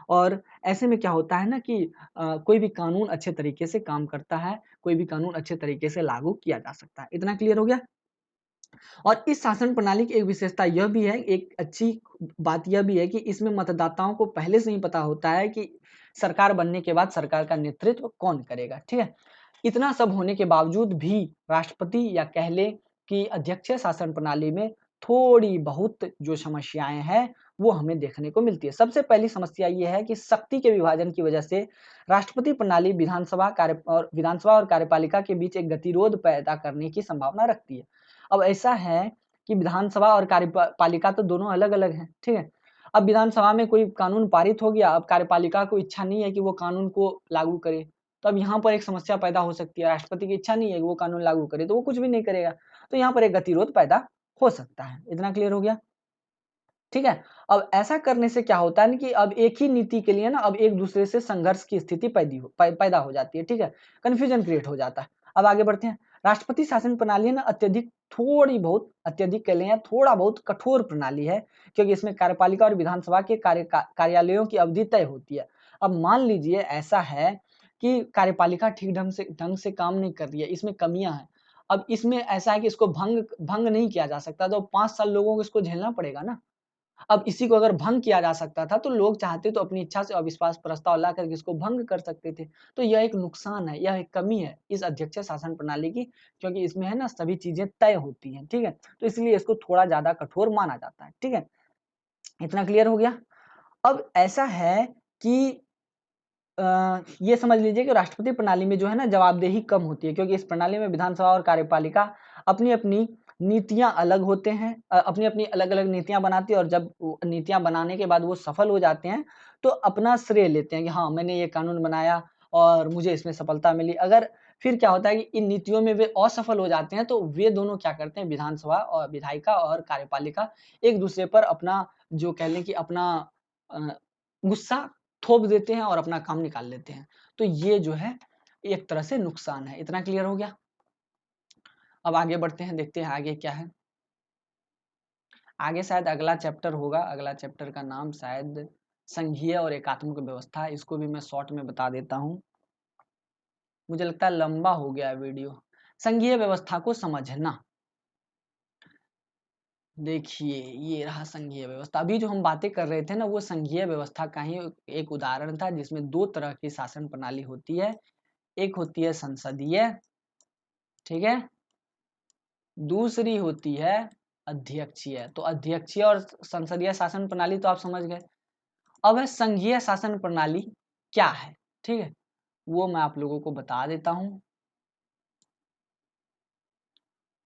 और ऐसे में क्या होता है ना कि कोई भी कानून अच्छे तरीके से काम करता है, कोई भी कानून अच्छे तरीके से लागू किया जा सकता है। इतना क्लियर हो गया? और इस शासन प्रणाली की एक विशेषता यह भी है, एक अच्छी बात यह भी है कि इसमें मतदाताओं को पहले से ही पता होता है कि सरकार बनने के बाद सरकार का नेतृत्व कौन करेगा, ठीक है। इतना सब होने के बावजूद भी राष्ट्रपति या कह लें कि अध्यक्षीय शासन प्रणाली में थोड़ी बहुत जो समस्याएं हैं वो हमें देखने को मिलती है। सबसे पहली समस्या ये है कि शक्ति के विभाजन की वजह से राष्ट्रपति प्रणाली विधानसभा और कार्यपालिका के बीच एक गतिरोध पैदा करने की संभावना रखती है। अब ऐसा है कि विधानसभा और कार्यपालिका तो दोनों अलग-अलग हैं, ठीक है? अब विधानसभा में कोई कानून पारित हो गया, अब कार्यपालिका को इच्छा नहीं है कि वो कानून को लागू करे, तो अब यहाँ पर एक समस्या पैदा हो सकती है। राष्ट्रपति की इच्छा नहीं है कि वो कानून लागू करे, तो वो कुछ भी नहीं करेगा। तो यहाँ पर एक गतिरोध पैदा हो सकता है। इतना क्लियर हो गया? ठीक है? अब ऐसा करने से क्या होता है ना कि अब एक ही नीति के लिए ना अब एक-दूसरे से संघर्ष की स्थिति पैदा हो जाती है, ठीक है? कन्फ्यूजन क्रिएट हो जाता है। अब आगे बढ़ते हैं। राष्ट्रपति शासन प्रणाली ना अत्यधिक कह लें या थोड़ा बहुत कठोर प्रणाली है, क्योंकि इसमें कार्यपालिका और विधानसभा के कार्यालयों की अवधि तय होती है। अब मान लीजिए ऐसा है कि कार्यपालिका ठीक ढंग से काम नहीं कर रही है, इसमें कमियाँ हैं। अब इसमें ऐसा है कि इसको भंग भंग नहीं किया जा सकता, तो 5 साल लोगों को इसको झेलना पड़ेगा ना। अब इसी को अगर भंग किया जा सकता था, तो लोग चाहते तो अपनी इच्छा से अविश्वास प्रस्ताव ला करके इसको भंग कर सकते थे। तो यह एक नुकसान है, यह एक कमी है इस अध्यक्षीय शासन प्रणाली की, क्योंकि इसमें है ना सभी चीज़ें तय होती हैं, ठीक है? तो इसलिए इसको थोड़ा ज़्यादा कठोर माना जाता है, ठीक है? इतना क्लियर हो गया? अब ऐसा है कि ये समझ लीजिए कि राष्ट्रपति प्रणाली में जो है ना जवाबदेही कम होती है, क्योंकि इस प्रणाली में विधानसभा और कार्यपालिका अपनी-अपनी नीतियाँ अलग होते हैं, अपनी-अपनी अलग-अलग नीतियाँ बनाती है और जब वो नीतियाँ बनाने के बाद वो सफल हो जाते हैं, तो अपना श्रेय लेते हैं कि हाँ, मैंने ये कानून बनाया और मुझे इसमें सफलता मिली। अगर फिर क्या होता है कि इन नीतियों में वे असफल हो जाते हैं, तो वे दोनों क्या करते हैं, विधानसभा और विधायिका और कार्यपालिका एक-दूसरे पर अपना जो कह लें कि अपना अ, गुस्सा थोप देते हैं और अपना काम निकाल लेते हैं। तो ये जो है एक तरह से नुकसान है। इतना क्लियर हो गया? अब आगे बढ़ते हैं, देखते हैं आगे क्या है। आगे शायद अगला चैप्टर होगा, अगला चैप्टर का नाम शायद संघीय और एकात्मक व्यवस्था है। इसको भी मैं शॉर्ट में बता देता हूँ। मुझे लगता है लंबा हो गया है वीडियो। संघीय व्यवस्था को समझना। देखिए, ये रहा संघीय व्यवस्था। अभी जो हम बातें कर रहे थे ना, वो संघीय व्यवस्था का ही एक उदाहरण था, जिसमें 2 तरह की शासन प्रणाली होती है। एक होती है संसदीय, ठीक है? दूसरी होती है अध्यक्षीय। तो अध्यक्षीय और संसदीय शासन प्रणाली तो आप समझ गए। अब है संघीय शासन प्रणाली क्या है, ठीक है? वो मैं आप लोगों को बता देता हूँ।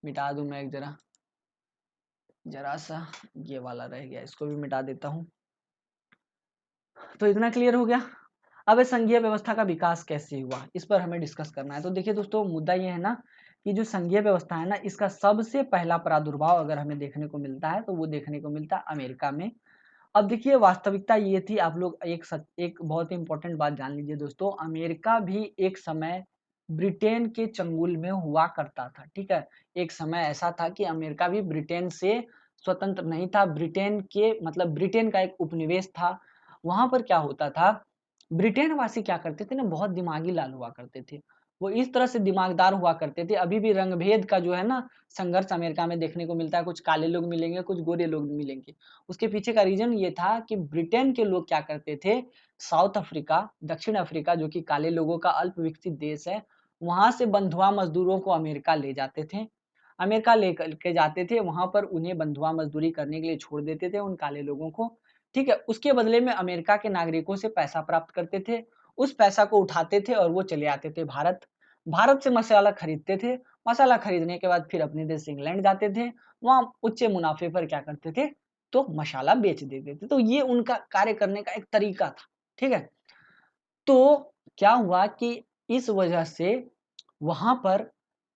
मिटा दूँ मैं एक ज़रा-सा ये वाला रह गया, इसको भी मिटा देता हूँ। तो इतना क्लियर हो गया? अब ये संघीय व्यवस्था का विकास कैसे हुआ, इस पर हमें डिस्कस करना है। तो देखिए दोस्तों, मुद्दा ये है ना कि जो संघीय व्यवस्था है ना, इसका सबसे पहला प्रादुर्भाव अगर हमें देखने को मिलता है, तो वो देखने को मिलता है अमेरिका में। अब देखिए वास्तविकता ये थी, आप लोग एक बहुत ही इम्पोर्टेंट बात जान लीजिए दोस्तों, अमेरिका भी एक समय ब्रिटेन के चंगुल में हुआ करता था, ठीक है? एक समय ऐसा था कि अमेरिका भी ब्रिटेन से स्वतंत्र नहीं था, ब्रिटेन के मतलब ब्रिटेन का एक उपनिवेश था। वहाँ पर क्या होता था, ब्रिटेन वासी क्या करते थे ना, बहुत दिमागी लाल हुआ करते थे। वो इस तरह से दिमागदार हुआ करते थे, अभी भी रंग-भेद का जो है ना संघर्ष अमेरिका में देखने को मिलता है, कुछ काले लोग मिलेंगे, कुछ गोरे लोग मिलेंगे। उसके पीछे का रीज़न ये था कि ब्रिटेन के लोग क्या करते थे, साउथ अफ्रीका, दक्षिण अफ्रीका जो कि काले लोगों का अल्प विकसित देश है, वहाँ से बंधुआ मज़दूरों को अमेरिका ले जाते थे। अमेरिका लेकर के जाते थे, वहाँ पर उन्हें बंधुआ मज़दूरी करने के लिए छोड़ देते थे उन काले लोगों को, ठीक है? उसके बदले में अमेरिका के नागरिकों से पैसा प्राप्त करते थे, उस पैसा को उठाते थे और वो चले आते थे भारत। भारत से मसाला खरीदते थे, मसाला खरीदने के बाद फिर अपने देश इंग्लैंड जाते थे, वहाँ उच्च मुनाफ़े पर क्या करते थे, तो मसाला बेच देते थे। तो ये उनका कार्य करने का एक तरीका था, ठीक है? तो क्या हुआ कि इस वजह से वहाँ पर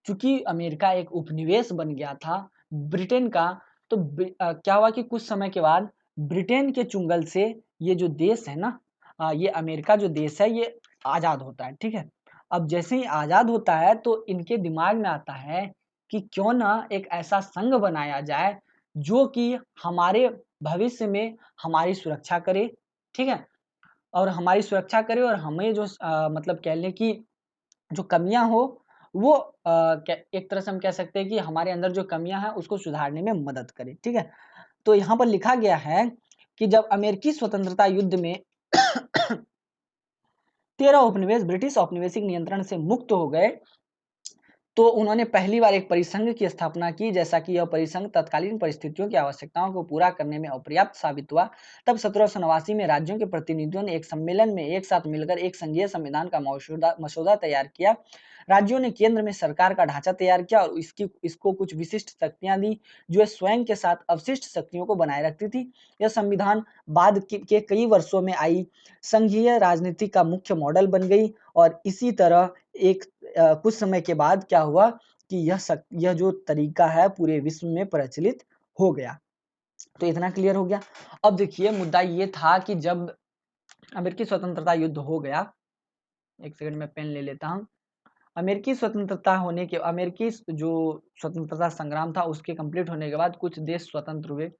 चूँकि अमेरिका एक उपनिवेश बन गया था ब्रिटेन का, तो क्या हुआ कि कुछ समय के बाद ब्रिटेन के चुंगल से ये जो देश है ना, ये अमेरिका जो देश है ये आज़ाद होता है, ठीक है? अब जैसे ही आज़ाद होता है तो इनके दिमाग में आता है कि क्यों ना एक ऐसा संघ बनाया जाए जो कि हमारे भविष्य में हमारी सुरक्षा करे, ठीक है? और हमारी सुरक्षा करे और हमें जो मतलब कह लें कि जो कमियाँ हो वो एक तरह से हम कह सकते हैं कि हमारे अंदर जो कमियां हैं उसको सुधारने में मदद करे। ठीक है, तो यहाँ पर लिखा गया है कि जब अमेरिकी स्वतंत्रता युद्ध में 13 उपनिवेश ब्रिटिश औपनिवेशिक नियंत्रण से मुक्त हो गए, तो उन्होंने पहली बार एक परिसंघ की स्थापना की। जैसा कि यह परिसंघ तत्कालीन परिस्थितियों की आवश्यकताओं को पूरा करने में अपर्याप्त साबित हुआ, तब 1789 में राज्यों के प्रतिनिधियों ने एक सम्मेलन में एक साथ मिलकर एक संघीय संविधान का मसौदा तैयार किया। राज्यों ने केंद्र में सरकार का ढांचा तैयार किया और इसको कुछ विशिष्ट शक्तियां दी, जो स्वयं के साथ अवशिष्ट शक्तियों को बनाए रखती थी। यह संविधान बाद के कई वर्षों में आई संघीय राजनीति का मुख्य मॉडल बन गई। और इसी तरह कुछ समय के बाद क्या हुआ कि यह जो तरीका है पूरे विश्व में प्रचलित हो गया। तो इतना क्लियर हो गया। अब देखिए मुद्दा ये था कि जब अमेरिकी स्वतंत्रता युद्ध हो गया, एक सेकंड में पेन ले लेता हूं। अमेरिकी जो स्वतंत्रता संग्राम था उसके कंप्लीट होने के बाद कुछ देश स्वतंत्र हुए।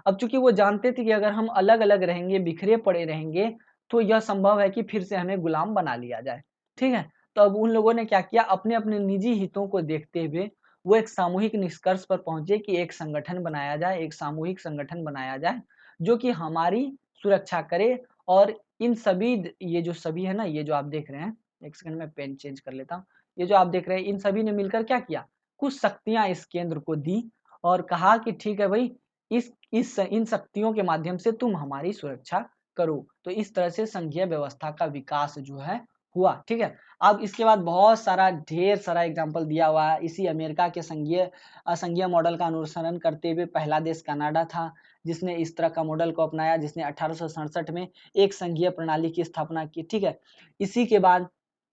अब चूंकि वो जानते थे कि अगर हम अलग अलग रहेंगे, बिखरे पड़े रहेंगे, तो यह संभव है कि फिर से हमें गुलाम बना लिया जाए। ठीक है, तो अब उन लोगों ने क्या किया, अपने अपने निजी हितों को देखते हुए वो एक सामूहिक निष्कर्ष पर पहुंचे कि एक संगठन बनाया जाए, एक सामूहिक संगठन बनाया जाए जो कि हमारी सुरक्षा करे। और इन सभी, ये जो सभी है ना, ये जो आप देख रहे हैं, एक सेकंड में पेन चेंज कर लेता हूँ। ये जो आप देख रहे हैं, इन सभी ने मिलकर क्या किया, कुछ शक्तियां इस केंद्र को दी और कहा कि ठीक है भाई, इन शक्तियों के माध्यम से तुम हमारी सुरक्षा करो। तो इस तरह से संघीय व्यवस्था का विकास जो है हुआ। ठीक है, अब इसके बाद बहुत सारा ढेर सारा एग्जाम्पल दिया हुआ है। इसी अमेरिका के संघीय मॉडल का अनुसरण करते हुए पहला देश कनाडा था जिसने इस तरह का मॉडल को अपनाया, जिसने 1867 में एक संघीय प्रणाली की स्थापना की। ठीक है, इसी के बाद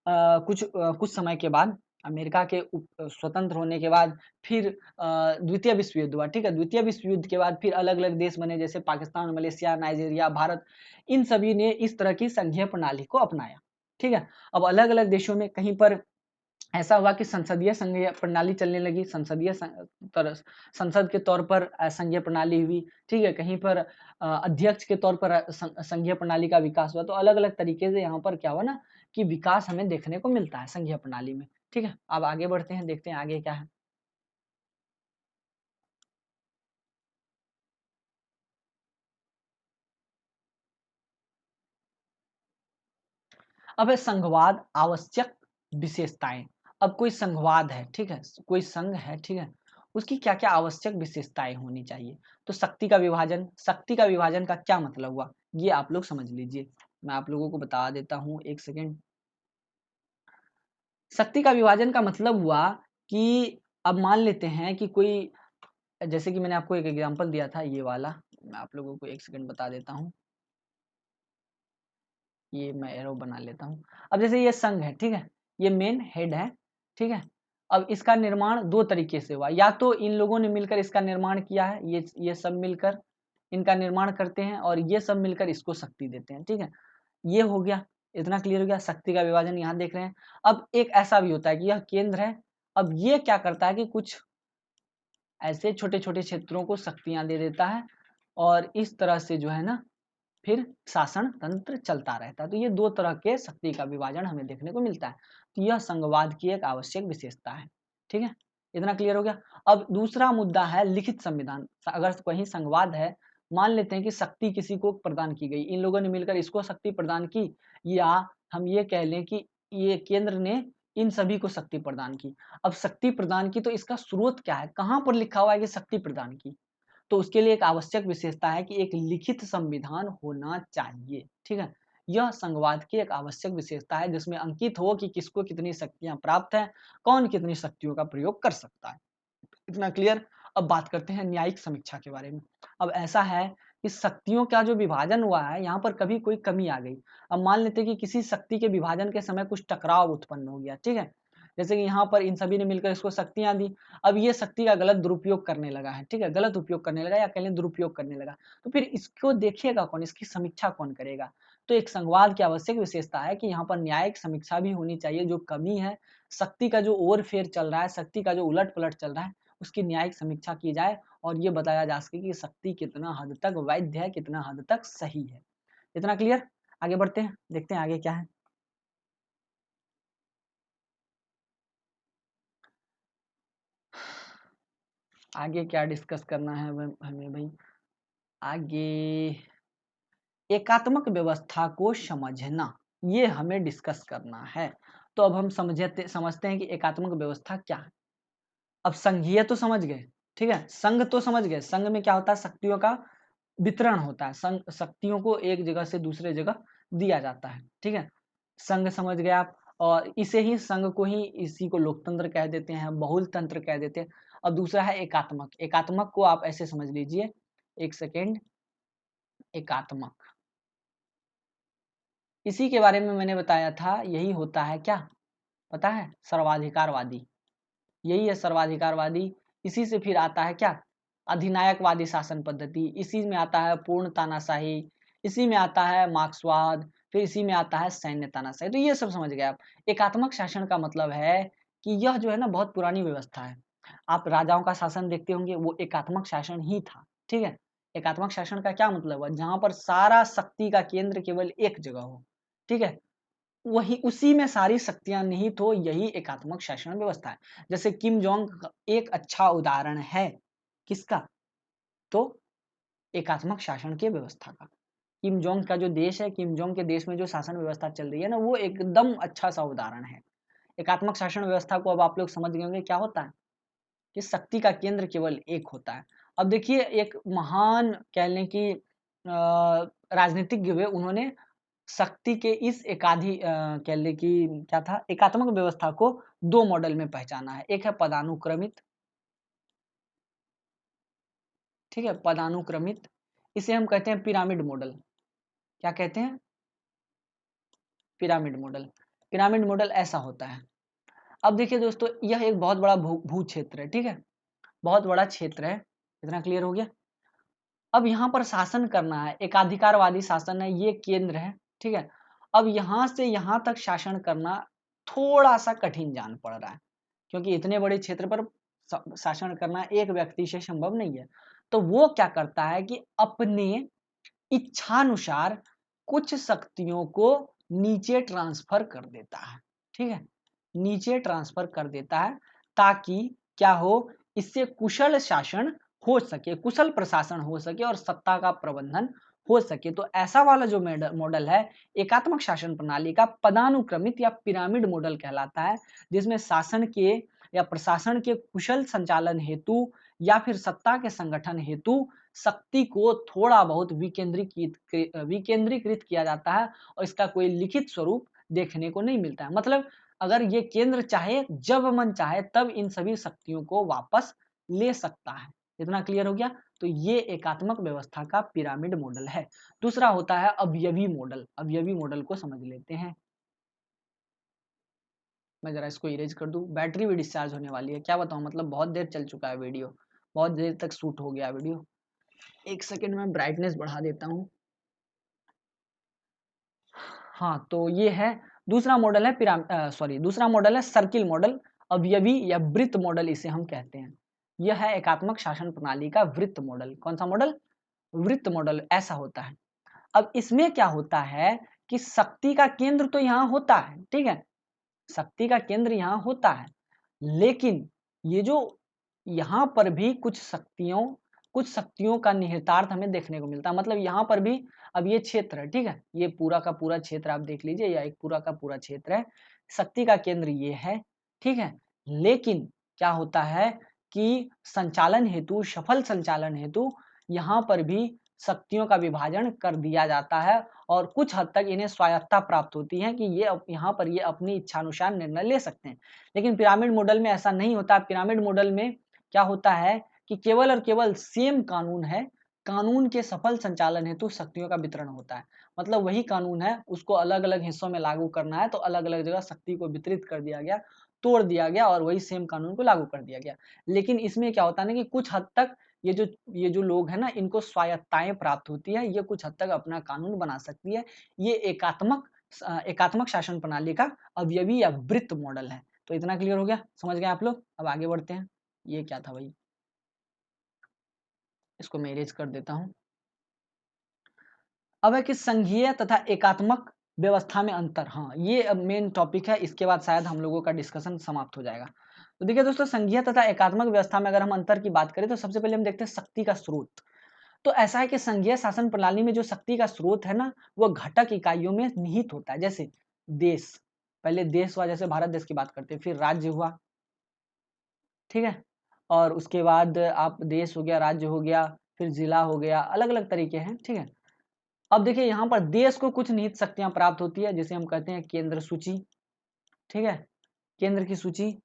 कुछ समय के बाद अमेरिका के स्वतंत्र होने के बाद फिर द्वितीय विश्व युद्ध हुआ। ठीक है, द्वितीय विश्व युद्ध के बाद फिर अलग अलग देश बने, जैसे पाकिस्तान, मलेशिया, नाइजीरिया, भारत। इन सभी ने इस तरह की संघीय प्रणाली को अपनाया। ठीक है, अब अलग अलग देशों में कहीं पर ऐसा हुआ कि संसदीय संघीय प्रणाली चलने लगी, संसद के तौर पर संघीय प्रणाली हुई। ठीक है, कहीं पर अध्यक्ष के तौर पर संघीय प्रणाली का विकास हुआ। तो अलग अलग तरीके से यहाँ पर क्या हुआ ना कि विकास हमें देखने को मिलता है संघीय प्रणाली में। ठीक है, अब आगे बढ़ते हैं, देखते हैं आगे क्या है। अब है संघवाद आवश्यक विशेषताएं। अब कोई संघवाद है, ठीक है, कोई संघ है, ठीक है, उसकी क्या क्या आवश्यक विशेषताएं होनी चाहिए। तो शक्ति का विभाजन का क्या मतलब हुआ, ये आप लोग समझ लीजिए। मैं आप लोगों को बता देता हूं, एक सेकेंड। शक्ति का विभाजन का मतलब हुआ कि अब मान लेते हैं कि कोई, जैसे कि मैंने आपको एक एग्जांपल दिया था ये वाला, मैं आप लोगों को एक सेकंड बता देता हूं। ये मैं एरो बना लेता हूँ। अब जैसे ये संघ है, ठीक है, ये मेन हेड है। ठीक है, अब इसका निर्माण दो तरीके से हुआ, या तो इन लोगों ने मिलकर इसका निर्माण किया है, ये सब मिलकर इनका निर्माण करते हैं और ये सब मिलकर इसको शक्ति देते हैं। ठीक है, ये हो गया, इतना क्लियर हो गया। शक्ति का विभाजन यहाँ देख रहे हैं। अब एक ऐसा भी होता है कि यह केंद्र है, अब ये क्या करता है कि कुछ ऐसे छोटे छोटे क्षेत्रों को शक्तियां दे देता है और इस तरह से जो है ना फिर शासन तंत्र चलता रहता है। तो ये दो तरह के शक्ति का विभाजन हमें देखने को मिलता है। तो यह संघवाद की एक आवश्यक विशेषता है। ठीक है, इतना क्लियर हो गया। अब दूसरा मुद्दा है लिखित संविधान। अगर कहीं संघवाद है, मान लेते हैं कि शक्ति किसी को प्रदान की गई, इन लोगों ने मिलकर इसको शक्ति प्रदान की, या हम ये कह लें कि ये केंद्र ने इन सभी को शक्ति प्रदान की। अब शक्ति प्रदान की तो इसका स्रोत क्या है, कहां पर लिखा हुआ है कि शक्ति प्रदान की। तो उसके लिए एक आवश्यक विशेषता है कि एक लिखित संविधान होना चाहिए। ठीक है, यह संघवाद की एक आवश्यक विशेषता है जिसमें अंकित हो कि किसको कितनी शक्तियां प्राप्त हैं, कौन कितनी शक्तियों का प्रयोग कर सकता है। इतना क्लियर। अब बात करते हैं न्यायिक समीक्षा के बारे में। अब ऐसा है कि शक्तियों का जो विभाजन हुआ है, यहाँ पर कभी कोई कमी आ गई। अब मान लेते हैं कि किसी शक्ति के विभाजन के समय कुछ टकराव उत्पन्न हो गया। ठीक है, जैसे कि यहाँ पर इन सभी ने मिलकर इसको शक्तियां दी, अब ये शक्ति का गलत दुरुपयोग करने लगा है। ठीक है, गलत उपयोग करने लगा या कह लें दुरुपयोग करने लगा, तो फिर इसको देखेगा कौन, इसकी समीक्षा कौन करेगा। तो एक संघवाद की आवश्यक विशेषता है कि यहाँ पर न्यायिक समीक्षा भी होनी चाहिए। जो कमी है, शक्ति का जो ओवरफेयर चल रहा है, शक्ति का जो उलट पलट चल रहा है, उसकी न्यायिक समीक्षा की जाए और ये बताया जा सके कि शक्ति कितना हद तक वैध है, कितना हद तक सही है। इतना क्लियर। आगे बढ़ते हैं, देखते हैं आगे क्या है। आगे क्या डिस्कस करना है हमें भाई? आगे एकात्मक व्यवस्था को समझना, ये हमें डिस्कस करना है। तो अब हम समझते हैं कि एकात्मक व्यवस्था क्या है। अब संघीय तो समझ गए, ठीक है, संघ तो समझ गए। संघ में क्या होता है? शक्तियों का वितरण होता है, संघ शक्तियों को एक जगह से दूसरे जगह दिया जाता है, ठीक है। संघ समझ गए आप, और इसे ही संघ को ही इसी को लोकतंत्र कह देते हैं, बहुल तंत्र कह देते हैं। और दूसरा है एकात्मक। एकात्मक को आप ऐसे समझ लीजिए, एक सेकेंड, एकात्मक इसी के बारे में मैंने बताया था, यही होता है क्या पता है? सर्वाधिकारवादी, यही है सर्वाधिकारवादी। इसी से फिर आता है क्या? अधिनायकवादी शासन पद्धति, इसी में आता है पूर्ण तानाशाही, इसी में आता है मार्क्सवाद, फिर इसी में आता है सैन्य तानाशाही। तो ये सब समझ गए आप। एकात्मक शासन का मतलब है कि यह जो है ना बहुत पुरानी व्यवस्था है। आप राजाओं का शासन देखते होंगे, वो एकात्मक शासन ही था, ठीक है। एकात्मक शासन का क्या मतलब है? जहां पर सारा शक्ति का केंद्र केवल एक जगह हो, ठीक है, वही उसी में सारी शक्तियां निहित हो, यही एकात्मक शासन व्यवस्था है। जैसे किम जोंग एक अच्छा उदाहरण है, किसका? तो एकात्मक शासन की व्यवस्था का। किम जोंग का जो देश है, किम जोंग के देश में जो शासन व्यवस्था चल रही है ना, वो एकदम अच्छा सा उदाहरण है। एकात्मक शासन व्यवस्था को अब आप लोग समझ गए होंगे क्या होता है, कि शक्ति का केंद्र केवल एक होता है। अब देखिए, एक महान कह लें कि राजनीतिज्ञ हुए, उन्होंने शक्ति के इस कह लें कि क्या था, एकात्मक व्यवस्था को दो मॉडल में पहचाना है। एक है पदानुक्रमित, ठीक है, पदानुक्रमित, इसे हम कहते हैं पिरामिड मॉडल। क्या कहते हैं? Pyramid model. पिरामिड मॉडल ऐसा होता है। अब देखिए दोस्तों, यह एक बहुत बड़ा भू क्षेत्र है, ठीक है, बहुत बड़ा क्षेत्र है। इतना क्लियर हो गया? अब यहाँ पर शासन करना है, एकाधिकारवादी शासन है, ये केंद्र है, ठीक है। अब यहाँ से यहाँ तक शासन करना थोड़ा सा कठिन जान पड़ रहा है, क्योंकि इतने बड़े क्षेत्र पर शासन करना एक व्यक्ति से संभव नहीं है। तो वो क्या करता है कि अपने इच्छानुसार कुछ शक्तियों को नीचे ट्रांसफर कर देता है, ठीक है, नीचे ट्रांसफर कर देता है, ताकि क्या हो, इससे कुशल शासन हो सके, कुशल प्रशासन हो सके और सत्ता का प्रबंधन हो सके। तो ऐसा वाला जो मॉडल है एकात्मक शासन प्रणाली का, पदानुक्रमित या पिरामिड मॉडल कहलाता है, जिसमें शासन के या प्रशासन के कुशल संचालन हेतु या फिर सत्ता के संगठन हेतु शक्ति को थोड़ा बहुत विकेंद्रीकृत किया जाता है, और इसका कोई लिखित स्वरूप देखने को नहीं मिलता है। मतलब अगर ये केंद्र चाहे, जब मन चाहे तब इन सभी शक्तियों को वापस ले सकता है। इतना क्लियर हो गया? तो ये एकात्मक व्यवस्था का पिरामिड मॉडल है। दूसरा होता है अवयवी मॉडल। अवयवी मॉडल को समझ लेते हैं। मैं जरा इसको इरेज कर दूं, बैटरी भी डिस्चार्ज होने वाली है, क्या बताऊं, मतलब बहुत देर चल चुका है वीडियो, बहुत देर तक शूट हो गया वीडियो। एक सेकेंड में ब्राइटनेस बढ़ा देता हूँ। हाँ, तो ये है दूसरा मॉडल है दूसरा मॉडल है सर्किल मॉडल, अवयवी या वृत्त मॉडल इसे हम कहते हैं। यह है एकात्मक शासन प्रणाली का वृत्त मॉडल। कौन सा मॉडल? वृत्त मॉडल। ऐसा होता है। अब इसमें क्या होता है कि शक्ति का केंद्र तो यहाँ होता है, ठीक है, शक्ति का केंद्र यहाँ होता है, लेकिन ये जो यहाँ पर भी कुछ शक्तियों का निहितार्थ हमें देखने को मिलता है। मतलब यहाँ पर भी, अब ये क्षेत्र है, ठीक है, ये पूरा का पूरा क्षेत्र आप देख लीजिए, या एक पूरा का पूरा क्षेत्र है, शक्ति का केंद्र ये है, ठीक है। लेकिन क्या होता है कि संचालन हेतु, सफल संचालन हेतु यहाँ पर भी शक्तियों का विभाजन कर दिया जाता है, और कुछ हद तक इन्हें स्वायत्तता प्राप्त होती है कि ये यहाँ पर ये अपनी इच्छानुसार निर्णय ले सकते हैं। लेकिन पिरामिड मॉडल में ऐसा नहीं होता। पिरामिड मॉडल में क्या होता है कि केवल और केवल सेम कानून है, कानून के सफल संचालन हेतु शक्तियों का वितरण होता है। मतलब वही कानून है, उसको अलग अलग हिस्सों में लागू करना है, तो अलग अलग जगह शक्ति को वितरित कर दिया गया, तोड़ दिया गया, और वही सेम कानून को लागू कर दिया गया। लेकिन इसमें क्या होता है ना कि कुछ हद तक ये जो लोग हैं ना, इनको स्वायत्ताएं प्राप्त होती है, ये कुछ हद तक अपना कानून बना सकती है। ये एकात्मक शासन प्रणाली का अवयवी या वृत्त मॉडल है। तो इतना क्लियर हो गया? समझ गए आप लोग? अब आगे बढ़ते हैं। ये क्या था भाई, इसको मैं इरेज कर देता हूं। अब है कि संघीय तथा एकात्मक व्यवस्था में अंतर। हाँ, ये अब मेन टॉपिक है, इसके बाद शायद हम लोगों का डिस्कशन समाप्त हो जाएगा। तो देखिए दोस्तों, संघीय तथा एकात्मक व्यवस्था में अगर हम अंतर की बात करें तो सबसे पहले हम देखते हैं शक्ति का स्रोत। तो ऐसा है कि संघीय शासन प्रणाली में जो शक्ति का स्रोत है ना, वो घटक इकाइयों में निहित होता है। जैसे देश, पहले देश हुआ, जैसे भारत देश की बात करते हैं, फिर राज्य हुआ, ठीक है, और उसके बाद आप देश हो गया, राज्य हो गया, फिर जिला हो गया, अलग अलग तरीके हैं, ठीक है। अब देखिए यहाँ पर देश को कुछ निहित शक्तियां प्राप्त होती है, जिसे हम कहते हैं केंद्र सूची, ठीक है, केंद्र की सूची।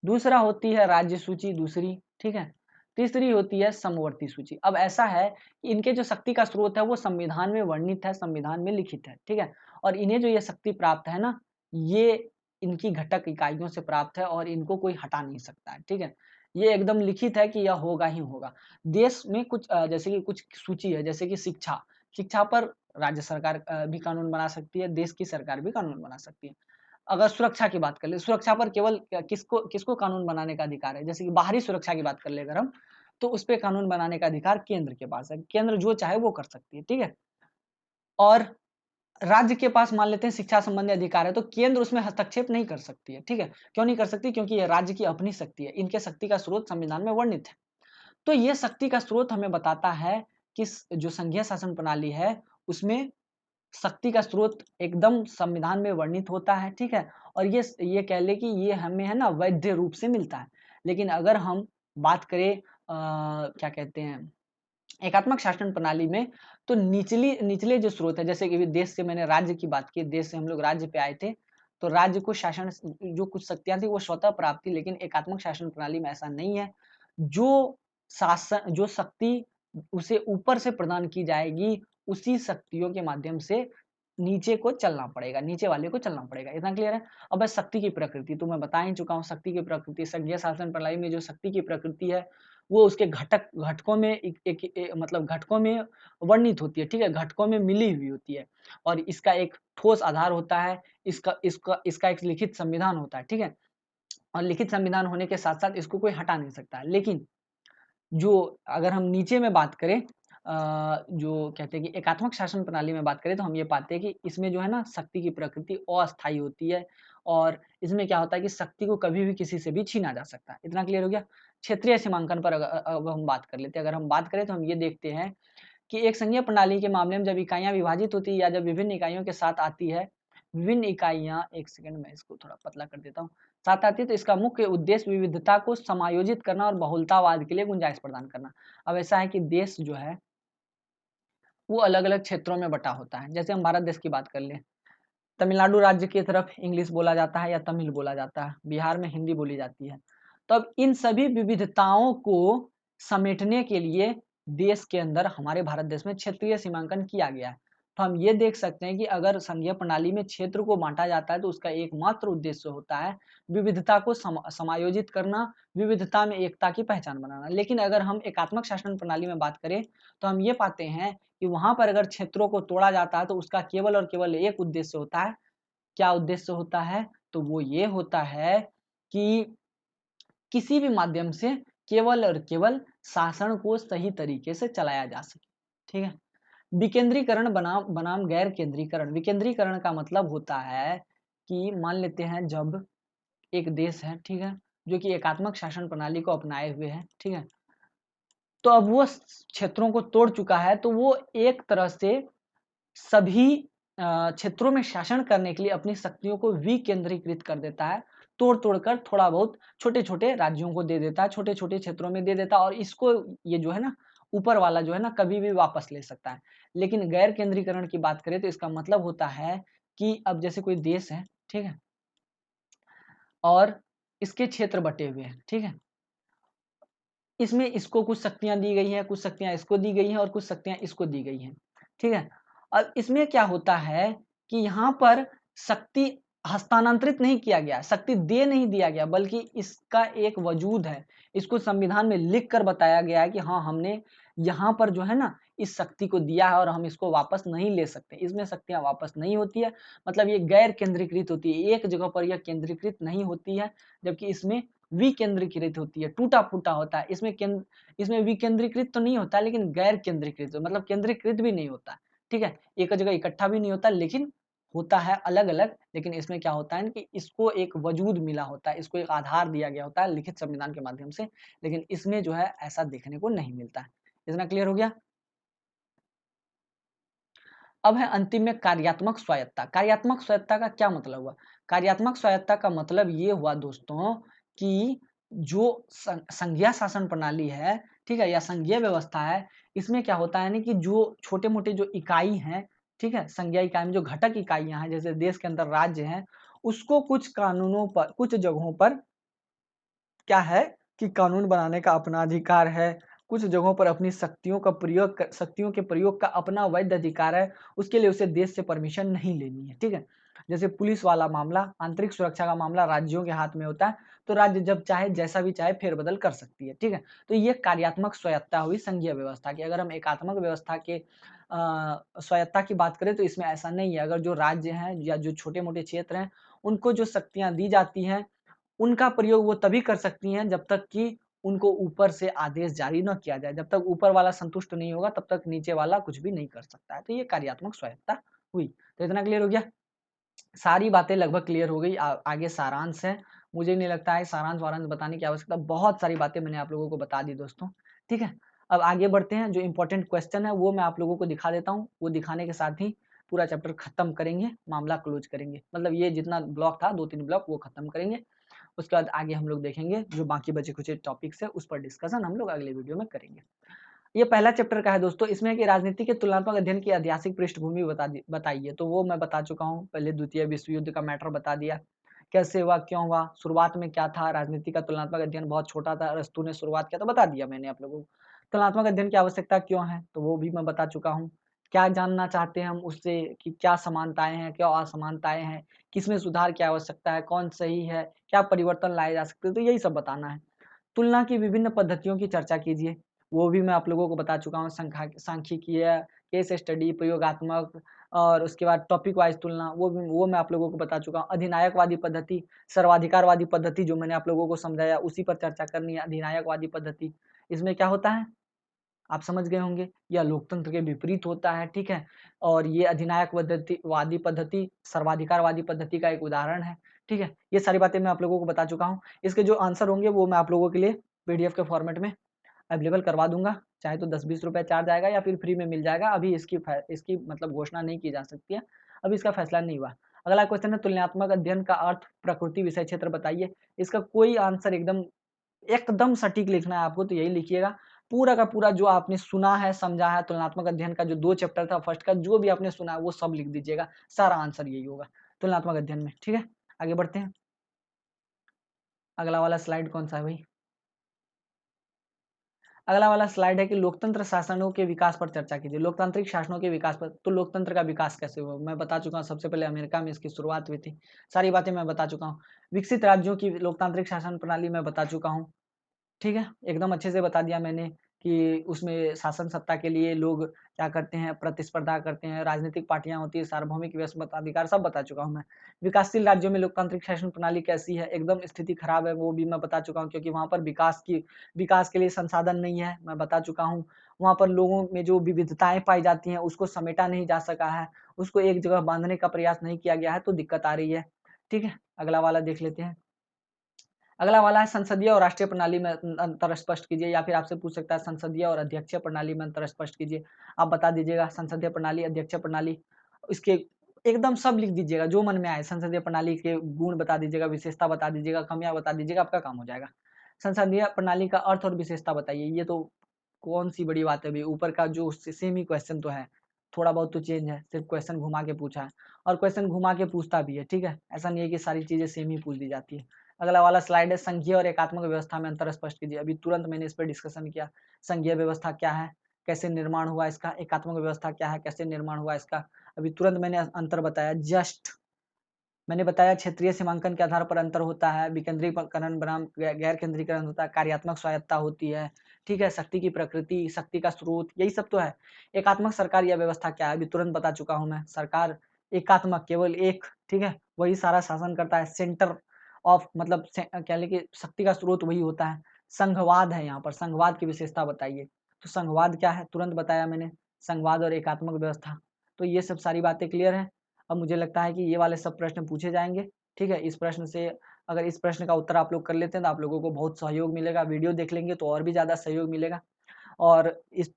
दूसरा होती है राज्य सूची, दूसरी, ठीक है। तीसरी होती है समवर्ती सूची। अब ऐसा है कि इनके जो शक्ति का स्रोत है वो संविधान में वर्णित है, संविधान में लिखित है, ठीक है। और इन्हें जो ये शक्ति प्राप्त है ना, ये इनकी घटक इकाइयों से प्राप्त है और इनको कोई हटा नहीं सकता है, ठीक है। ये एकदम लिखित है कि यह होगा ही होगा। देश में कुछ जैसे कि कुछ सूची है, जैसे कि शिक्षा, शिक्षा पर राज्य सरकार भी कानून बना सकती है, देश की सरकार भी कानून बना सकती है। अगर सुरक्षा की बात कर ले, सुरक्षा पर केवल किसको किसको कानून बनाने का अधिकार है, जैसे कि बाहरी सुरक्षा की बात कर ले अगर हम, तो उस पे कानून बनाने का अधिकार केंद्र के पास है, केंद्र जो चाहे वो कर सकती है, ठीक है। और राज्य के पास मान लेते हैं शिक्षा संबंधी अधिकार है, तो केंद्र उसमें हस्तक्षेप नहीं कर सकती है, ठीक है। क्यों नहीं कर सकती? क्योंकि ये राज्य की अपनी शक्ति है, इनके शक्ति का स्रोत संविधान में वर्णित है। तो ये शक्ति का स्रोत हमें बताता है कि जो संघीय शासन प्रणाली है उसमें शक्ति का स्रोत एकदम संविधान में वर्णित होता है, ठीक है। और ये कह ले कि ये हमें है ना वैध रूप से मिलता है। लेकिन अगर हम बात करें क्या कहते हैं एकात्मक शासन प्रणाली में, तो निचले जो स्रोत है, जैसे कि देश से मैंने राज्य की बात की, देश से हम लोग राज्य पे आए थे, तो राज्य को शासन जो कुछ शक्तियां थी वो स्वतः प्राप्त थी, लेकिन एकात्मक शासन प्रणाली में ऐसा नहीं है। जो शक्ति उसे ऊपर से प्रदान की जाएगी, उसी शक्तियों के माध्यम से नीचे को चलना पड़ेगा, नीचे वाले को चलना पड़ेगा। इतना क्लियर है? अब बस शक्ति की प्रकृति तो मैं बता ही चुका हूँ। शक्ति की प्रकृति, संघीय शासन प्रणाली में जो शक्ति की प्रकृति है वो उसके घटकों में मतलब घटकों में वर्णित होती है, ठीक है, घटकों में मिली हुई होती है। और इसका एक ठोस आधार होता है, इसका एक लिखित संविधान होता है, ठीक है। और लिखित संविधान होने के साथ साथ इसको कोई हटा नहीं सकता है। लेकिन जो अगर हम नीचे में बात करें जो कहते हैं कि एकात्मक शासन प्रणाली में बात करें, तो हम ये पाते हैं कि इसमें जो है ना शक्ति की प्रकृति अस्थायी होती है। और इसमें क्या होता है कि शक्ति को कभी भी किसी से भी छीना जा सकता है। इतना क्लियर हो गया? क्षेत्रीय सीमांकन पर अब हम बात कर लेते हैं। अगर हम बात करें तो हम ये देखते हैं कि एक संघीय प्रणाली के मामले में जब इकाइयाँ विभाजित होती है या जब विभिन्न इकाइयों के साथ आती है, विभिन्न इकाइयाँ, एक सेकंड मैं इसको थोड़ा पतला कर देता हूँ, साथ आती है, तो इसका मुख्य उद्देश्य विविधता को समायोजित करना और बहुलतावाद के लिए गुंजाइश प्रदान करना। अब ऐसा है कि देश जो है वो अलग-अलग क्षेत्रों में बँटा होता है। जैसे हम भारत देश की बात कर लें, तमिलनाडु राज्य की तरफ इंग्लिश बोला जाता है या तमिल बोला जाता है, बिहार में हिंदी बोली जाती है। तो अब इन सभी विविधताओं को समेटने के लिए देश के अंदर हमारे भारत देश में क्षेत्रीय सीमांकन किया गया है। तो हम ये देख सकते हैं कि अगर संघीय प्रणाली में क्षेत्र को बाँटा जाता है तो उसका एकमात्र उद्देश्य होता है विविधता को समायोजित करना, विविधता में एकता की पहचान बनाना। लेकिन अगर हम एकात्मक शासन प्रणाली में बात करें, तो हम ये पाते हैं कि वहाँ पर अगर क्षेत्रों को तोड़ा जाता है तो उसका केवल और केवल एक उद्देश्य होता है। क्या उद्देश्य होता है? तो वो ये होता है कि किसी भी माध्यम से केवल और केवल शासन को सही तरीके से चलाया जा सके, ठीक है? विकेंद्रीकरण बनाम बनाम गैर केंद्रीकरण। विकेंद्रीकरण का मतलब होता है कि मान लेते हैं जब एक देश है, ठीक है, जो कि एकात्मक शासन प्रणाली को अपनाए हुए है, ठीक है? तो अब वो क्षेत्रों को तोड़ चुका है, तो वो एक तरह से सभी क्षेत्रों में शासन करने के लिए अपनी शक्तियों को विकेंद्रीकृत कर देता है। तोड़-तोड़ कर थोड़ा बहुत छोटे-छोटे राज्यों को दे देता है, छोटे-छोटे क्षेत्रों में दे देता है और इसको ये जो है ना, ऊपर वाला जो है ना, कभी भी वापस ले सकता है। लेकिन गैर केंद्रीकरण की बात करें तो इसका मतलब होता है कि अब जैसे कोई देश है, ठीक है? और इसके क्षेत्र बँटे हुए हैं, ठीक है? इसमें इसको कुछ शक्तियाँ दी गई हैं, कुछ शक्तियाँ इसको दी गई हैं और कुछ शक्तियाँ इसको दी गई हैं, ठीक है? अब इसमें क्या होता है कि यहाँ पर शक्ति हस्तांतरित नहीं किया गया, शक्ति दे नहीं दिया गया, बल्कि इसका एक वजूद है। इसको संविधान में लिख कर बताया गया है कि हाँ, हमने यहाँ पर जो है ना, इस शक्ति को दिया है और हम इसको वापस नहीं ले सकते। इसमें शक्तियाँ वापस नहीं होती है, मतलब ये गैर केंद्रीकृत होती है, एक जगह पर यह केंद्रीकृत नहीं होती है, जबकि इसमें विकेंद्रीकृत होती है, टूटा-फूटा होता है। इसमें विकेंद्रीकृत तो नहीं होता, लेकिन गैर केंद्रीकृत मतलब केंद्रीकृत भी नहीं होता, ठीक है? एक जगह इकट्ठा भी नहीं होता, लेकिन होता है अलग अलग, लेकिन इसमें क्या होता है ना कि इसको एक वजूद मिला होता है, इसको एक आधार दिया गया होता है लिखित संविधान के माध्यम से, लेकिन इसमें जो है ऐसा देखने को नहीं मिलता है। इतना क्लियर हो गया। अब है अंतिम में कार्यात्मक स्वायत्ता। कार्यात्मक स्वायत्ता का क्या मतलब हुआ? कार्यात्मक स्वायत्ता का मतलब ये हुआ दोस्तों कि जो संघीय शासन प्रणाली है, ठीक है, या संघीय व्यवस्था है, इसमें क्या होता है ना कि जो छोटे-मोटे जो इकाई हैं, ठीक है, संघीय इकाई में जो घटक इकाइयाँ हैं, जैसे देश के अंदर राज्य हैं, उसको कुछ कानूनों पर, कुछ जगहों पर क्या है कि कानून बनाने का अपना अधिकार है, कुछ जगहों पर अपनी शक्तियों के प्रयोग का अपना वैध अधिकार है, उसके लिए उसे देश से परमिशन नहीं लेनी है, ठीक है? जैसे पुलिस वाला मामला, आंतरिक सुरक्षा का मामला राज्यों के हाथ में होता है, तो राज्य जब चाहे जैसा भी चाहे फेरबदल कर सकती है, ठीक है? तो ये कार्यात्मक स्वायत्ता हुई संघीय व्यवस्था की। अगर हम एकात्मक व्यवस्था के स्वायत्ता की बात करें तो इसमें ऐसा नहीं है। अगर जो राज्य हैं या जो छोटे-मोटे क्षेत्र हैं, उनको जो शक्तियाँ दी जाती हैं, उनका प्रयोग वो तभी कर सकती हैं जब तक कि उनको ऊपर से आदेश जारी ना किया जाए। जब तक ऊपर वाला संतुष्ट नहीं होगा तब तक नीचे वाला कुछ भी नहीं कर सकता है। तो ये कार्यात्मक स्वायत्ता हुई। तो इतना क्लियर हो गया? सारी बातें लगभग क्लियर हो गई। आगे सारांश है। मुझे नहीं लगता है सारांश-वारांश बताने की आवश्यकता, बहुत सारी बातें मैंने आप लोगों को बता दी दोस्तों, ठीक है? अब आगे बढ़ते हैं, जो इम्पोर्टेंट क्वेश्चन है वो मैं आप लोगों को दिखा देता हूँ। वो दिखाने के साथ ही पूरा चैप्टर खत्म करेंगे, मामला क्लोज़ करेंगे। मतलब ये जितना ब्लॉक था 2-3 ब्लॉक वो खत्म करेंगे। उसके बाद आगे हम लोग देखेंगे जो बाकी बचे कुछ टॉपिक्स है उस पर डिस्कशन हम लोग अगले वीडियो में करेंगे। ये पहला चैप्टर का है दोस्तों, इसमें है कि राजनीति के तुलनात्मक अध्ययन की ऐतिहासिक पृष्ठभूमि बताइए। तो वो मैं बता चुका हूँ, पहले द्वितीय विश्व युद्ध का मैटर बता दिया, कैसे हुआ, क्यों हुआ, शुरुआत में क्या था, राजनीति का तुलनात्मक अध्ययन बहुत छोटा था, अरस्तू ने शुरुआत किया, तो बता दिया मैंने आप लोगों को। तुलनात्मक अध्ययन की आवश्यकता क्यों है, तो वो भी मैं बता चुका हूँ। क्या जानना चाहते हैं हम उससे कि क्या समानताएं हैं, क्या असमानताएं हैं, किसमें सुधार की आवश्यकता है, कौन सही है, क्या परिवर्तन लाए जा सकते हैं, तो यही सब बताना है। तुलना की विभिन्न पद्धतियों की चर्चा कीजिए, वो भी मैं आप लोगों को बता चुका हूँ, सांख्यिकीय, केस स्टडी, प्रयोगात्मक और उसके बाद टॉपिक वाइज़ तुलना, वो मैं आप लोगों को बता चुका हूँ। अधिनायकवादी पद्धति, सर्वाधिकारवादी पद्धति जो मैंने आप लोगों को समझाया उसी पर चर्चा करनी है, अधिनायकवादी पद्धति। इसमें क्या होता है? आप समझ गए होंगे, यह लोकतंत्र के विपरीत होता है, ठीक है? और ये अधिनायक वादी पद्धति सर्वाधिकारवादी पद्धति का एक उदाहरण है, ठीक है? ये सारी बातें मैं आप लोगों को बता चुका हूँ। इसके जो आंसर होंगे वो मैं आप लोगों के लिए पीडीएफ के फॉर्मेट में अवेलेबल करवा दूँगा, चाहे तो 10-20 रुपए चार्ज आएगा या फिर फ्री में मिल जाएगा। अभी इसकी मतलब घोषणा नहीं की जा सकती है, अभी इसका फैसला नहीं हुआ। अगला क्वेश्चन है तुलनात्मक अध्ययन का अर्थ, प्रकृति, विषय क्षेत्र बताइए। इसका कोई आंसर एकदम एकदम सटीक लिखना है आपको, तो यही लिखिएगा। पूरा का पूरा जो आपने सुना है, समझा है, तुलनात्मक अध्ययन का जो 2 चैप्टर था फर्स्ट का, जो भी आपने सुना है वो सब लिख दीजिएगा। सारा आंसर यही होगा तुलनात्मक अध्ययन में, ठीक है? आगे बढ़ते हैं। अगला वाला स्लाइड कौन-सा है भाई? अगला वाला स्लाइड है कि लोकतंत्र शासनों के विकास पर चर्चा कीजिए। लोकतांत्रिक शासनों के विकास पर, तो लोकतंत्र का विकास कैसे हुआ? मैं बता चुका हूँ, सबसे पहले अमेरिका में इसकी शुरुआत हुई थी। सारी बातें मैं बता चुका हूँ। विकसित राज्यों की लोकतांत्रिक शासन प्रणाली मैं बता चुका हूँ। ठीक है, एकदम अच्छे से बता दिया मैंने कि उसमें शासन सत्ता के लिए लोग क्या करते हैं, प्रतिस्पर्धा करते हैं, राजनीतिक पार्टियाँ होती हैं, सार्वभौमिक मताधिकार सब बता चुका हूँ मैं। विकासशील राज्यों में लोकतांत्रिक शासन प्रणाली कैसी है, एकदम स्थिति खराब है, वो भी मैं बता चुका हूँ क्योंकि वहाँ पर विकास के लिए संसाधन नहीं है, मैं बता चुका हूँ। वहाँ पर लोगों में जो विविधताएँ पाई जाती हैं, उसको समेटा नहीं जा सका है, उसको एक जगह बाँधने का प्रयास नहीं किया गया है, तो दिक्कत आ रही है। ठीक है, अगला वाला देख लेते हैं। अगला वाला है संसदीय और राष्ट्रीय प्रणाली में अंतर स्पष्ट कीजिए, या फिर आपसे पूछ सकता है संसदीय और अध्यक्षीय प्रणाली में अंतर स्पष्ट कीजिए। आप बता दीजिएगा संसदीय प्रणाली, अध्यक्षीय प्रणाली, इसके एकदम सब लिख दीजिएगा जो मन में आए। संसदीय प्रणाली के गुण बता दीजिएगा, विशेषता बता दीजिएगा, खामियाँ बता दीजिएगा, आपका काम हो जाएगा। संसदीय प्रणाली का अर्थ और विशेषता बताइए, ये तो कौन-सी बड़ी बात है भई, ऊपर का जो सेम ही क्वेश्चन तो है, थोड़ा बहुत तो चेंज है, सिर्फ क्वेश्चन घुमा के पूछा है और क्वेश्चन घुमा के पूछता भी है, ठीक है? ऐसा नहीं है कि सारी चीज़ें सेम ही पूछ दी जाती है। अगला वाला स्लाइड है संघीय और एकात्मक व्यवस्था में अंतर स्पष्ट कीजिए। अभी तुरंत मैंने इस पे डिस्कशन किया। संघीय व्यवस्था क्या है? कैसे निर्माण हुआ इसका? एकात्मक व्यवस्था क्या है? कैसे निर्माण हुआ इसका? अभी तुरंत मैंने अंतर बताया, जस्ट मैंने बताया क्षेत्रीय सीमांकन के आधार पर अंतर होता है, विकेंद्रीकरण बनाम गैर केंद्रीकरण होता है, कार्यात्मक स्वायत्ता होती है, ठीक है? शक्ति की प्रकृति, शक्ति का स्रोत, यही सब तो है। एकात्मक सरकार या व्यवस्था क्या है? अभी तुरंत बता चुका हूँ मैं। सरकार एकात्मक, केवल एक, ठीक है? वही सारा शासन करता है। सेंटर ऑफ मतलब कह लें कि शक्ति का स्रोत वही होता है। संघवाद है यहाँ पर, संघवाद की विशेषता बताइए। तो संघवाद क्या है? तुरंत बताया मैंने, संघवाद और एकात्मक व्यवस्था। तो ये सब सारी बातें क्लियर हैं। अब मुझे लगता है कि ये वाले सब प्रश्न पूछे जाएंगे। ठीक है, इस प्रश्न से अगर इस प्रश्न का उत्तर आप लोग कर लेते हैं तो आप लोगों को बहुत सहयोग मिलेगा। वीडियो देख लेंगे तो और भी ज़्यादा सहयोग मिलेगा। और इस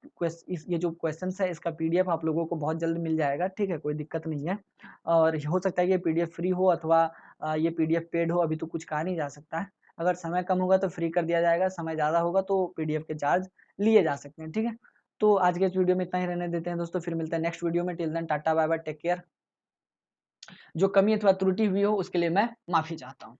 ये जो क्वेश्चंस है इसका पीडीएफ आप लोगों को बहुत जल्द मिल जाएगा। ठीक है, कोई दिक्कत नहीं है। और हो सकता है ये पीडीएफ फ्री हो अथवा ये पीडीएफ पेड हो, अभी तो कुछ कहा नहीं जा सकता है। अगर समय कम होगा तो फ्री कर दिया जाएगा, समय ज़्यादा होगा तो पीडीएफ के चार्ज लिए जा सकते हैं। ठीक है, तो आज के इस वीडियो में इतना ही रहने देते हैं दोस्तों, फिर मिलते हैं नेक्स्ट वीडियो में। Till then tata bye bye, take care. जो कमी अथवा त्रुटि हुई हो उसके लिए मैं माफ़ी चाहता हूँ।